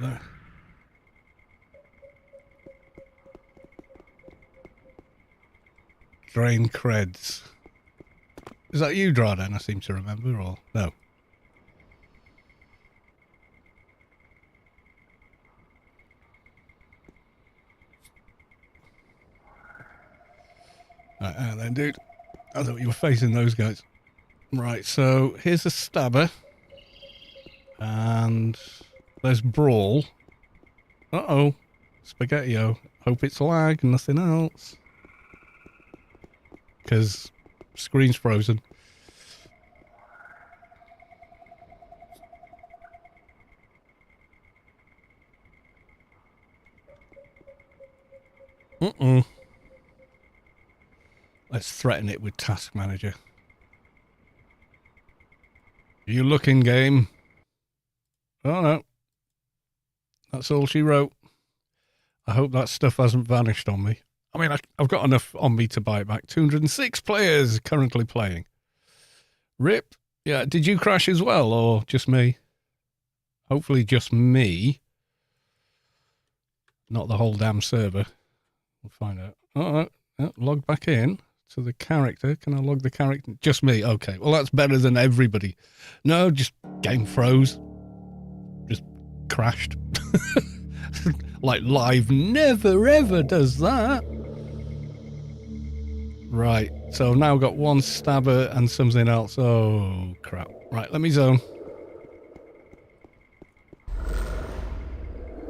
There. Drain creds. Is that you, Drawden? I seem to remember, or no? Right, then, dude. I thought you were facing those guys. Right, so here's a stabber. And there's Brawl. Uh-oh. Spaghetti-O. Hope it's lag, nothing else. Because screen's frozen. Let's threaten it with Task Manager. You looking, game? Oh no. That's all she wrote. I hope that stuff hasn't vanished on me. I mean, I've got enough on me to buy it back. 206 players currently playing. Rip. Yeah, did you crash as well, or just me? Hopefully just me. Not the whole damn server. We'll find out. Log back in to the character. Can I log the character? Just me. Okay. Well, that's better than everybody. No, just game froze. Just crashed. Like live never ever does that. Right. So I've now got one stabber and something else. Oh, crap. Right. Let me zone.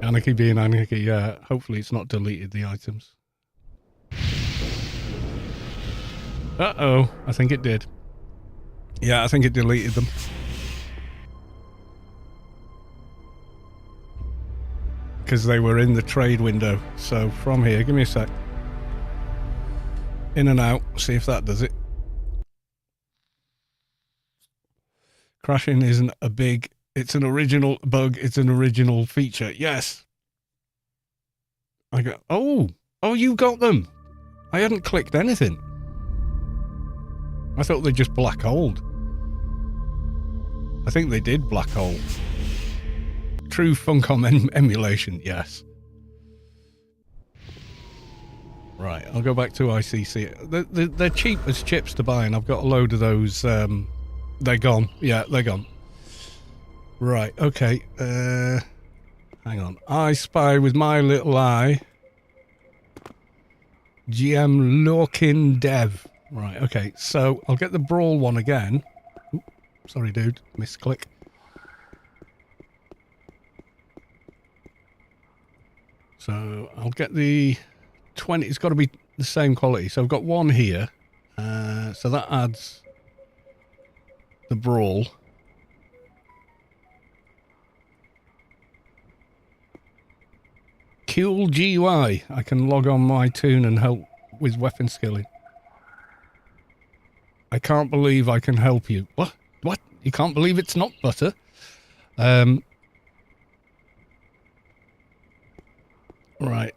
Anarchy being anarchy. Yeah. Hopefully it's not deleted the items. Uh-oh, I think it did. Yeah, I think it deleted them. Because they were in the trade window. So from here, give me a sec. In and out, see if that does it. Crashing isn't a big, it's an original bug, it's an original feature. Yes. I got, oh, you got them. I hadn't clicked anything. I thought they just black holed. I think they did black hole. True Funcom emulation, yes. Right, I'll go back to ICC. They're cheap as chips to buy, and I've got a load of those. They're gone. Yeah, they're gone. Right, okay. Hang on. I spy with my little eye. GM Lorkin Dev. Right, okay, so I'll get the Brawl one again. Oop, sorry, dude. Misclick. So I'll get the 20. It's got to be the same quality. So I've got one here. So that adds the Brawl. Cool GUI. I can log on my tune and help with weapon skilling. I can't believe I can help you. What? What? You can't believe it's not butter? Right.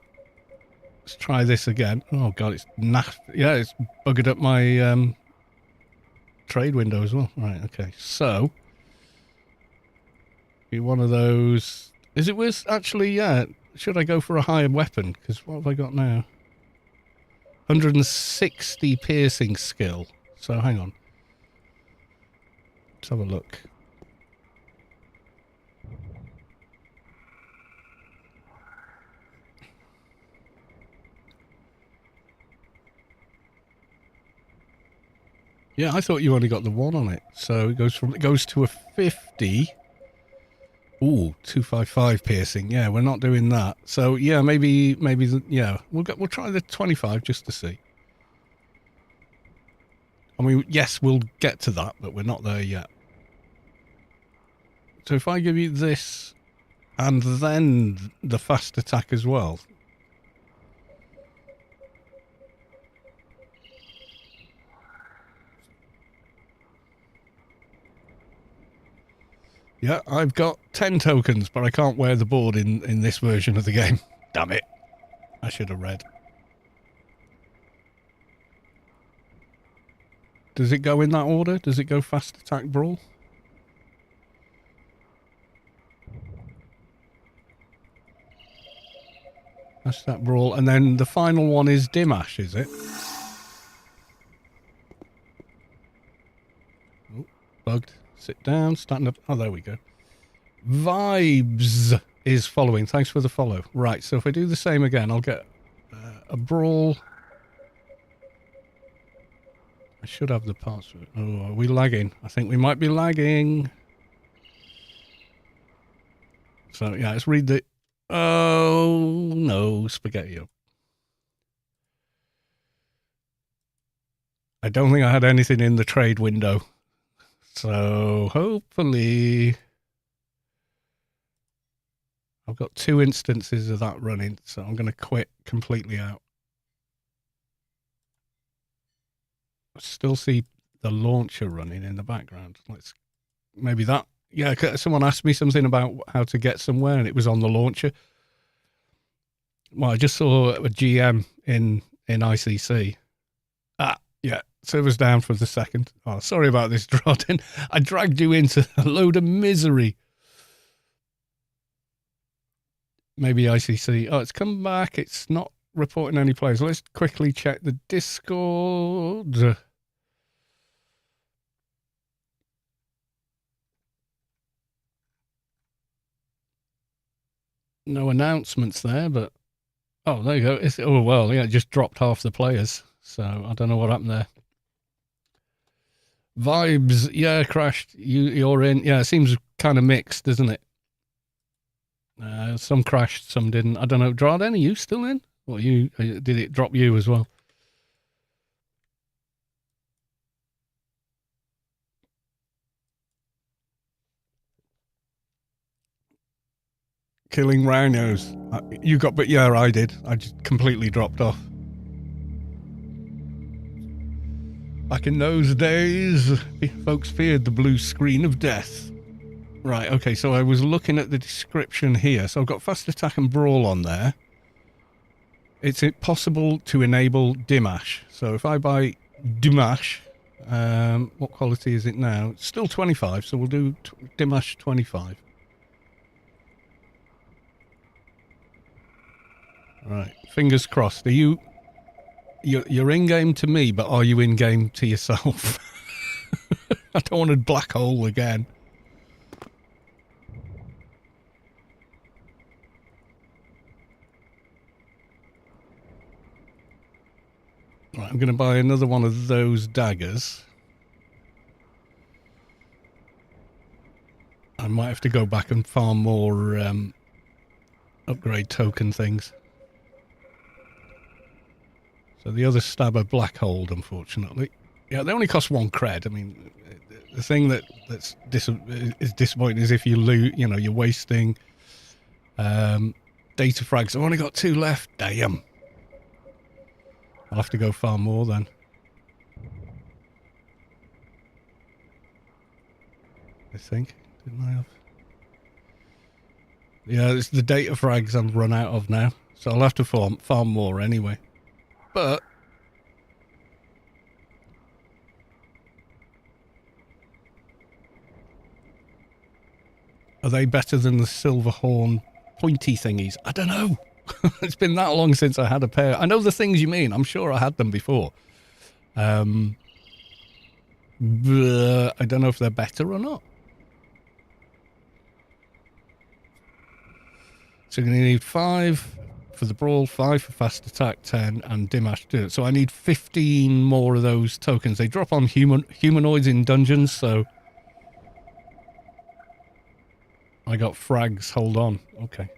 Let's try this again. Oh god, it's yeah, it's buggered up my trade window as well. Right, okay. So Be one of those. Is it worth actually? Yeah. Should I go for a higher weapon? Because what have I got now? 160 piercing skill. So hang on. Let's have a look. Yeah, I thought you only got the one on it. So it goes to a 50. Ooh, 255 piercing. Yeah, we're not doing that. So yeah, maybe yeah, we'll try the 25 just to see. I mean, yes, we'll get to that, but we're not there yet. So if I give you this and then the fast attack as well. Yeah, I've got 10 tokens, but I can't wear the board in this version of the game. Damn it. I should have read. Does it go in that order? Does it go fast attack brawl? Fast attack brawl. And then the final one is Dimash, is it? Oh, bugged. Sit down, stand up. Oh, there we go. Vibes is following. Thanks for the follow. Right, so if I do the same again, I'll get a brawl. I should have the parts. Oh, are we lagging? I think we might be lagging. So, yeah, let's read the... Oh, no, spaghetti. I don't think I had anything in the trade window. So, hopefully... I've got 2 instances of that running, so I'm going to quit completely out. I still see the launcher running in the background. Let's maybe that. Yeah, someone asked me something about how to get somewhere, and it was on the launcher. Well, I just saw a GM in ICC. Ah, yeah, server's down for the second. Oh, sorry about this, Drodin. I dragged you into a load of misery. Maybe ICC. Oh, it's come back. It's not reporting any players. Let's quickly check the Discord. No announcements there, but... Oh, there you go. Oh, well, yeah, it just dropped half the players. So, I don't know what happened there. Vibes, yeah, crashed. You're in. Yeah, it seems kind of mixed, doesn't it? Some crashed, some didn't. I don't know. Drawden, are you still in? Or did it drop you as well? Killing rhinos. You got, but yeah, I did. I just completely dropped off. Back in those days, folks feared the blue screen of death. Right, okay, so I was looking at the description here. So I've got fast attack and brawl on there. It's possible to enable Dimash. So if I buy Dimash, what quality is it now? It's still 25, so we'll do Dimash 25. Right, fingers crossed. Are you're in-game to me, but are you in-game to yourself? I don't want a black hole again. Right, I'm going to buy another one of those daggers. I might have to go back and farm more upgrade token things. So the other stabber black hold, unfortunately. Yeah, they only cost 1 cred. I mean, the thing that's is disappointing is if you lose, you know, you're wasting data frags. I've only got 2 left. Damn. I'll have to go farm more then. I think. Didn't I have? Yeah, it's the data frags I've run out of now. So I'll have to farm more anyway. But Are they better than the silver horn pointy thingies? I don't know. It's been that long since I had a pair. I know the things you mean. I'm sure I had them before. But I don't know if they're better or not. So you're going to need 5 for the brawl, 5 for fast attack, 10, and Dimash to do it. So I need 15 more of those tokens. They drop on humanoids in dungeons, so I got frags. Hold on. Okay.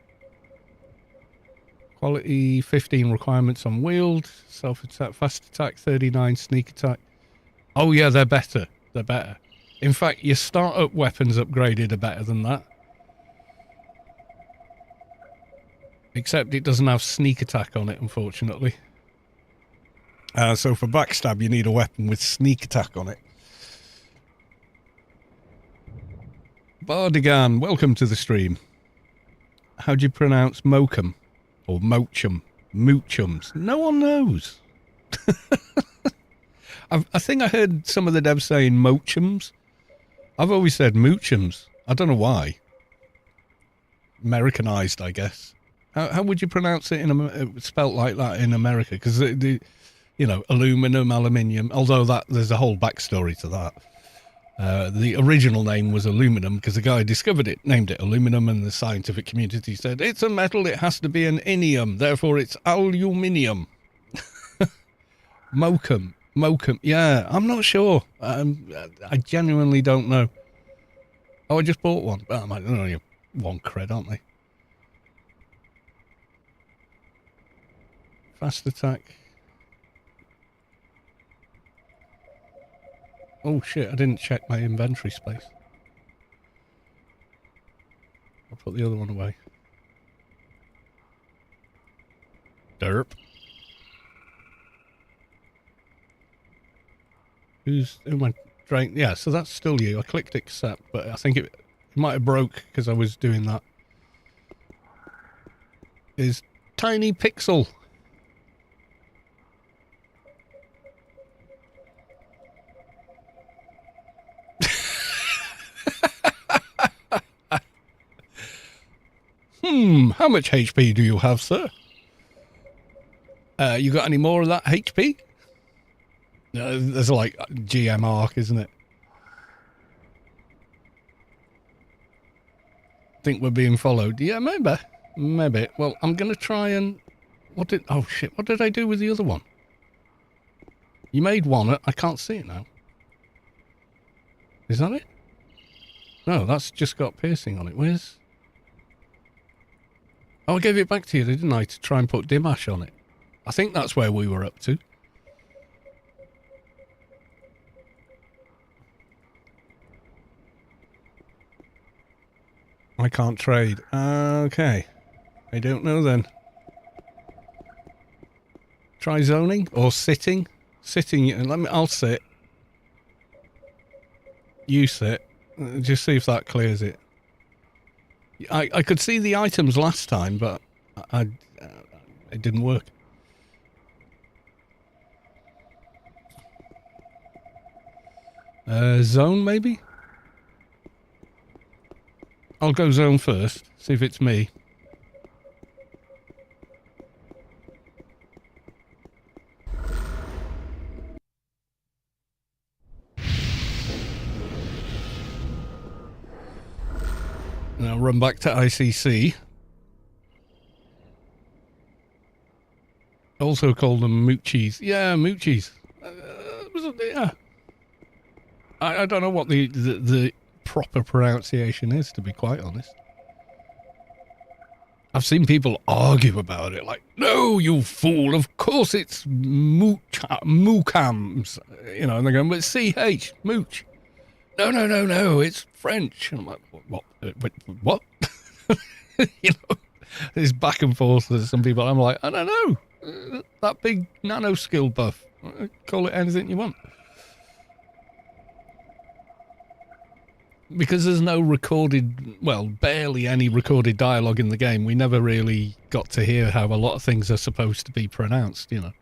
Quality 15 requirements on wield, self attack, fast attack 39, sneak attack. Oh yeah, they're better. They're better. In fact, your startup weapons upgraded are better than that. Except it doesn't have sneak attack on it, unfortunately. So for backstab, you need a weapon with sneak attack on it. Bardigan, welcome to the stream. How do you pronounce Mokum? Or Mochum? Moochums? No one knows. I think I heard some of the devs saying Mochums. I've always said Moochums. I don't know why. Americanized, I guess. How would you pronounce it spelt like that in America? Because you know, aluminum, aluminium. Although there's a whole backstory to that. The original name was aluminum because the guy who discovered it named it aluminum, and the scientific community said it's a metal. It has to be an inium, therefore it's aluminium. Mokum. Yeah, I'm not sure. I genuinely don't know. Oh, I just bought one. Oh, they're only 1 cred, aren't they? Fast attack. Oh shit, I didn't check my inventory space. I'll put the other one away. Derp. Who went drain? Yeah, so that's still you. I clicked accept, but I think it might have broke because I was doing that. Is Tiny Pixel. How much HP do you have, sir? You got any more of that HP? There's like GM arc, isn't it? Think we're being followed. Yeah, maybe. Maybe. Well, I'm going to try and... Oh shit, what did I do with the other one? You made one, I can't see it now. Is that it? No, that's just got piercing on it. Where's... Oh, I gave it back to you, didn't I, to try and put Dimash on it. I think that's where we were up to. I can't trade. Okay. I don't know then. Try zoning or sitting. Sitting, I'll sit. You sit. Just see if that clears it. I could see the items last time, but it didn't work. Zone, maybe? I'll go zone first, see if it's me. Now run back to ICC. Also call them moochies. Yeah, moochies. Yeah. I don't know what the proper pronunciation is, to be quite honest. I've seen people argue about it, like, no, you fool, of course it's mookams. You know, and they're going, but CH, mooch. No, it's French. And I'm like, what? You know, there's back and forth with some people. I'm like, I don't know. That big nano skill buff. Call it anything you want. Because there's no recorded, well, barely any recorded dialogue in the game, we never really got to hear how a lot of things are supposed to be pronounced, you know.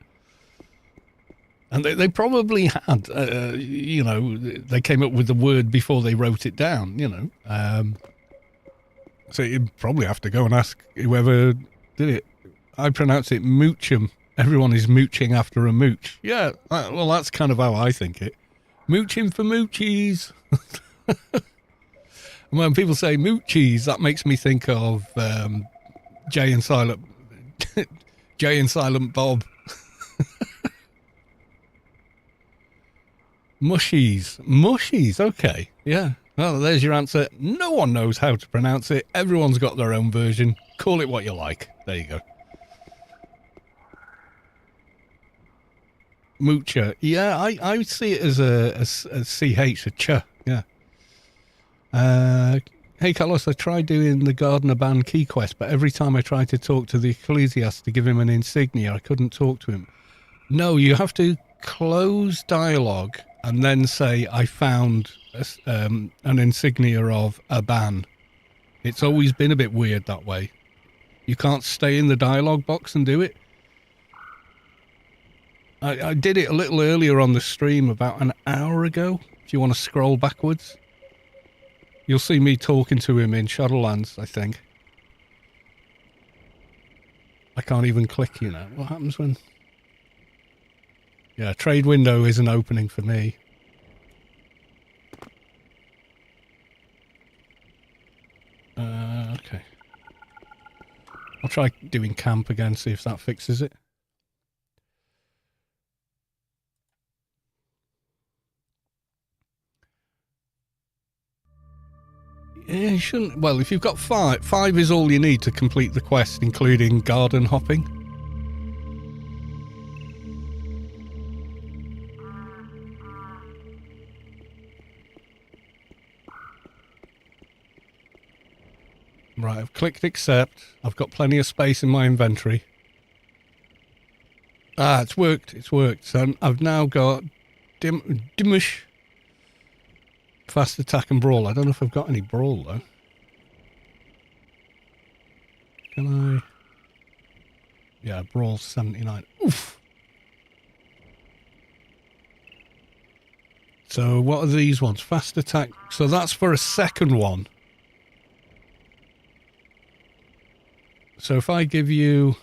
And they probably had, you know, they came up with the word before they wrote it down, you know. So you'd probably have to go and ask whoever did it. I pronounce it moochum. Everyone is mooching after a mooch. Yeah, well, that's kind of how I think it. Mooching for moochies. And when people say moochies, that makes me think of Jay and Silent Jay and Silent Bob. Mushies, okay, yeah. Well, there's your answer. No one knows how to pronounce it. Everyone's got their own version. Call it what you like. There you go. Moocher. Yeah, I see it as a CH, a ch. Yeah. Hey, Carlos, I tried doing the Gardener Band key quest, but every time I tried to talk to the Ecclesiast to give him an insignia, I couldn't talk to him. No, you have to close dialogue and then say, I found an insignia of a ban. It's always been a bit weird that way. You can't stay in the dialogue box and do it. I did it a little earlier on the stream, about an hour ago. If you want to scroll backwards, you'll see me talking to him in Shadowlands, I think. I can't even click, you know. What happens when... Yeah, trade window isn't opening for me. Okay. I'll try doing camp again, see if that fixes it. Yeah, you shouldn't... Well, if you've got 5, 5 is all you need to complete the quest, including garden hopping. Right, I've clicked accept. I've got plenty of space in my inventory. Ah, it's worked. It's worked. So I've now got Dimish, fast attack and brawl. I don't know if I've got any brawl though. Can I? Yeah, brawl 79. Oof. So what are these ones? Fast attack. So that's for a second one. So if I give you...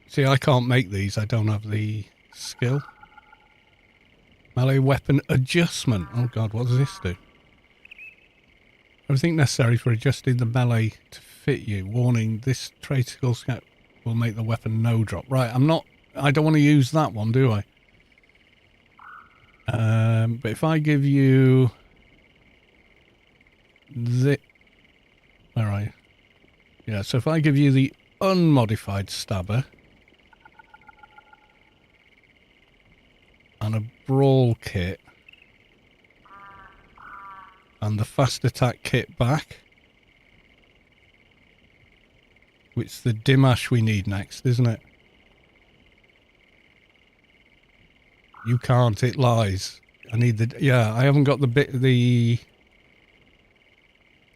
See, I can't make these. I don't have the skill. Melee weapon adjustment. Oh god, what does this do? Everything necessary for adjusting the melee to fit you. Warning, this trade skill scout will make the weapon no drop. Right, I don't want to use that one, do I? But if I give you... Where are you? Yeah, so if I give you the unmodified stabber and a brawl kit and the fast attack kit back, which is the Dimash we need next, isn't it? You can't, it lies. I need the... Yeah, I haven't got the...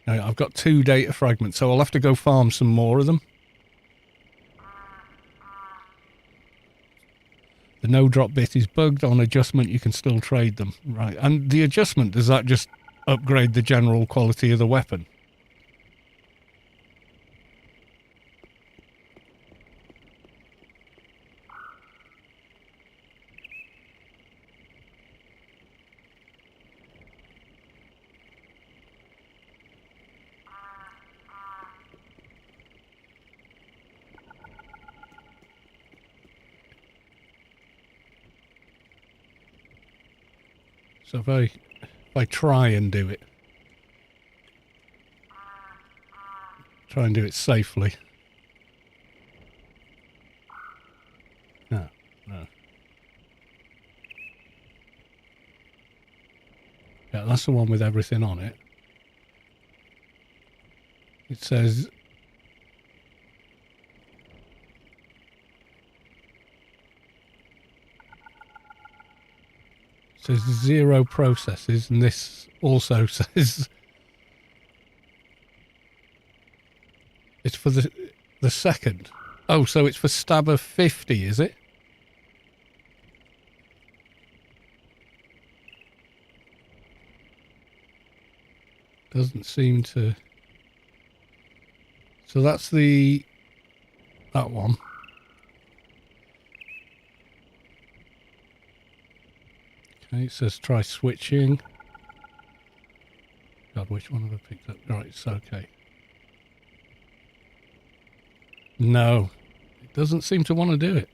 No, I've got 2 data fragments, so I'll have to go farm some more of them. The no drop bit is bugged. On adjustment, you can still trade them. Right, and the adjustment, does that just upgrade the general quality of the weapon? So if I try and do it, try and do it safely. No. Yeah, that's the one with everything on it. It says... says 0 processes, and this also says it's for the second. Oh, so it's for stabber 50, is it? Doesn't seem to... So that's that one. Okay, it says try switching. God, which one have I picked up? Right, it's okay. No, it doesn't seem to want to do it.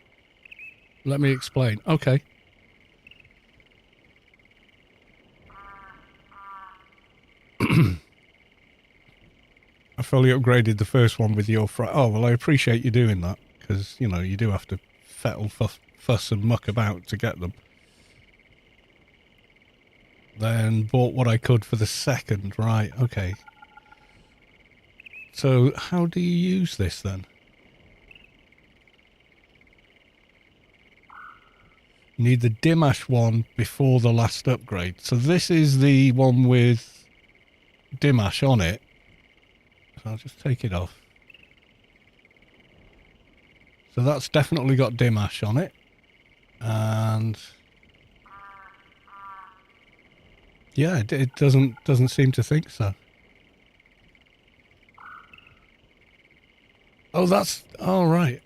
Let me explain. Okay. I fully upgraded the first one with your oh, well, I appreciate you doing that, because, you know, you do have to fettle, fuss and muck about to get them. Then bought what I could for the second. Right, okay. So, how do you use this, then? You need the Dimash one before the last upgrade. So this is the one with Dimash on it. So I'll just take it off. So that's definitely got Dimash on it. And yeah, it doesn't seem to think so. Oh, that's all right.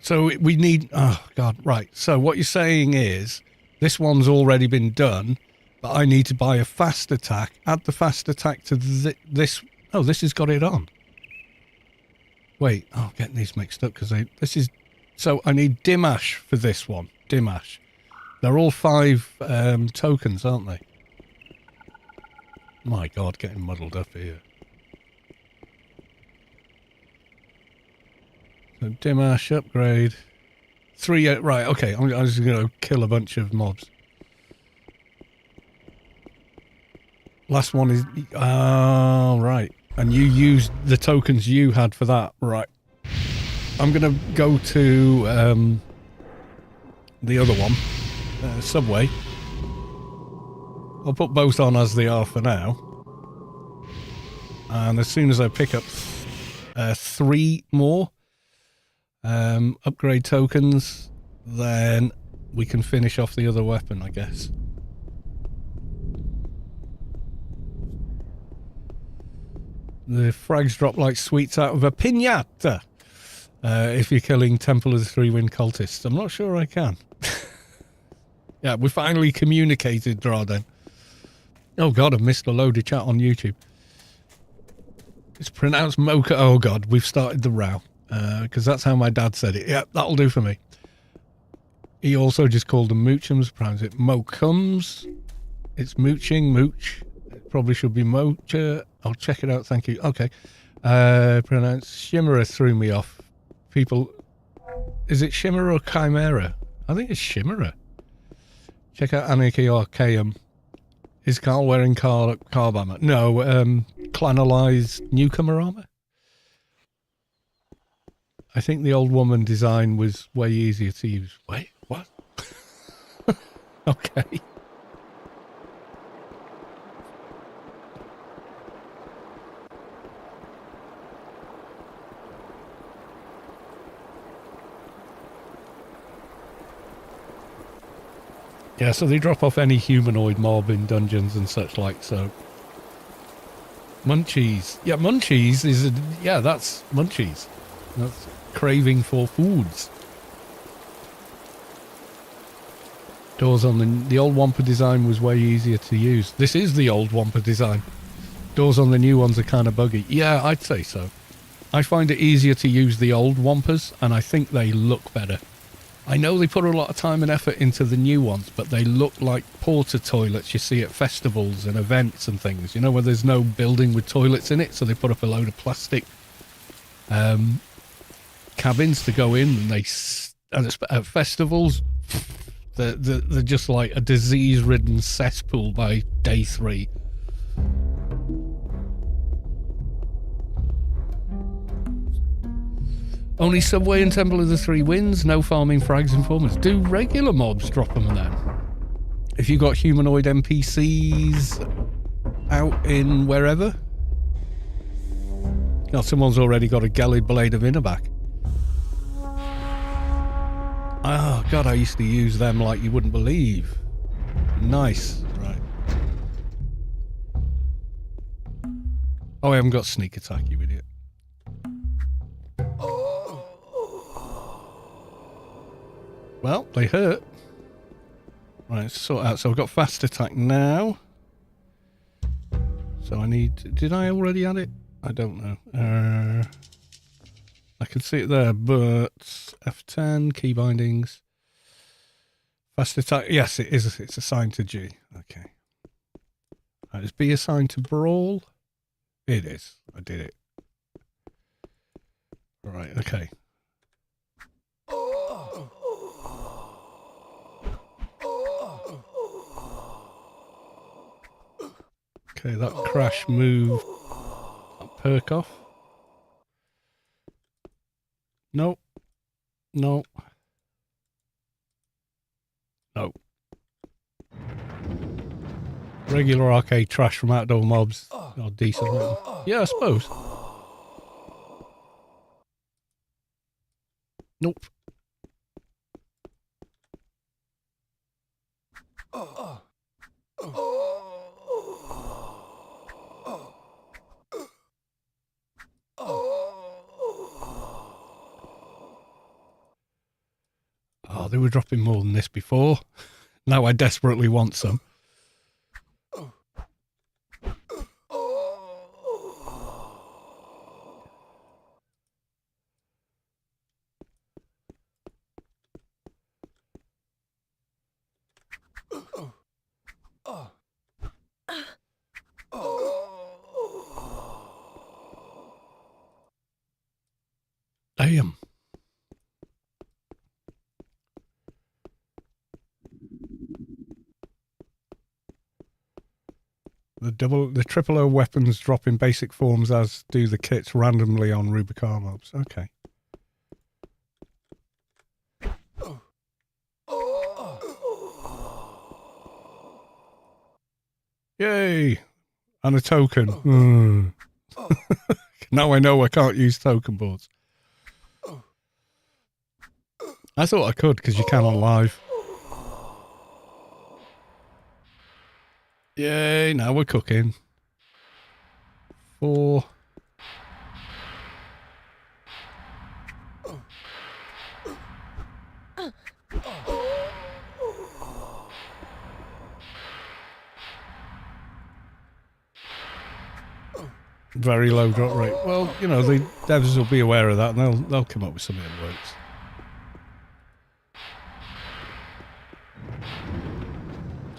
So we need, oh God, right. So what you're saying is this one's already been done, but I need to buy a fast attack, add the fast attack to this. Oh, this has got it on. Wait, oh, I'm getting these mixed up because this is, so I need Dimash for this one. Dimash. They're all 5 tokens, aren't they? My God, getting muddled up here. So Dimash upgrade. 3, right, okay, I'm just going to kill a bunch of mobs. Last one is, oh, right. And you used the tokens you had for that, right. I'm going to go to the other one, Subway. I'll put both on as they are for now. And as soon as I pick up 3 more upgrade tokens, then we can finish off the other weapon, I guess. The frags drop like sweets out of a piñata if you're killing Temple of the Three Wind cultists. I'm not sure I can. Yeah, we finally communicated, Draden. Oh God, I've missed a load of chat on YouTube. It's pronounced Mocha. Oh God, we've started the row. Because that's how my dad said it. Yeah, that'll do for me. He also just called them Moochums, pronounced it Mokums. It's mooching, mooch. It probably should be Mocha. I'll check it out, thank you. Okay. Pronounced Shimmerer threw me off. People, is it Shimmerer or Chimera? I think it's Shimmerer. Check out Anarchy Archaeum. Is Carl wearing carb armor? No, clanalized newcomer armor. I think the old woman design was way easier to use. Wait, what? Okay. Yeah, so they drop off any humanoid mob in dungeons and such like, so. Munchies. Yeah, Munchies is yeah, that's Munchies. That's craving for foods. Doors on the old Wampa design was way easier to use. This is the old Wampa design. Doors on the new ones are kind of buggy. Yeah, I'd say so. I find it easier to use the old Wampas, and I think they look better. I know they put a lot of time and effort into the new ones, but they look like porta toilets you see at festivals and events and things, you know, where there's no building with toilets in it, so they put up a load of plastic cabins to go in, and at festivals, they're just like a disease-ridden cesspool by day 3. Only Subway and Temple of the Three Winds, no farming frags and formers. Do regular mobs drop them then? If you got humanoid NPCs out in wherever? Now someone's already got a Gallid Blade of Innerback. Oh God, I used to use them like you wouldn't believe. Nice, right. Oh, I haven't got sneak attack, you idiot. Well, they hurt. Right, sort out. So I've got fast attack now. So I need... Did I already add it? I don't know. I can see it there, but... F10, key bindings. Fast attack. Yes, it is. It's assigned to G. Okay. Right, is B assigned to brawl? It is. I did it. Right, okay. Okay, that crash move. That perk off. No. No. No. Regular arcade trash from outdoor mobs. Oh, decent. Yeah, I suppose. Nope. Oh, they were dropping more than this before. Now I desperately want some. Damn. The triple O weapons drop in basic forms, as do the kits randomly on Rubi-Ka mobs. Okay. Yay! And a token. Now I know I can't use token boards. I thought I could, because you can on live. Yay, now we're cooking. 4. Very low drop rate. Well, you know, the devs will be aware of that, and they'll come up with something that works.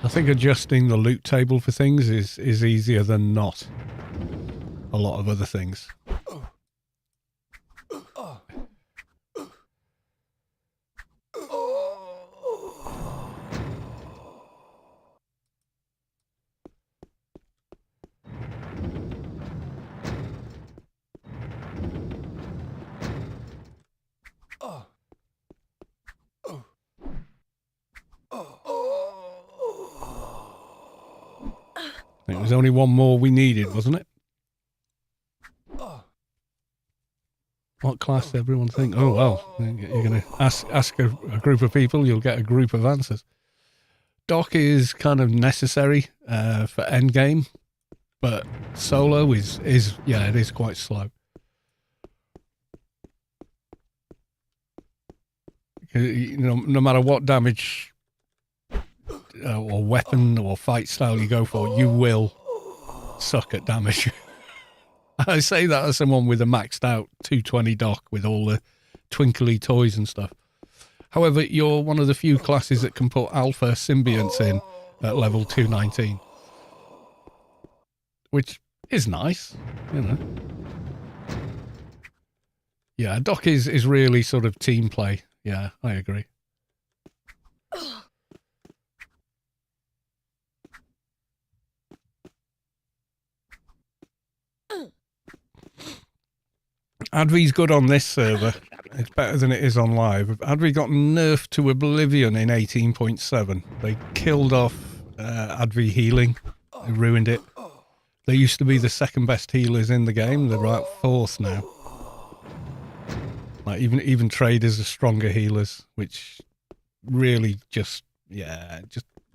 I think adjusting the loot table for things is easier than not a lot of other things. It was only one more we needed, wasn't it? What class did everyone think? Oh, well, you're going to ask a group of people, you'll get a group of answers. Doc is kind of necessary for endgame, but solo is yeah, it is quite slow. You know, no matter what damage or weapon or fight style you go for, you will suck at damage. I say that as someone with a maxed out 220 dock with all the twinkly toys and stuff. However, you're one of the few classes that can put alpha symbionts in at level 219, which is nice, you know. Yeah, dock is really sort of team play. Yeah, I agree. Advi's good on this server. It's better than it is on live. Advi got nerfed to oblivion in 18.7. They killed off Advi healing. They ruined it. They used to be the second best healers in the game. They're about 4th now. Like even traders are stronger healers, which really just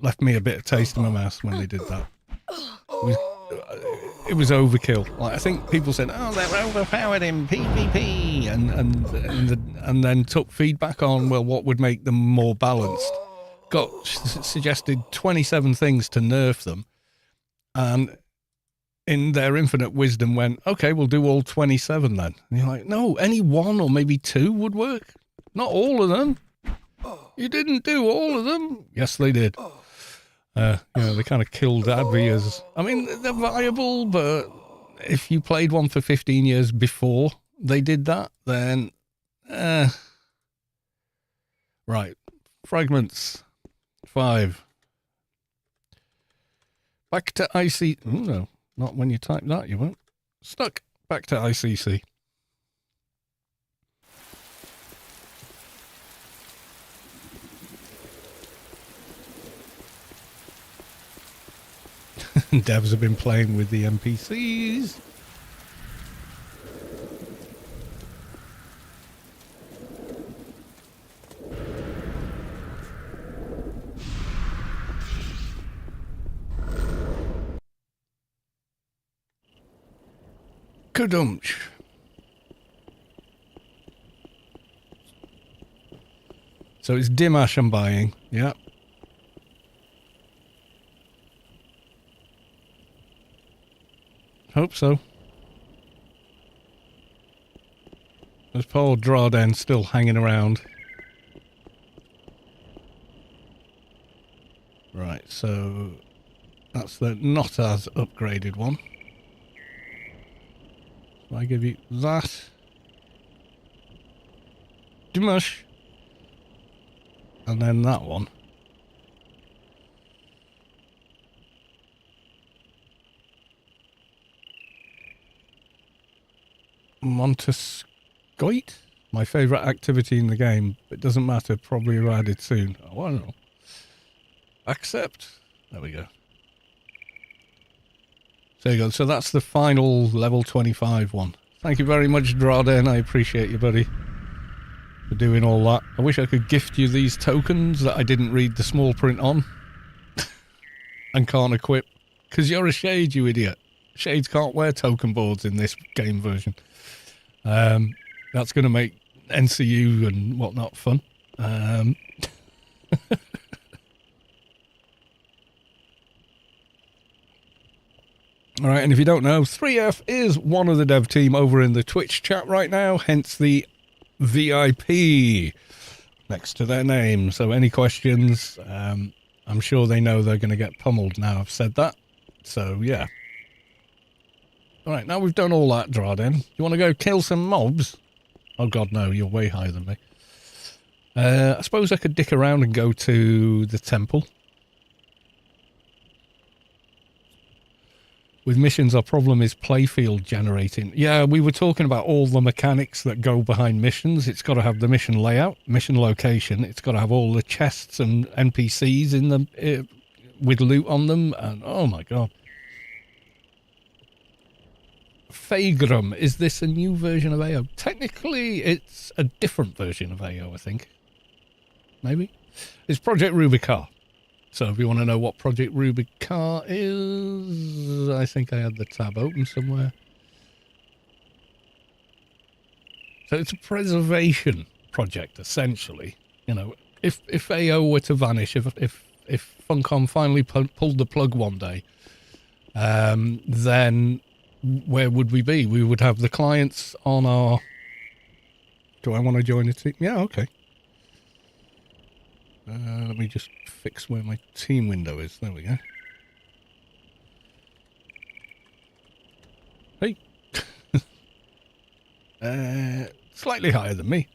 left me a bit of taste in my mouth when they did that. it was overkill. Like, I think people said, "Oh, they're overpowered in PvP," and then took feedback on, well, what would make them more balanced. Got suggested 27 things to nerf them, and in their infinite wisdom went, "Okay, we'll do all 27 then." And you're like, "No, any one or maybe two would work. Not all of them. You didn't do all of them." Yes, they did. They kind of killed Advi as... I mean, they're viable, but if you played one for 15 years before they did that, then... Right. Fragments. 5. Back to IC... Oh, no. Not when you type that, you won't. Stuck. Back to ICC. Devs have been playing with the NPCs. Kadumch. So it's Dimash I'm buying. Yeah. Hope so. There's poor Drawden still hanging around. Right, so that's the not as upgraded one. So I give you that. Dimash. And then that one. Montescoit? My favourite activity in the game. It doesn't matter, probably added soon. Oh, I don't know. Accept. There we go. There you go. So that's the final level 25 one. Thank you very much, Drawden. I appreciate you, buddy, for doing all that. I wish I could gift you these tokens that I didn't read the small print on and can't equip. Because you're a shade, you idiot. Shades can't wear token boards in this game version. That's going to make NCU and whatnot fun. All right, and if you don't know, 3F is one of the dev team over in the Twitch chat right now, hence the VIP next to their name. So any questions, I'm sure they know they're going to get pummeled now I've said that. So, yeah. All right, now we've done all that, Drawden. You want to go kill some mobs? Oh, God, no, you're way higher than me. I suppose I could dick around and go to the temple. With missions, our problem is playfield generating. Yeah, we were talking about all the mechanics that go behind missions. It's got to have the mission layout, mission location. It's got to have all the chests and NPCs in them with loot on them. And oh my God. Fagrum, is this a new version of AO? Technically, it's a different version of AO, I think. Maybe? It's Project Rubi-Ka. So if you want to know what Project Rubi-Ka is, I think I had the tab open somewhere. So it's a preservation project, essentially. You know, if AO were to vanish, if Funcom finally pulled the plug one day, then where would we be? We would have the clients on our... Do I want to join the team? Yeah, okay. Let me just fix where my team window is. There we go. Hey. Slightly higher than me.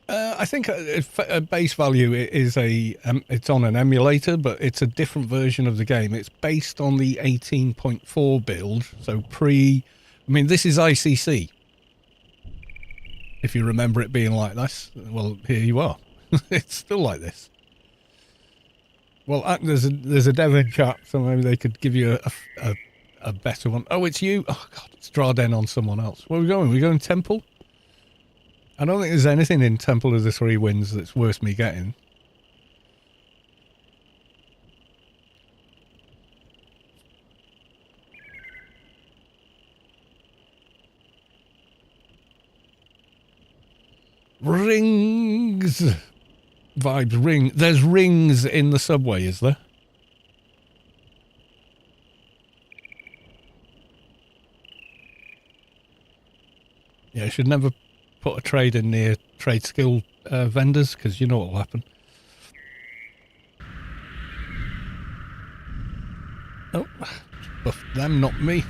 I think a base value is it's on an emulator, but it's a different version of the game. It's based on the 18.4 build, so I mean, this is ICC. If you remember it being like this, well, here you are. It's still like this. Well, there's a dev in chat, so maybe they could give you a better one. Oh, it's you. Oh God, it's Drawden on someone else. Where are we going? We're going Temple. I don't think there's anything in Temple of the Three Winds that's worth me getting. Rings. Vibes ring. There's rings in the subway, is there? Yeah, I should never put a trade in near trade skill vendors, because you know what will happen. Oh, buff them, not me.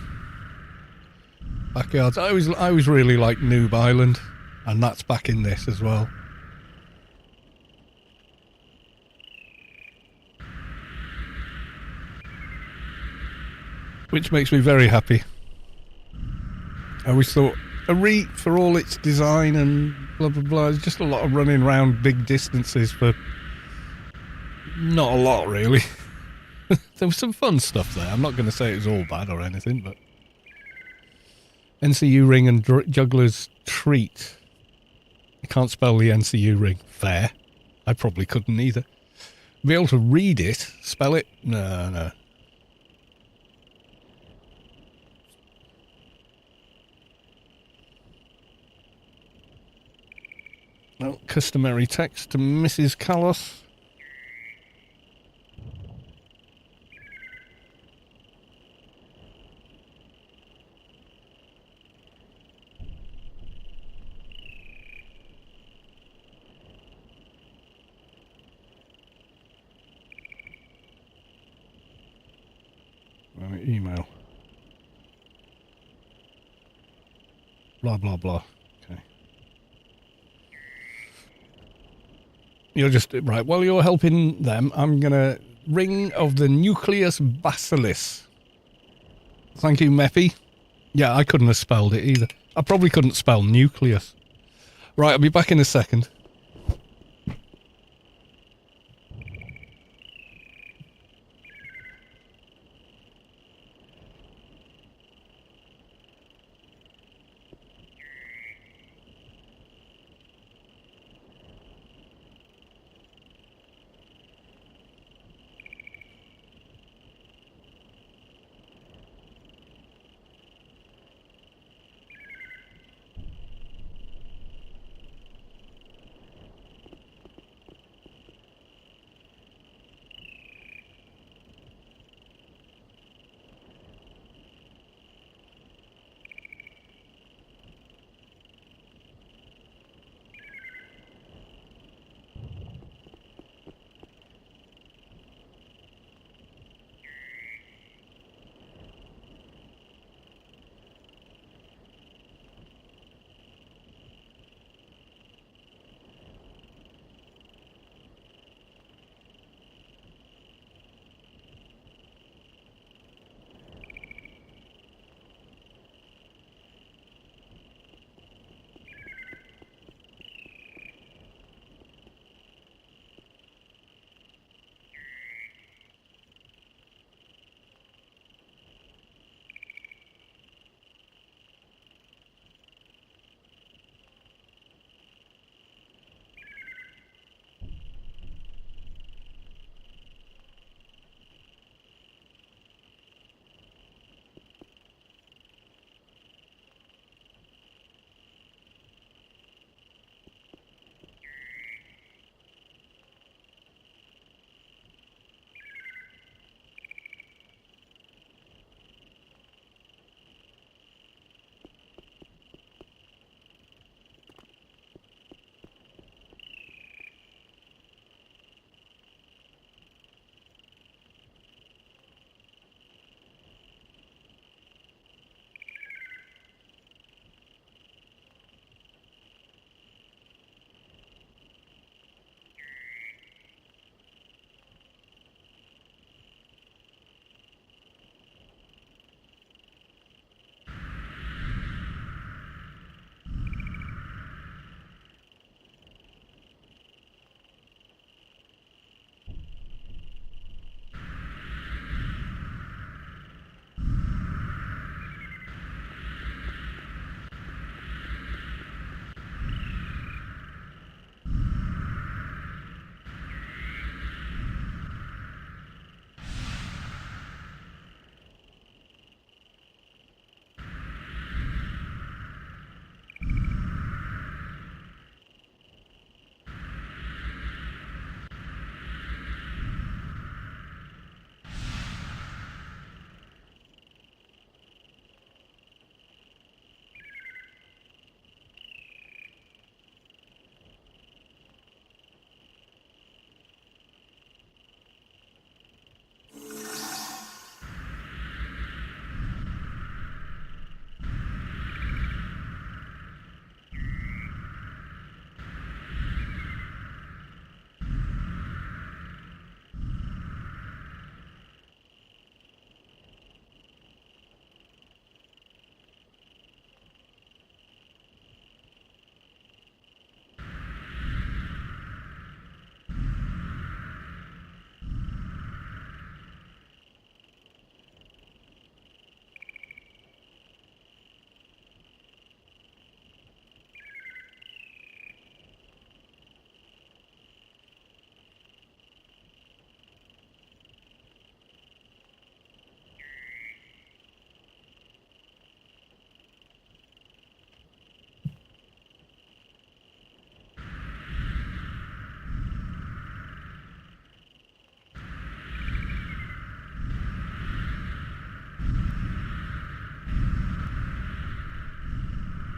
Backyards. I always really liked Noob Island, and that's back in this as well. Which makes me very happy. I always thought Arete, for all its design and blah blah blah, is just a lot of running around big distances for not a lot, really. There was some fun stuff there. I'm not going to say it was all bad or anything, but NCU ring and juggler's treat. I can't spell the NCU ring. Fair. I probably couldn't either. Be able to read it, spell it? No. Well, customary text to Mrs. Callos. Email. Blah, blah, blah. Okay. You're just... Right, while you're helping them, I'm going to... Ring of the Nucleus Bacillus. Thank you, Meppy. Yeah, I couldn't have spelled it either. I probably couldn't spell nucleus. Right, I'll be back in a second.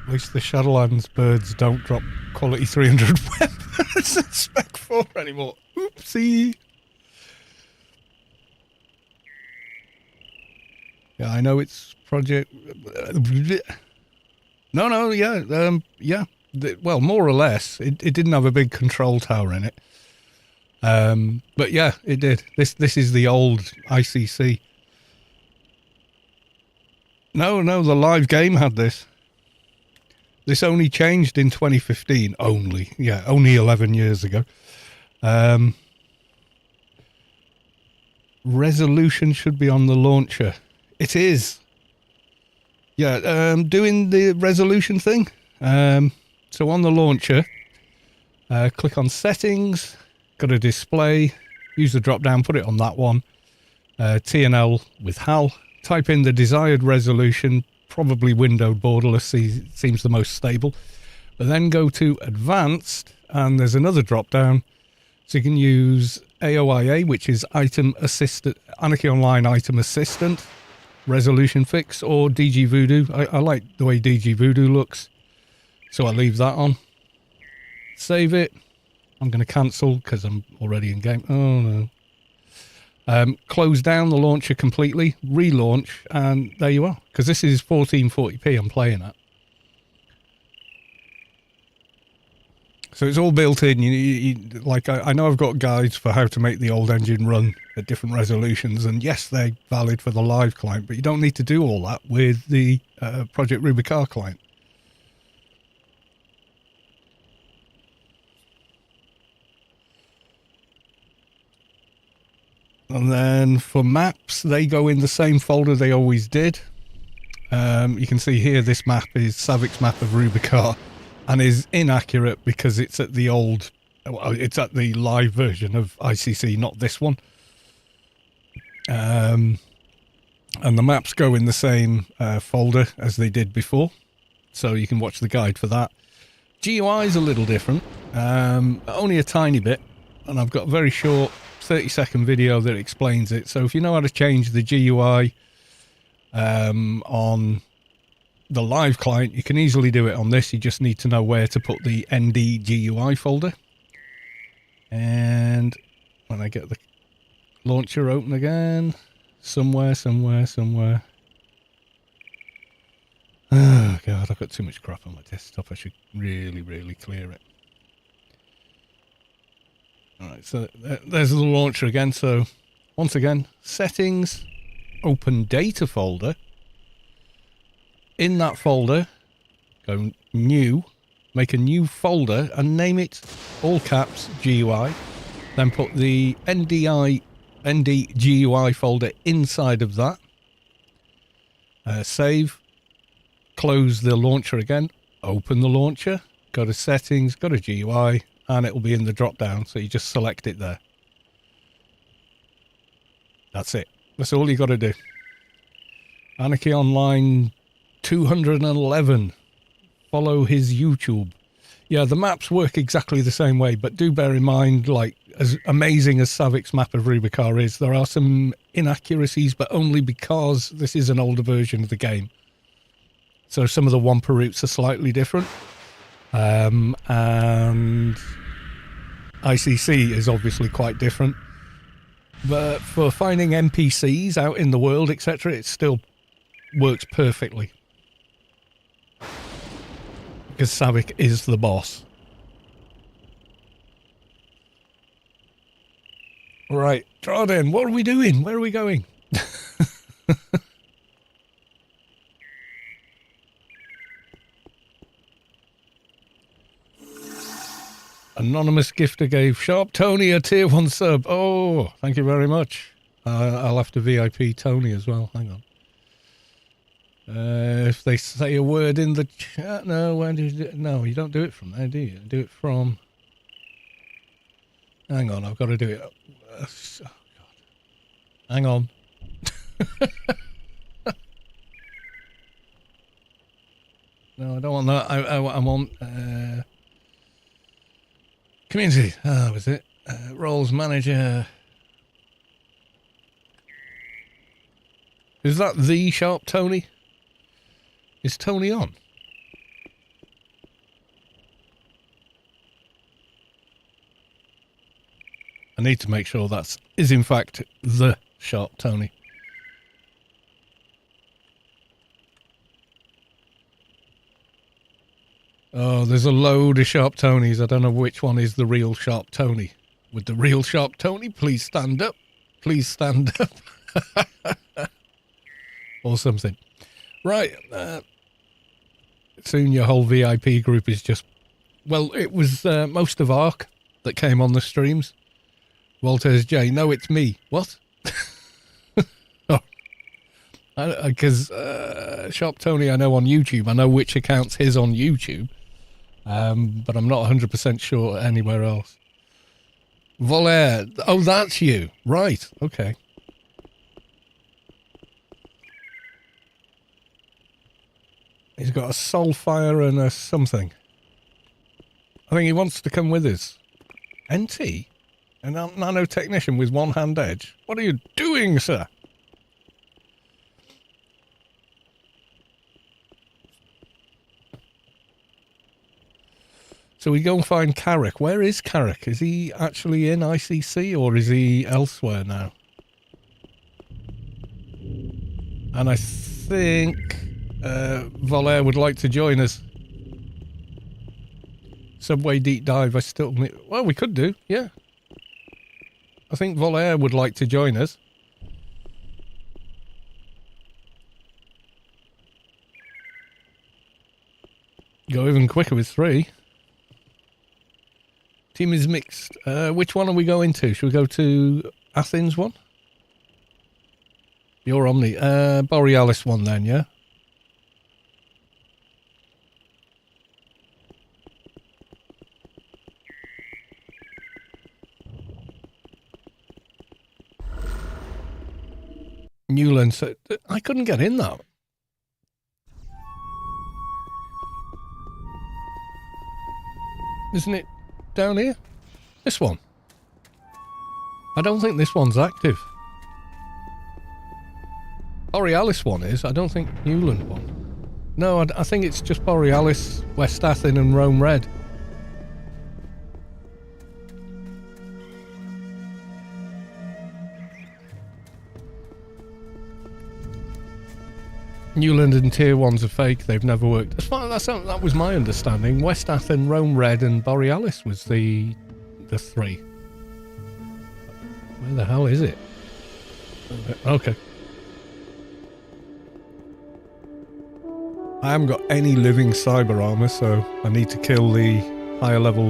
At least the Shadowlands birds don't drop quality 300 weapons in Spec 4 anymore. Oopsie. Yeah, I know it's project... No, yeah. Well, more or less. It didn't have a big control tower in it. But yeah, it did. This is the old ICC. No, the live game had this. This only changed in 2015. Only 11 years ago. Resolution should be on the launcher. It is. Yeah, doing the resolution thing. So on the launcher, click on settings, got a display, use the drop down, put it on that one. TNL with HAL, type in the desired resolution, probably windowed borderless seems the most stable. But then go to advanced, and there's another drop down. So you can use AOIA, which is Item Assistant, Anarchy Online Item Assistant, Resolution Fix, or DG Voodoo. I like the way DG Voodoo looks, so I leave that on. Save it. I'm going to cancel because I'm already in game. Oh no. Close down the launcher completely, relaunch, and there you are. Because this is 1440p I'm playing at. So it's all built in. I know I've got guides for how to make the old engine run at different resolutions, and yes, they're valid for the live client, but you don't need to do all that with the Project Rubi-Ka client. And then for maps, they go in the same folder they always did. You can see here this map is Savic's map of Rubi-Ka, and is inaccurate because it's at the old, well, it's at the live version of ICC, not this one. And the maps go in the same folder as they did before, so you can watch the guide for that. GUI is a little different, only a tiny bit, and I've got a very short 30-second video that explains it. So if you know how to change the GUI on the live client, you can easily do it on this. You just need to know where to put the ND GUI folder. And when I get the launcher open again, somewhere. Oh god, I've got too much crap on my desktop. I should really clear it. Alright, so there's the launcher again. So once again, settings, open data folder. In that folder, go new, make a new folder and name it all caps GUI. Then put the ND GUI folder inside of that. Save. Close the launcher again. Open the launcher. Go to settings, go to GUI, and it will be in the drop down. So you just select it there. That's it. That's all you got to do. Anarchy Online 211. Follow his YouTube. Yeah, the maps work exactly the same way, but do bear in mind, like, as amazing as Savic's map of Rubi-Ka is, there are some inaccuracies, but only because this is an older version of the game. So some of the Wampa routes are slightly different. And ICC is obviously quite different. But for finding NPCs out in the world, etc., it still works perfectly. Because Savic is the boss. Right, Drawden, what are we doing? Where are we going? Anonymous gifter gave Sharp Tony a tier 1 sub. Oh, thank you very much. I'll have to VIP Tony as well. Hang on. If they say a word in the chat, no, where do you do it? No, you don't do it from there, do you? Do it from... Hang on, I've got to do it. Oh, God. Hang on. No, I don't want that. I want... community. Ah, was it? Roles manager. Is that the Sharp Tony? Is Tony on? I need to make sure is in fact the Sharp Tony. Oh, there's a load of Sharp Tonys. I don't know which one is the real Sharp Tony. Would the real Sharp Tony please stand up? Please stand up. Or something. Right. Soon your whole VIP group is just... Well, it was most of ARC that came on the streams. Walters J. No, it's me. What? Because Sharp Tony I know on YouTube. I know which account's his on YouTube. But I'm not 100% sure anywhere else. Volaire. Oh, that's you. Right. Okay. He's got a soulfire and a something. I think he wants to come with us. NT? A nanotechnician with one-hand edge? What are you doing, sir? So we go and find Carrick. Where is Carrick? Is he actually in ICC or is he elsewhere now? And I think Volaire would like to join us. Subway deep dive. Well, we could do, yeah. I think Volaire would like to join us. Go even quicker with 3. Team is mixed. Which one are we going to? Should we go to Athens one? You're Omni. Borealis one then, yeah? Newland. So I couldn't get in that. Isn't it down here? This one. I don't think this one's active. Borealis one is. I don't think Newland one. No, I think it's just Borealis, West Athens and Rome Red. Newland and Tier 1s are fake. They've never worked. As far as that was my understanding. West Athens, Rome Red and Borealis was the 3. Where the hell is it? Okay. I haven't got any living cyber armor, so I need to kill the higher level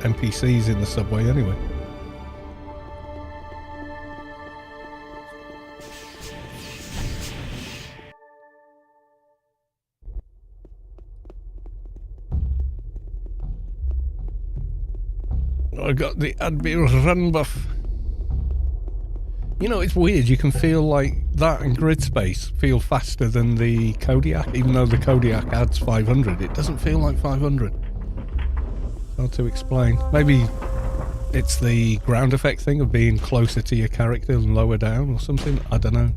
NPCs in the subway anyway. I got the Admiral run buff. You know, it's weird. You can feel like that and grid space feel faster than the Kodiak, even though the Kodiak adds 500. It doesn't feel like 500. Hard to explain. Maybe it's the ground effect thing of being closer to your character and lower down or something. I don't know.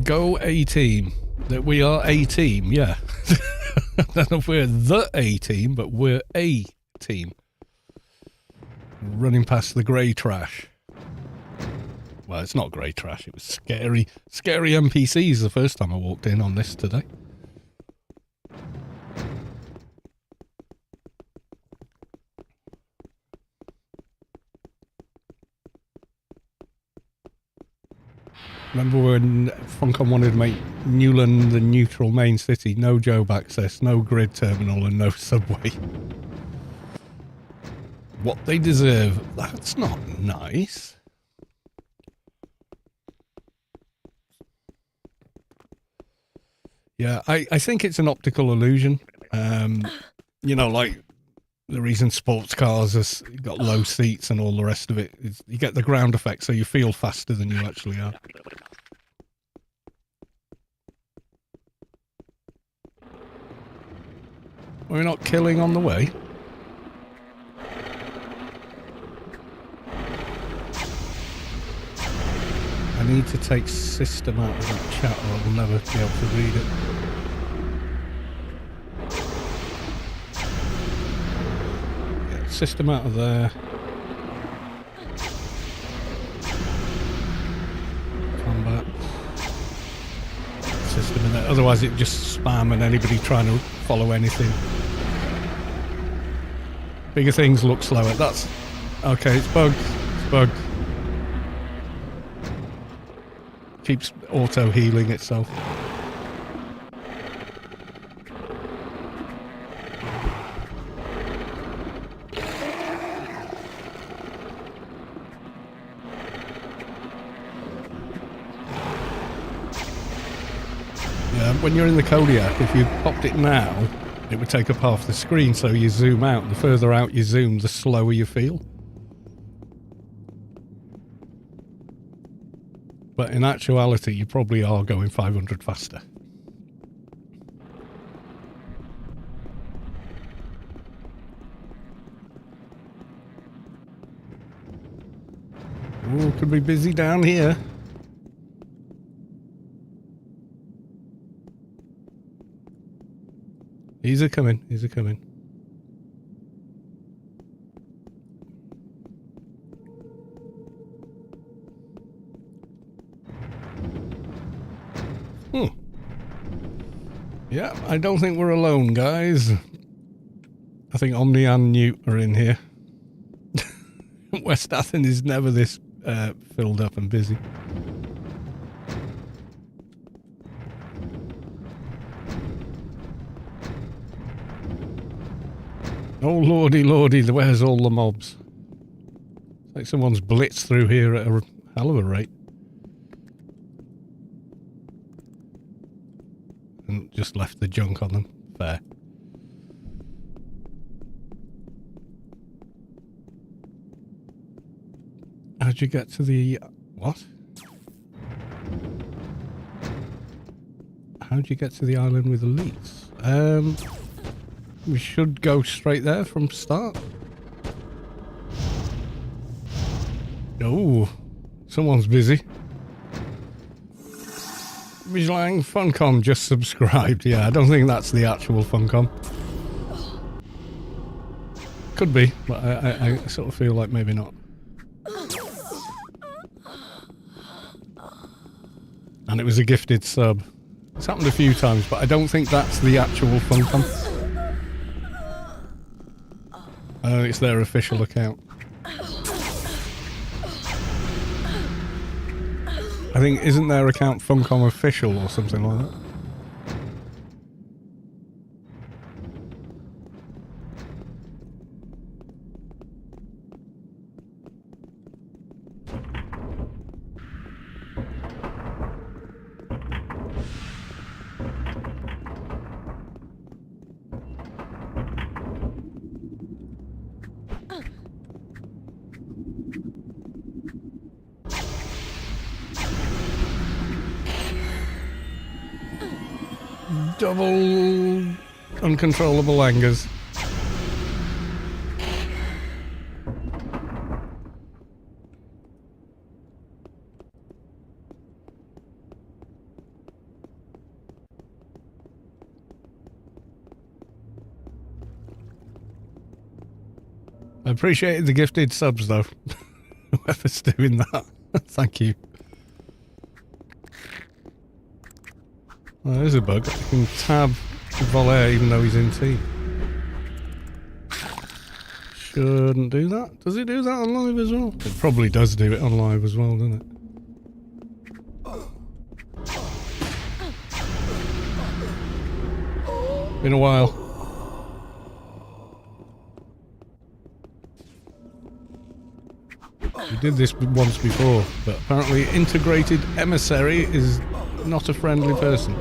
Go A-team. That we are A-team, yeah. I don't know if we're the A-team, but we're A-team. Running past the grey trash. Well, it's not grey trash. It was scary NPCs the first time I walked in on this today. Remember when Funcom wanted to make Newland the neutral main city? No Job access, no grid terminal and no subway. What they deserve. That's not nice. Yeah, I think it's an optical illusion. You know, like the reason sports cars have got low seats and all the rest of it is you get the ground effect, so you feel faster than you actually are. We're not killing on the way. I need to take system out of that chat or I'll never be able to read it. system out of there. Combat. System in there. Otherwise it just spam and anybody trying to follow anything. Bigger things look slower. That's... Okay, it's bugged. It's bugged. Keeps auto-healing itself. Yeah, when you're in the Kodiak, if you popped it now, it would take up half the screen, so you zoom out. The further out you zoom, the slower you feel. But in actuality, you probably are going 500 faster. Ooh, could be busy down here. He's a coming, he's a coming. Yeah, I don't think we're alone, guys. I think Omni and Newt are in here. West Athens is never this filled up and busy. Oh lordy lordy, where's all the mobs? It's like someone's blitzed through here at a hell of a rate. And just left the junk on them. Fair. How'd you get to the... What? How'd you get to the island with elites? We should go straight there from start. Oh, someone's busy. Bijlang Funcom just subscribed. Yeah, I don't think that's the actual Funcom. Could be, but I sort of feel like maybe not. And it was a gifted sub. It's happened a few times, but I don't think that's the actual Funcom. I don't think it's their official account. I think, isn't their account Funcom official or something like that? Double uncontrollable angers. I appreciate the gifted subs though. Whoever's doing that. Thank you. Oh, there's a bug. I can tab Volaire even though he's in team. Shouldn't do that. Does it do that on live as well? It probably does do it on live as well, doesn't it? Been a while. We did this once before, but apparently integrated emissary is not a friendly person.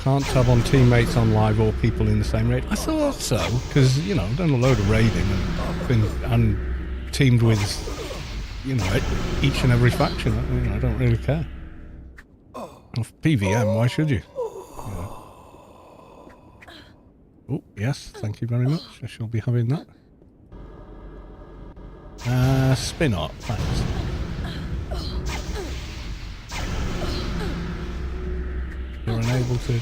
Can't tab on teammates on live or people in the same raid. I thought so, because, you know, I've done a load of raiding and been teamed with you know, each and every faction. I don't really care. Off PVM, why should you? Oh, yes, thank you very much. I shall be having that. Spin art, thanks. You're unable to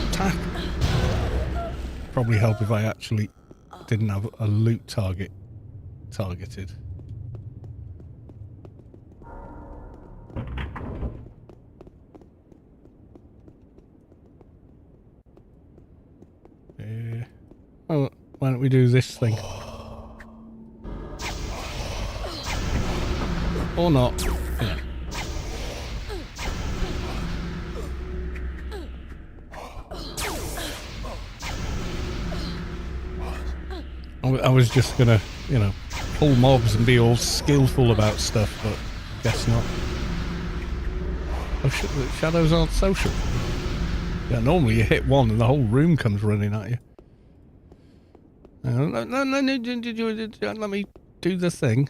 attack. Probably help if I actually didn't have a loot targeted. Oh, why don't we do this thing? Or not. Yeah. I was just gonna, you know, pull mobs and be all skillful about stuff, but guess not. Oh, shadows aren't social. Yeah, normally you hit one and the whole room comes running at you. No, let me do the thing.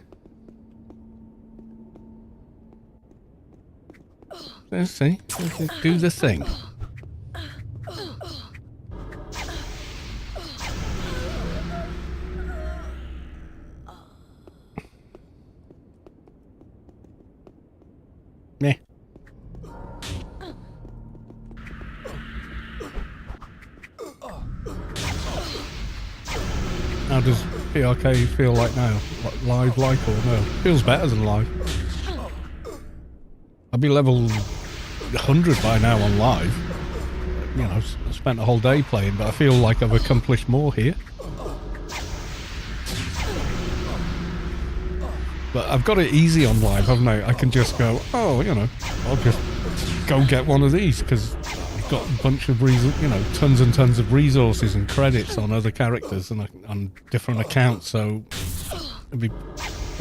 Let's see. Do the thing. Meh. How does PRK feel like now? Live like or no? Feels better than live. I'd be level 100 by now on live. You know, I've spent a whole day playing, but I feel like I've accomplished more here. But I've got it easy on live, haven't I? I can just go, oh, you know, I'll just go get one of these because I've got a bunch of, you know, tons and tons of resources and credits on other characters and on different accounts, so it'd be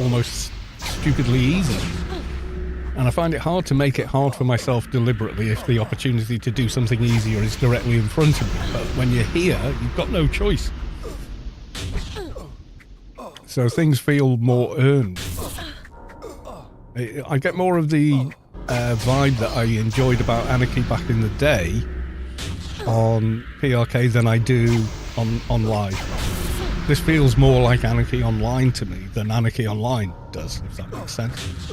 almost stupidly easy. And I find it hard to make it hard for myself deliberately if the opportunity to do something easier is directly in front of me. But when you're here, you've got no choice. So things feel more earned. I get more of the vibe that I enjoyed about Anarchy back in the day on PRK than I do on live. This feels more like Anarchy Online to me than Anarchy Online does, if that makes sense.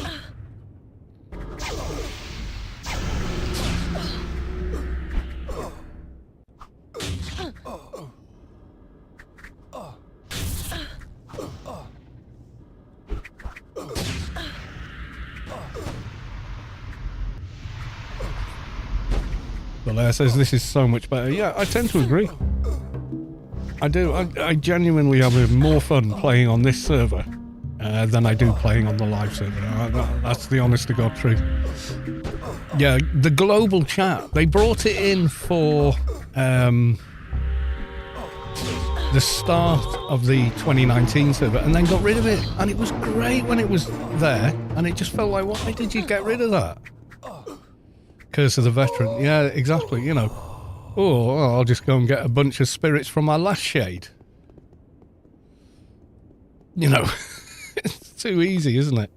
Blair says this is so much better. Yeah, I tend to agree. I do. I genuinely have more fun playing on this server than I do playing on the live server. That's the honest to God truth. Yeah, the global chat, they brought it in for the start of the 2019 server and then got rid of it. And it was great when it was there. And it just felt like, why did you get rid of that? Curse of the Veteran. Yeah, exactly, you know. Oh, I'll just go and get a bunch of spirits from my last shade. You know, it's too easy, isn't it?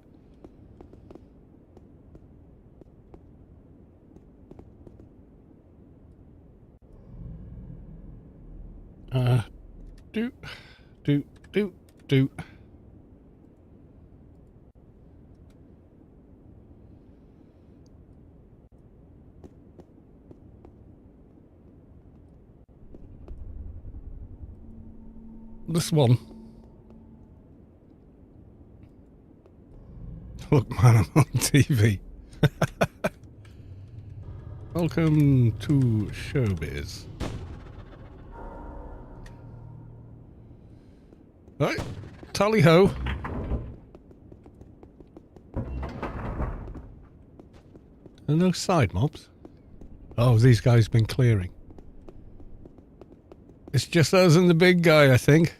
Do. This one. Look, man, I'm on TV. Welcome to Showbiz. Right, tally ho. Are no side mobs? Oh, these guys been clearing. It's just us and the big guy, I think.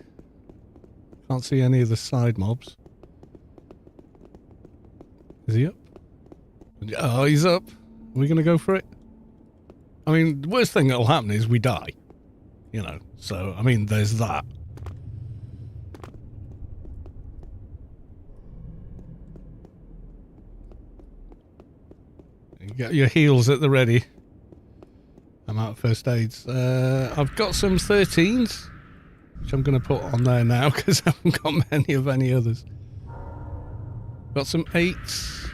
Can't see any of the side mobs. Is he up? Oh, he's up. Are we going to go for it? I mean, the worst thing that'll happen is we die. You know, so, I mean, there's that. Get your heals at the ready. I'm out of first aids. I've got some 13s, which I'm going to put on there now because I haven't got many of any others. Got some 8s.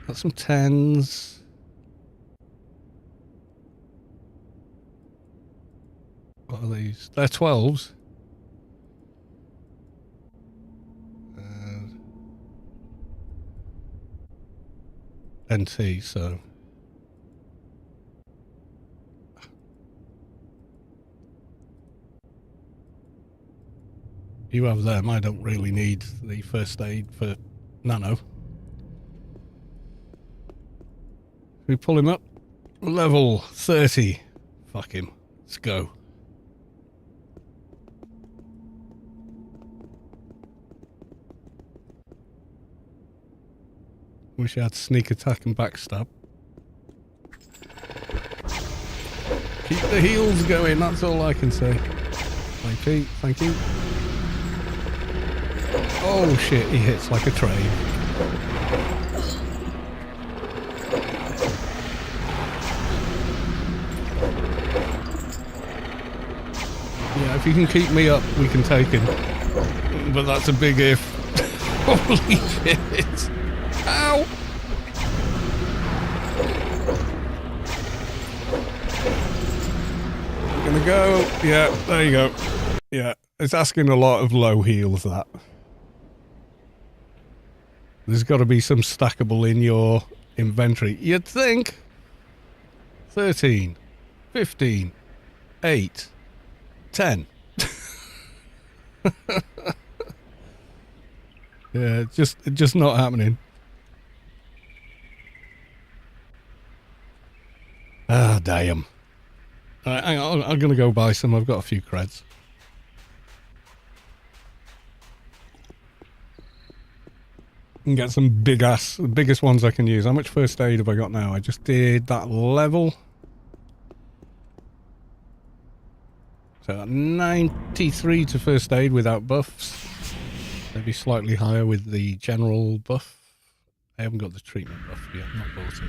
Got some 10s. What are these? They're 12s. NT, so... You have them. I don't really need the first aid for Nano. We pull him up. Level 30. Fuck him. Let's go. Wish I had sneak attack and backstab. Keep the heals going, that's all I can say. IP, thank you. Oh shit, he hits like a train. Yeah, if you can keep me up, we can take him. But that's a big if. Holy shit. Ow! Gonna go. Yeah, there you go. Yeah, it's asking a lot of low heals, that. There's got to be some stackable in your inventory. You'd think. 13, 15, 8, 10. Yeah, just not happening. Ah, damn. Alright, hang on, I'm gonna go buy some. I've got a few creds. And get some big ass, the biggest ones I can use. How much first aid have I got now? I just did that level. So 93 to first aid without buffs. Maybe slightly higher with the general buff. I haven't got the treatment buff yet, not bought it.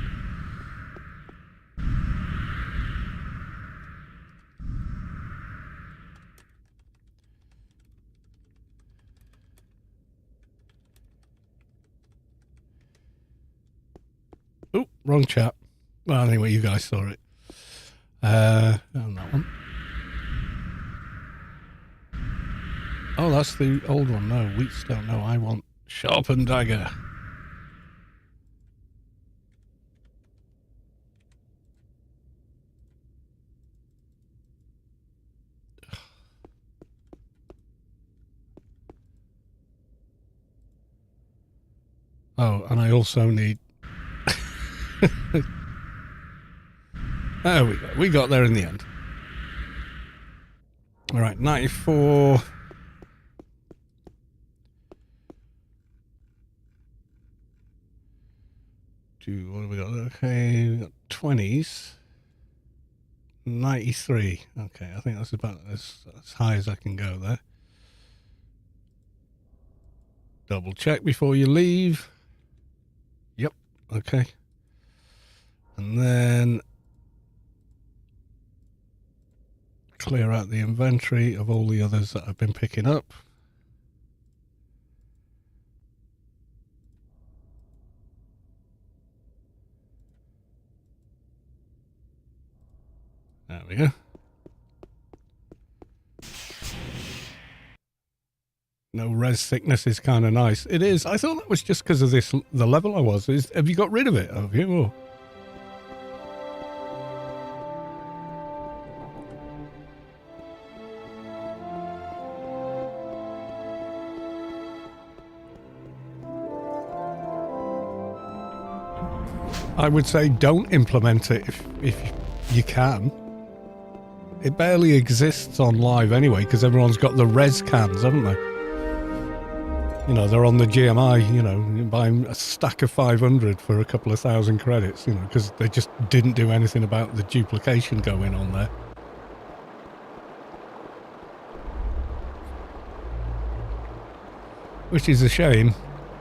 Oh, wrong chat. Well, anyway, you guys saw it. On that one. Oh, that's the old one. No, Wheatstone. No, I want Sharpened Dagger. Oh, and I also need... There we go. We got there in the end. All right, 94... What have we got? Okay, we got 20s. 93. Okay, I think that's about as high as I can go there. Double check before you leave. Yep, okay. And then clear out the inventory of all the others that I've been picking up. There we go. No res thickness is kind of nice. It is. I thought that was just because of this, the level I was. Have you got rid of it? Have you? Or? I would say don't implement it if you can. It barely exists on live anyway because everyone's got the res cans, haven't they? You know, they're on the GMI, you know, buying a stack of 500 for a couple of thousand credits, you know, because they just didn't do anything about the duplication going on there. Which is a shame,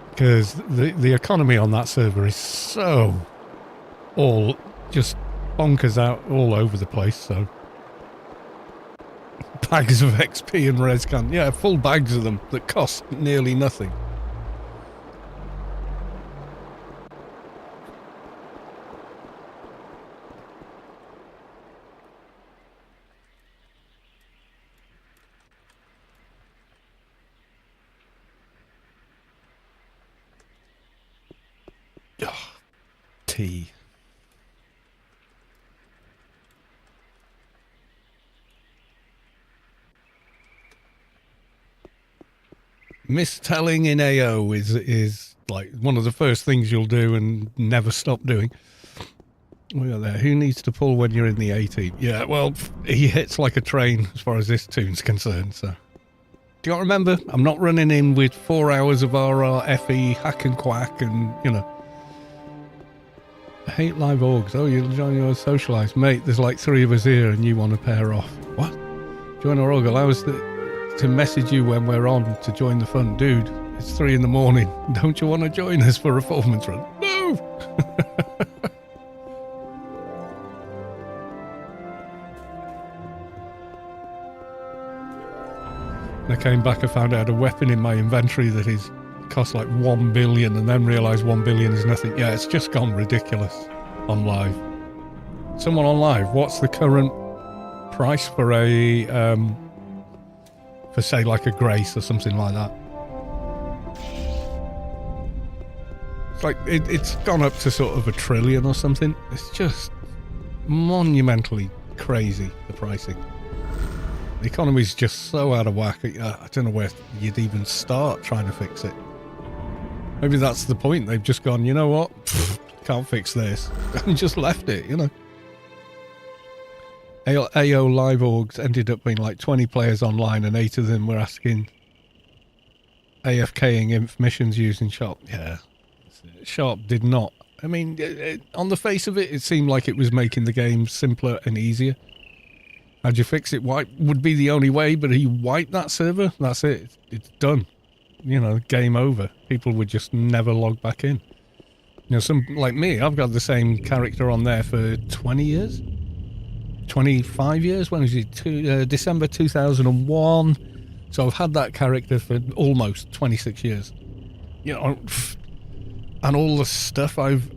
because the economy on that server is so all just bonkers out all over the place, so... Bags of XP and rescan. Yeah, full bags of them that cost nearly nothing. Oh, tea. Mistelling in AO is like one of the first things you'll do and never stop doing. We got there. Who needs to pull when you're in the 18? Yeah, well, he hits like a train as far as this tune's concerned, so... Do you remember? I'm not running in with 4 hours of RRFE, hack and quack, and, you know... I hate live orgs. Oh, you'll join your socialise. Mate, there's like 3 of us here and you want to pair off. What? Join our org. Allow us to message you when we're on to join the fun. Dude, it's 3 in the morning. Don't you want to join us for a performance run? No! I came back and found I had a weapon in my inventory that is cost like 1 billion and then realised 1 billion is nothing. Yeah, it's just gone ridiculous on live. Someone on live, what's the current price for a, for say like a Grace or something like that? It's like, it's gone up to sort of 1 trillion or something. It's just monumentally crazy, the pricing. The economy's just so out of whack. I don't know where you'd even start trying to fix it. Maybe that's the point. They've just gone, you know what? Can't fix this. And just left it, you know. AO live orgs ended up being like 20 players online and 8 of them were asking AFKing inf missions using Sharp. Yeah. Sharp did not. I mean, on the face of it, it seemed like it was making the game simpler and easier. How'd you fix it? Wipe would be the only way, but he wiped that server. That's it. It's done. You know, game over. People would just never log back in. You know, some like me, I've got the same character on there for 20 years. 25 years. When was it? December 2001. So I've had that character for almost 26 years. You know, and all the stuff I've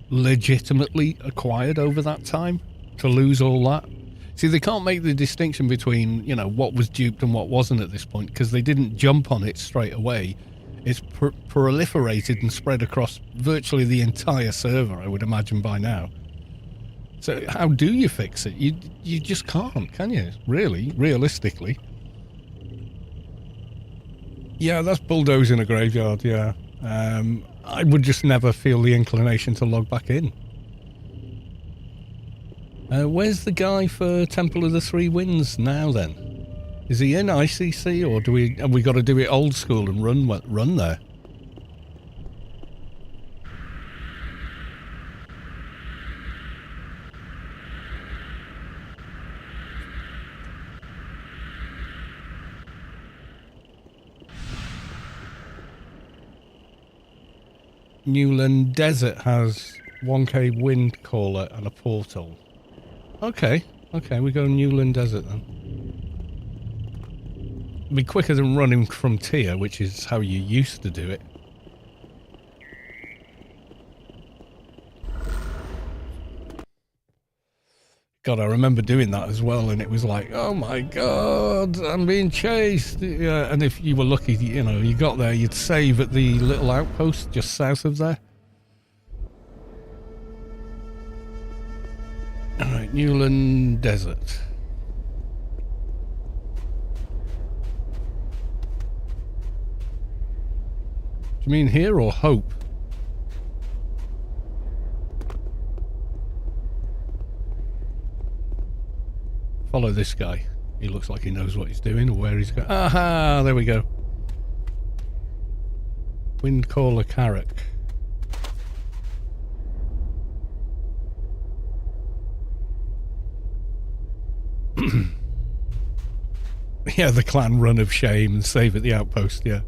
legitimately acquired over that time, to lose all that. See, they can't make the distinction between, you know, what was duped and what wasn't at this point, because they didn't jump on it straight away. It's proliferated and spread across virtually the entire server, I would imagine, by now. So how do you fix it? You just can't, can you? Really, realistically. Yeah, that's bulldozing a graveyard, yeah. I would just never feel the inclination to log back in. Where's the guy for Temple of the Three Winds now then? Is he in ICC, or have we got to do it old school and run there? Newland Desert has 1k wind caller and a portal. Okay, we go to Newland Desert then. It'd be quicker than running from Tier, which is how you used to do it. God, I remember doing that as well, and it was like, oh my God, I'm being chased. Yeah, and if you were lucky, you know, you got there, you'd save at the little outpost just south of there. Alright, Newland Desert. Do you mean here or Hope? Follow this guy. He looks like he knows what he's doing or where he's going. Aha, there we go. Windcaller Carrack. Yeah, the clan run of shame and save at the outpost, yeah.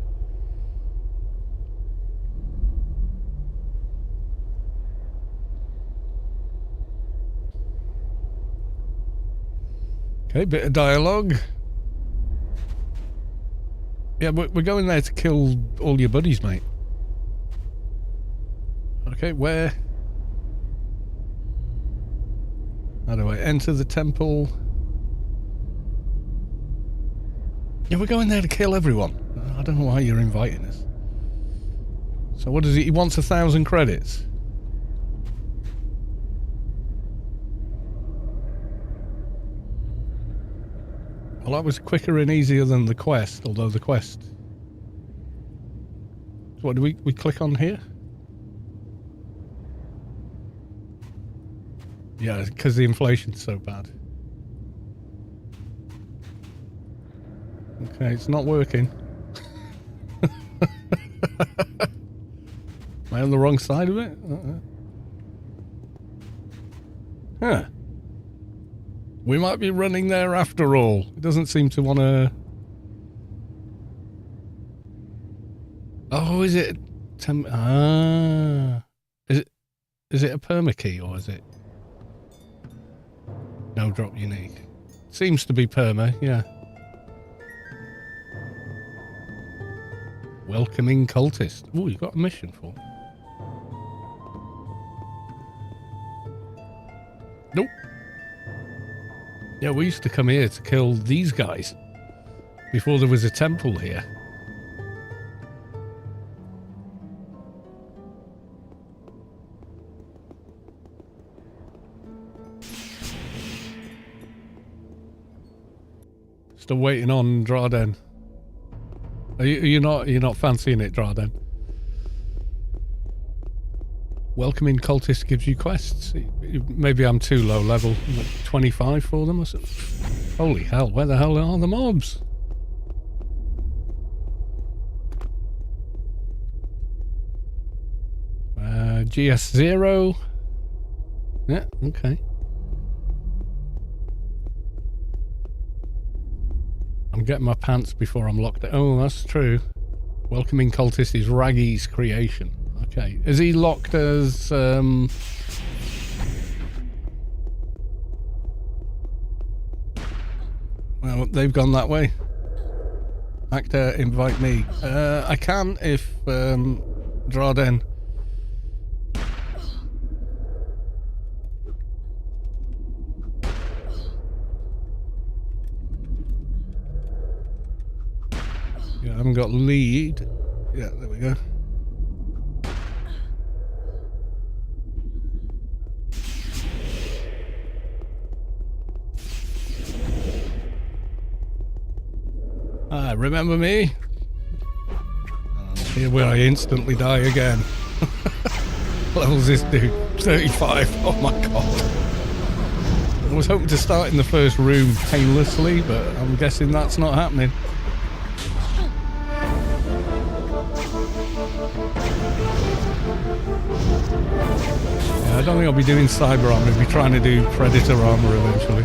Okay, bit of dialogue. Yeah, we're going there to kill all your buddies, mate. Okay, where? How do I enter the temple? Yeah, we're going there to kill everyone. I don't know why you're inviting us. So what does he wants 1,000 credits. Well, that was quicker and easier than the quest, although the quest... So what do we click on here? Yeah, because the inflation's so bad. Okay, it's not working. Am I on the wrong side of it? Huh. We might be running there after all. It doesn't seem to want to... Oh, is it... Is it a perma key or is it... No drop unique? Seems to be perma, yeah. Welcoming cultist. Oh, you got a mission for me. Nope. Yeah, we used to come here to kill these guys before there was a temple here. Still waiting on Draden. You're not fancying it, Draden? Welcoming cultist gives you quests. Maybe I'm too low level. Like 25 for them or something. Holy hell, where the hell are the mobs? GS0. Yeah, okay. I'm getting my pants before I'm locked out. Oh, that's true. Welcoming cultist is Raggy's creation. Okay. Is he locked as... Well, they've gone that way. Actor, invite me. I can if Draden... Yeah, I haven't got lead. Yeah, there we go. Ah, remember me? Here where I instantly die again. Level's this dude? 35. Oh my god. I was hoping to start in the first room painlessly, but I'm guessing that's not happening. Yeah, I don't think I'll be doing cyber armor. I'll be trying to do predator armor eventually.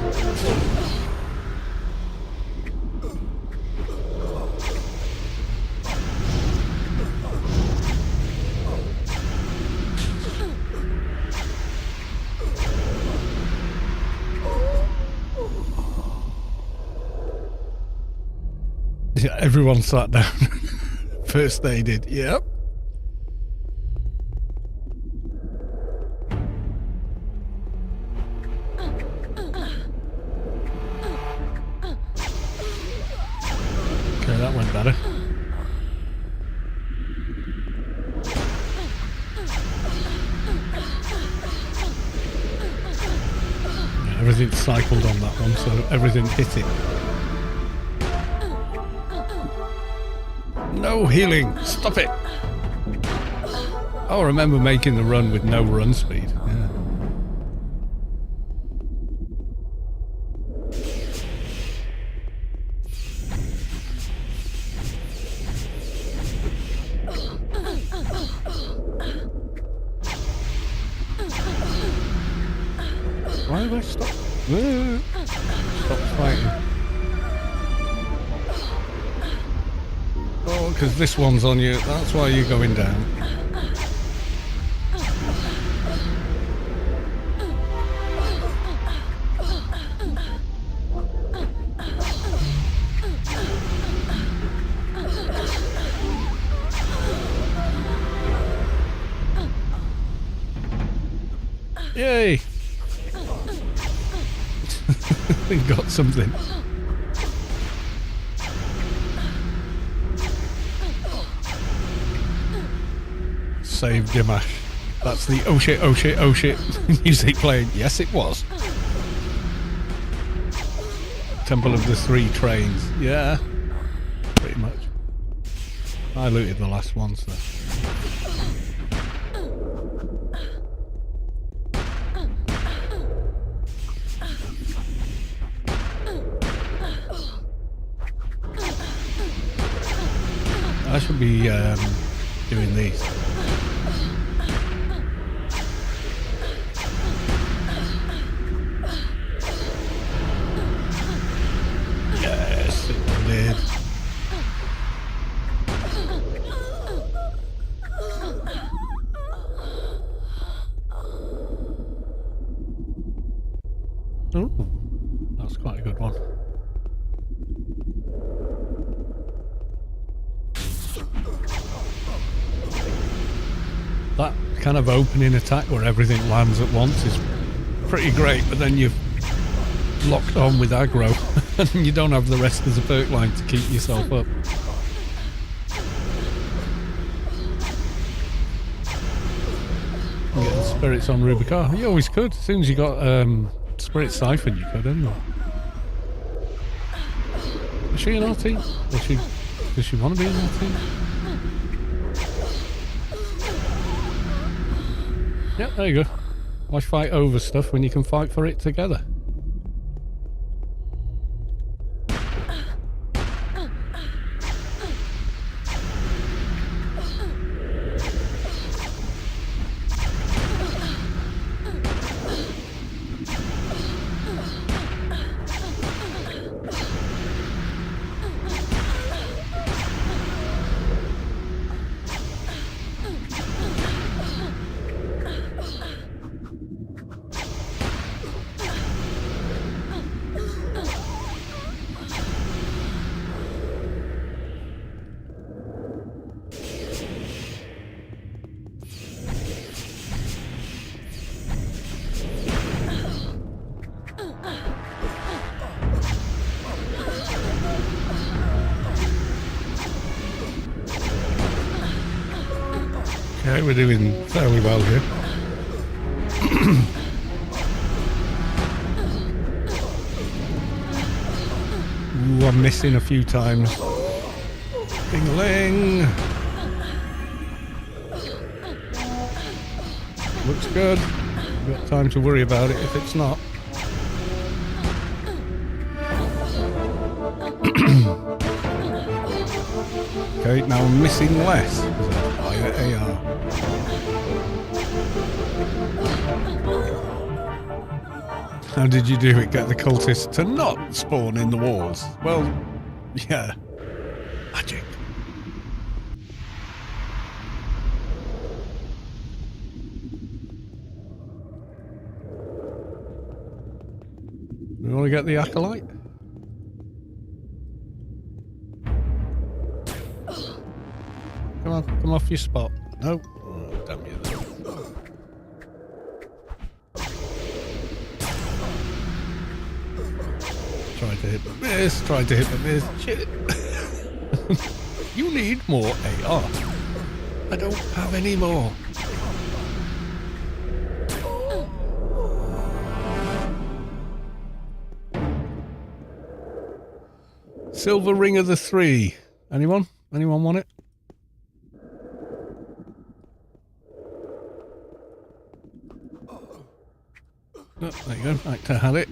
Yeah, everyone sat down. First aided. Yep. Okay, that went better. Yeah, everything cycled on that one, so everything hit it. No healing! Stop it! Oh, I remember making the run with no run speed. Yeah. Why have I stopped? Stop fighting. Oh, because this one's on you. That's why you're going down. He got something. Save Dimash. That's the oh shit, oh shit, oh shit music playing. Yes, it was. Temple of the Three Trains. Yeah, pretty much. I looted the last one, so. I should be doing these. Yes, it did. Oh, that's quite a good one. That kind of opening attack where everything lands at once is pretty great, but then you're locked on with aggro and you don't have the rest of the perk line to keep yourself up. You get the spirits on Rubi-Ka. You always could. As soon as you got Spirit Siphon, you could, anyway. Is she an RT? Does she want to be an RT? Yep, there you go. Why fight over stuff when you can fight for it together? Okay, we're doing fairly well here. Ooh, I'm missing a few times. Ding-a-ling. Looks good. We've got time to worry about it if it's not. Okay, now I'm missing less. Higher AR. How did you do it? Get the cultists to not spawn in the walls? Well, yeah. Magic. We want to get the acolyte? Come on, come off your spot. No. Oh, damn you then. Tried to hit the miss, tried to hit the miss. Shit. You need more AR. I don't have any more. Silver Ring of the Three. Anyone? Anyone want it? Oh, there you go. Like to have it.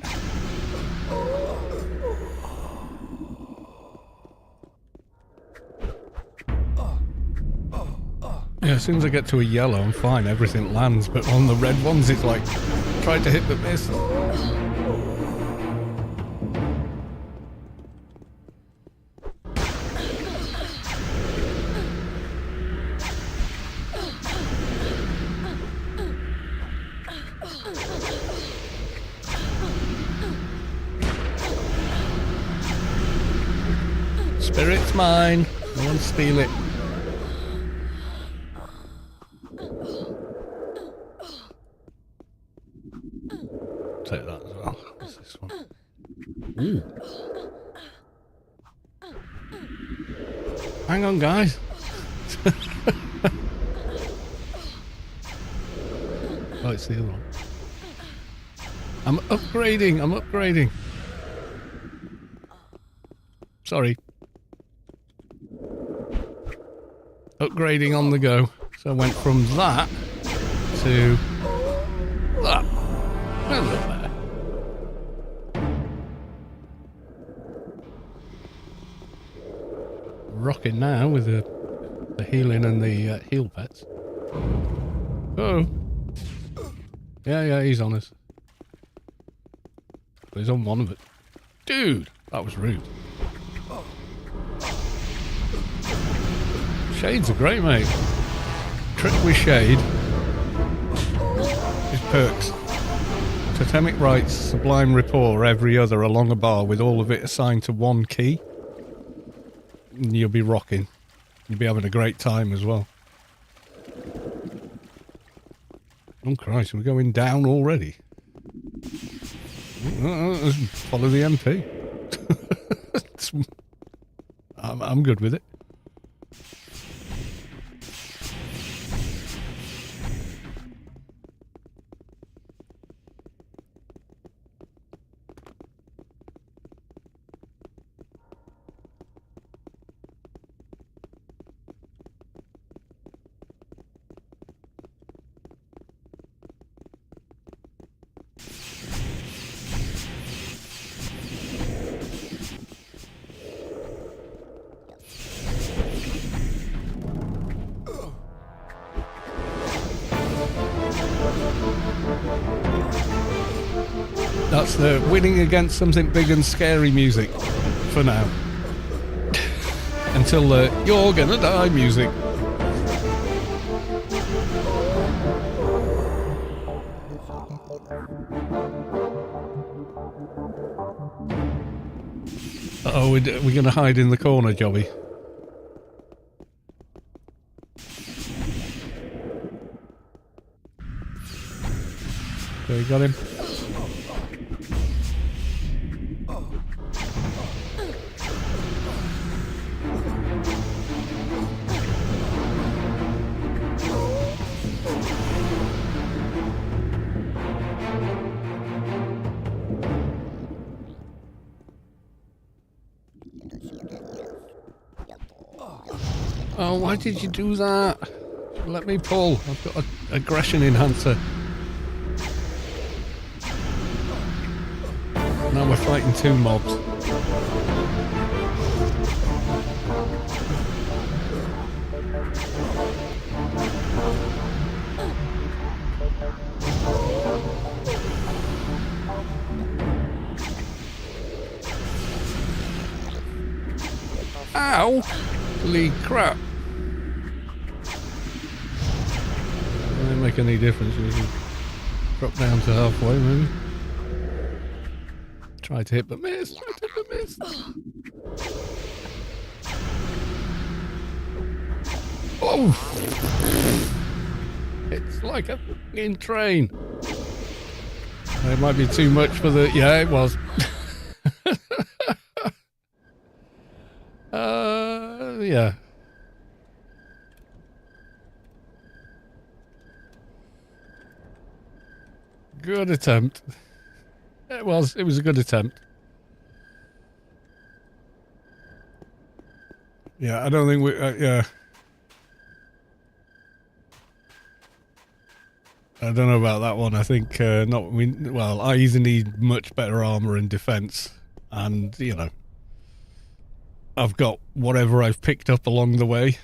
Yeah, as soon as I get to a yellow, I'm fine. Everything lands, but on the red ones, it's like tried to hit but miss. Spirit's mine. I want to steal it. Take that as well. What's this one? Ooh. Hang on, guys. Oh, it's the other one. I'm upgrading. Sorry. Upgrading on the go. So I went from that to that. Hello there. Rocking now with the healing and the heal pets. Oh. Yeah, he's on us. But he's on one of it. Dude, that was rude. Shades are great, mate. Trick with shade is perks. Totemic rights, sublime rapport, every other along a bar with all of it assigned to one key. And you'll be rocking. You'll be having a great time as well. Oh Christ, we're going down already. Follow the MP. I'm good with it. That's the winning against something big and scary music for now. Until the you're gonna die music. Oh, we're gonna hide in the corner, Jobby. Okay, you got him. Oh, why did you do that? Let me pull. I've got an aggression enhancer. Now we're fighting two mobs. Ow! Holy crap. Doesn't make any difference. You can drop down to halfway, maybe. Try to hit but miss. Try to hit but miss. Oh! It's like a fucking train. It might be too much for the... Yeah, it was. Yeah. Good attempt. It was a good attempt. Yeah, I don't think we, yeah. I don't know about that one. I think, well, I either need much better armor and defense, and, you know, I've got whatever I've picked up along the way.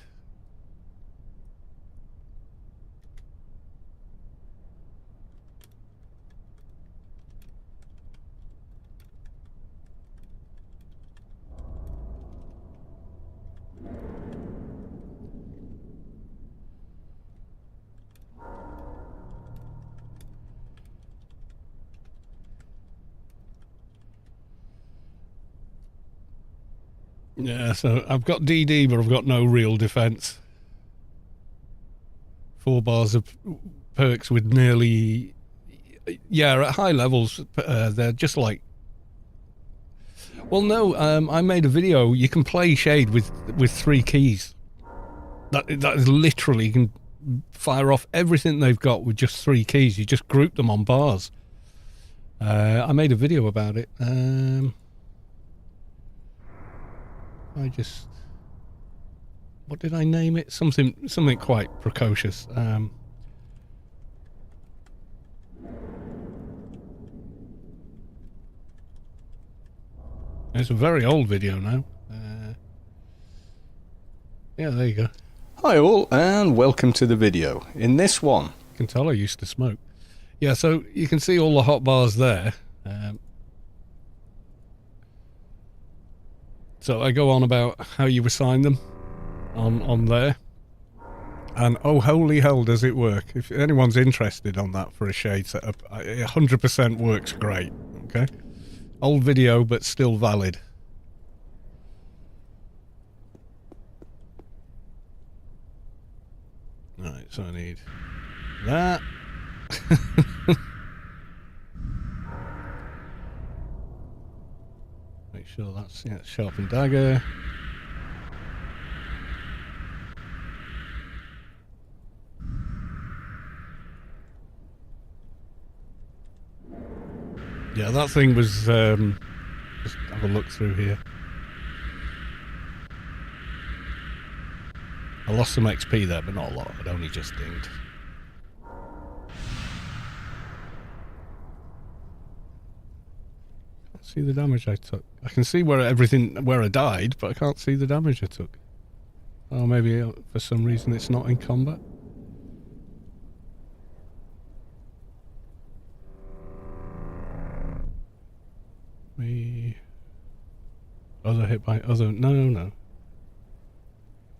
Yeah, so I've got DD, but I've got no real defense. 4 bars of perks with nearly... Yeah, at high levels, they're just like Well, no, I made a video. You can play Shade with 3 keys. That is literally, you can fire off everything they've got with just 3 keys. You just group them on bars. I made a video about it. What did I name it? Something quite precocious. It's a very old video now. Yeah, there you go. Hi all, and welcome to the video. In this one, you can tell I used to smoke. Yeah, so you can see all the hot bars there. So I go on about how you assign them on there. And oh, holy hell, does it work. If anyone's interested on that for a Shade setup, it 100% works great, okay? Old video, but still valid. Right, so I need that. Make sure that's, yeah, sharpened dagger. Yeah, that thing was, just have a look through here. I lost some XP there, but not a lot. It only just dinged. Can't see the damage I took. I can see where I died, but I can't see the damage I took. Oh, maybe for some reason it's not in combat. Other hit by other. No.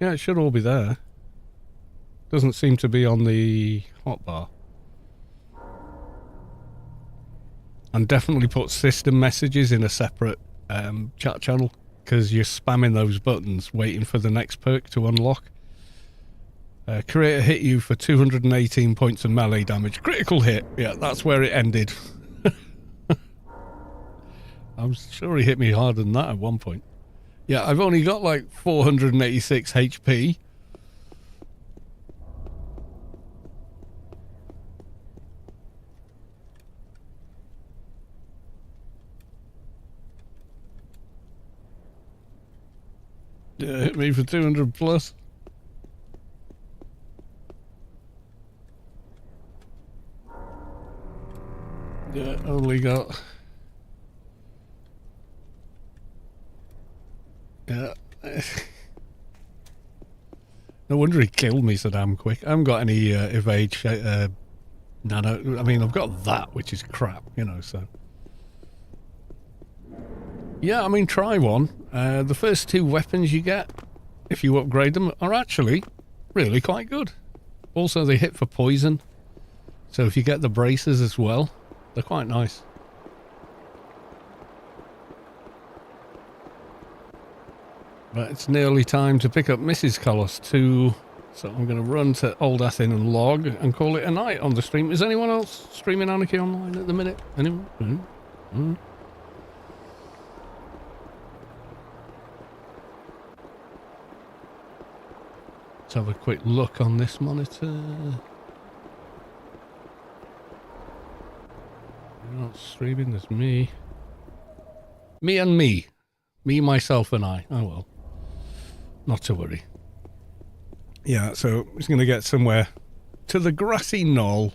Yeah, it should all be there. Doesn't seem to be on the hotbar. And definitely put system messages in a separate chat channel, because you're spamming those buttons waiting for the next perk to unlock. Creator hit you for 218 points of melee damage. Critical hit. Yeah, that's where it ended. I'm sure he hit me harder than that at one point. Yeah, I've only got like 486 HP. Yeah, hit me for 200 plus. Yeah, only got... Yeah. No wonder he killed me so damn quick. I haven't got any evade nano. I mean, I've got that, which is crap, you know, so. Yeah, I mean, try one. The first 2 weapons you get, if you upgrade them, are actually really quite good. Also, they hit for poison. So if you get the braces as well, they're quite nice. But it's nearly time to pick up Mrs. Colossus too, so I'm going to run to Old Athen and log and call it a night on the stream. Is anyone else streaming Anarchy online at the minute? Anyone? Mm-hmm. Let's have a quick look on this monitor. You're not streaming, there's me. Me and me. Me, myself and I. Oh well. Not to worry. Yeah, so I'm just going to get somewhere to the grassy knoll.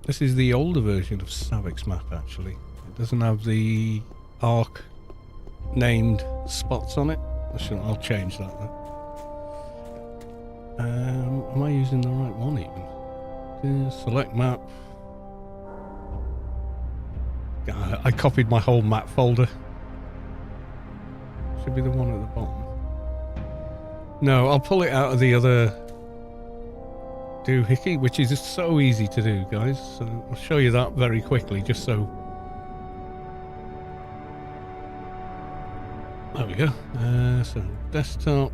This is the older version of Savik's map, actually. It doesn't have the arc named spots on it. I'll change that though. Am I using the right one even? Select map. I copied my whole map folder. Should be the one at the bottom. No, I'll pull it out of the other doohickey, which is so easy to do, guys. So I'll show you that very quickly, just so. There we go. So desktop.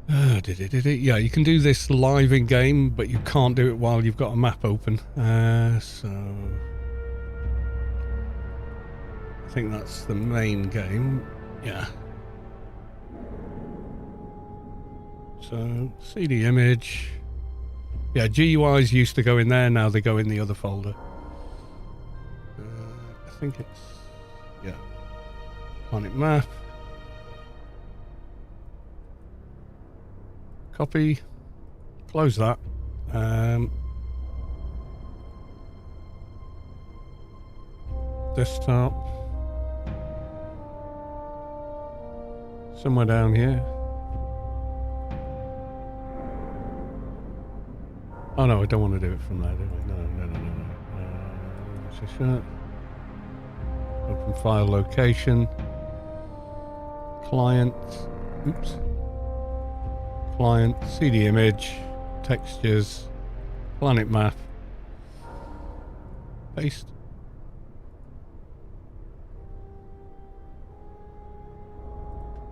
Yeah, you can do this live in game, but you can't do it while you've got a map open. So I think that's the main game. Yeah. So CD image. Yeah, GUIs used to go in there. Now they go in the other folder. I think it's, yeah, planet map. Copy, close that. Desktop. Somewhere down here. Oh no, I don't want to do it from there, do I? No. Open file location. Client. Oops. Client, CD image, textures, planet map, paste.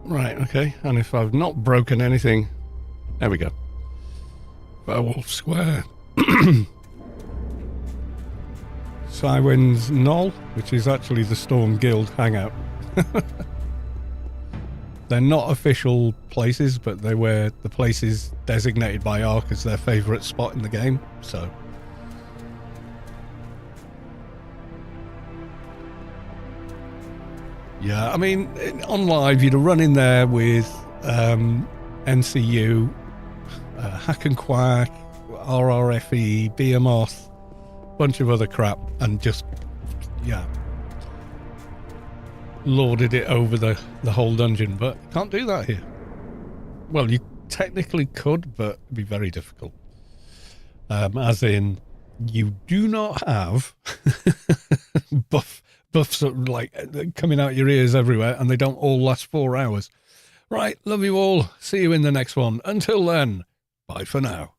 Right, okay, and if I've not broken anything, there we go. Werewolf Square. Cywin's Knoll, which is actually the Storm Guild hangout. They're not official places, but they were the places designated by Ark as their favourite spot in the game, so. Yeah, I mean, on live, you'd run in there with NCU, Hack and Quack, RRFE, Behemoth, bunch of other crap, and just, yeah, lorded it over the whole dungeon, but can't do that here. Well, you technically could, but it'd be very difficult. As in, you do not have buffs like coming out your ears everywhere, and they don't all last 4 hours. Right, love you all. See you in the next one. Until then, bye for now.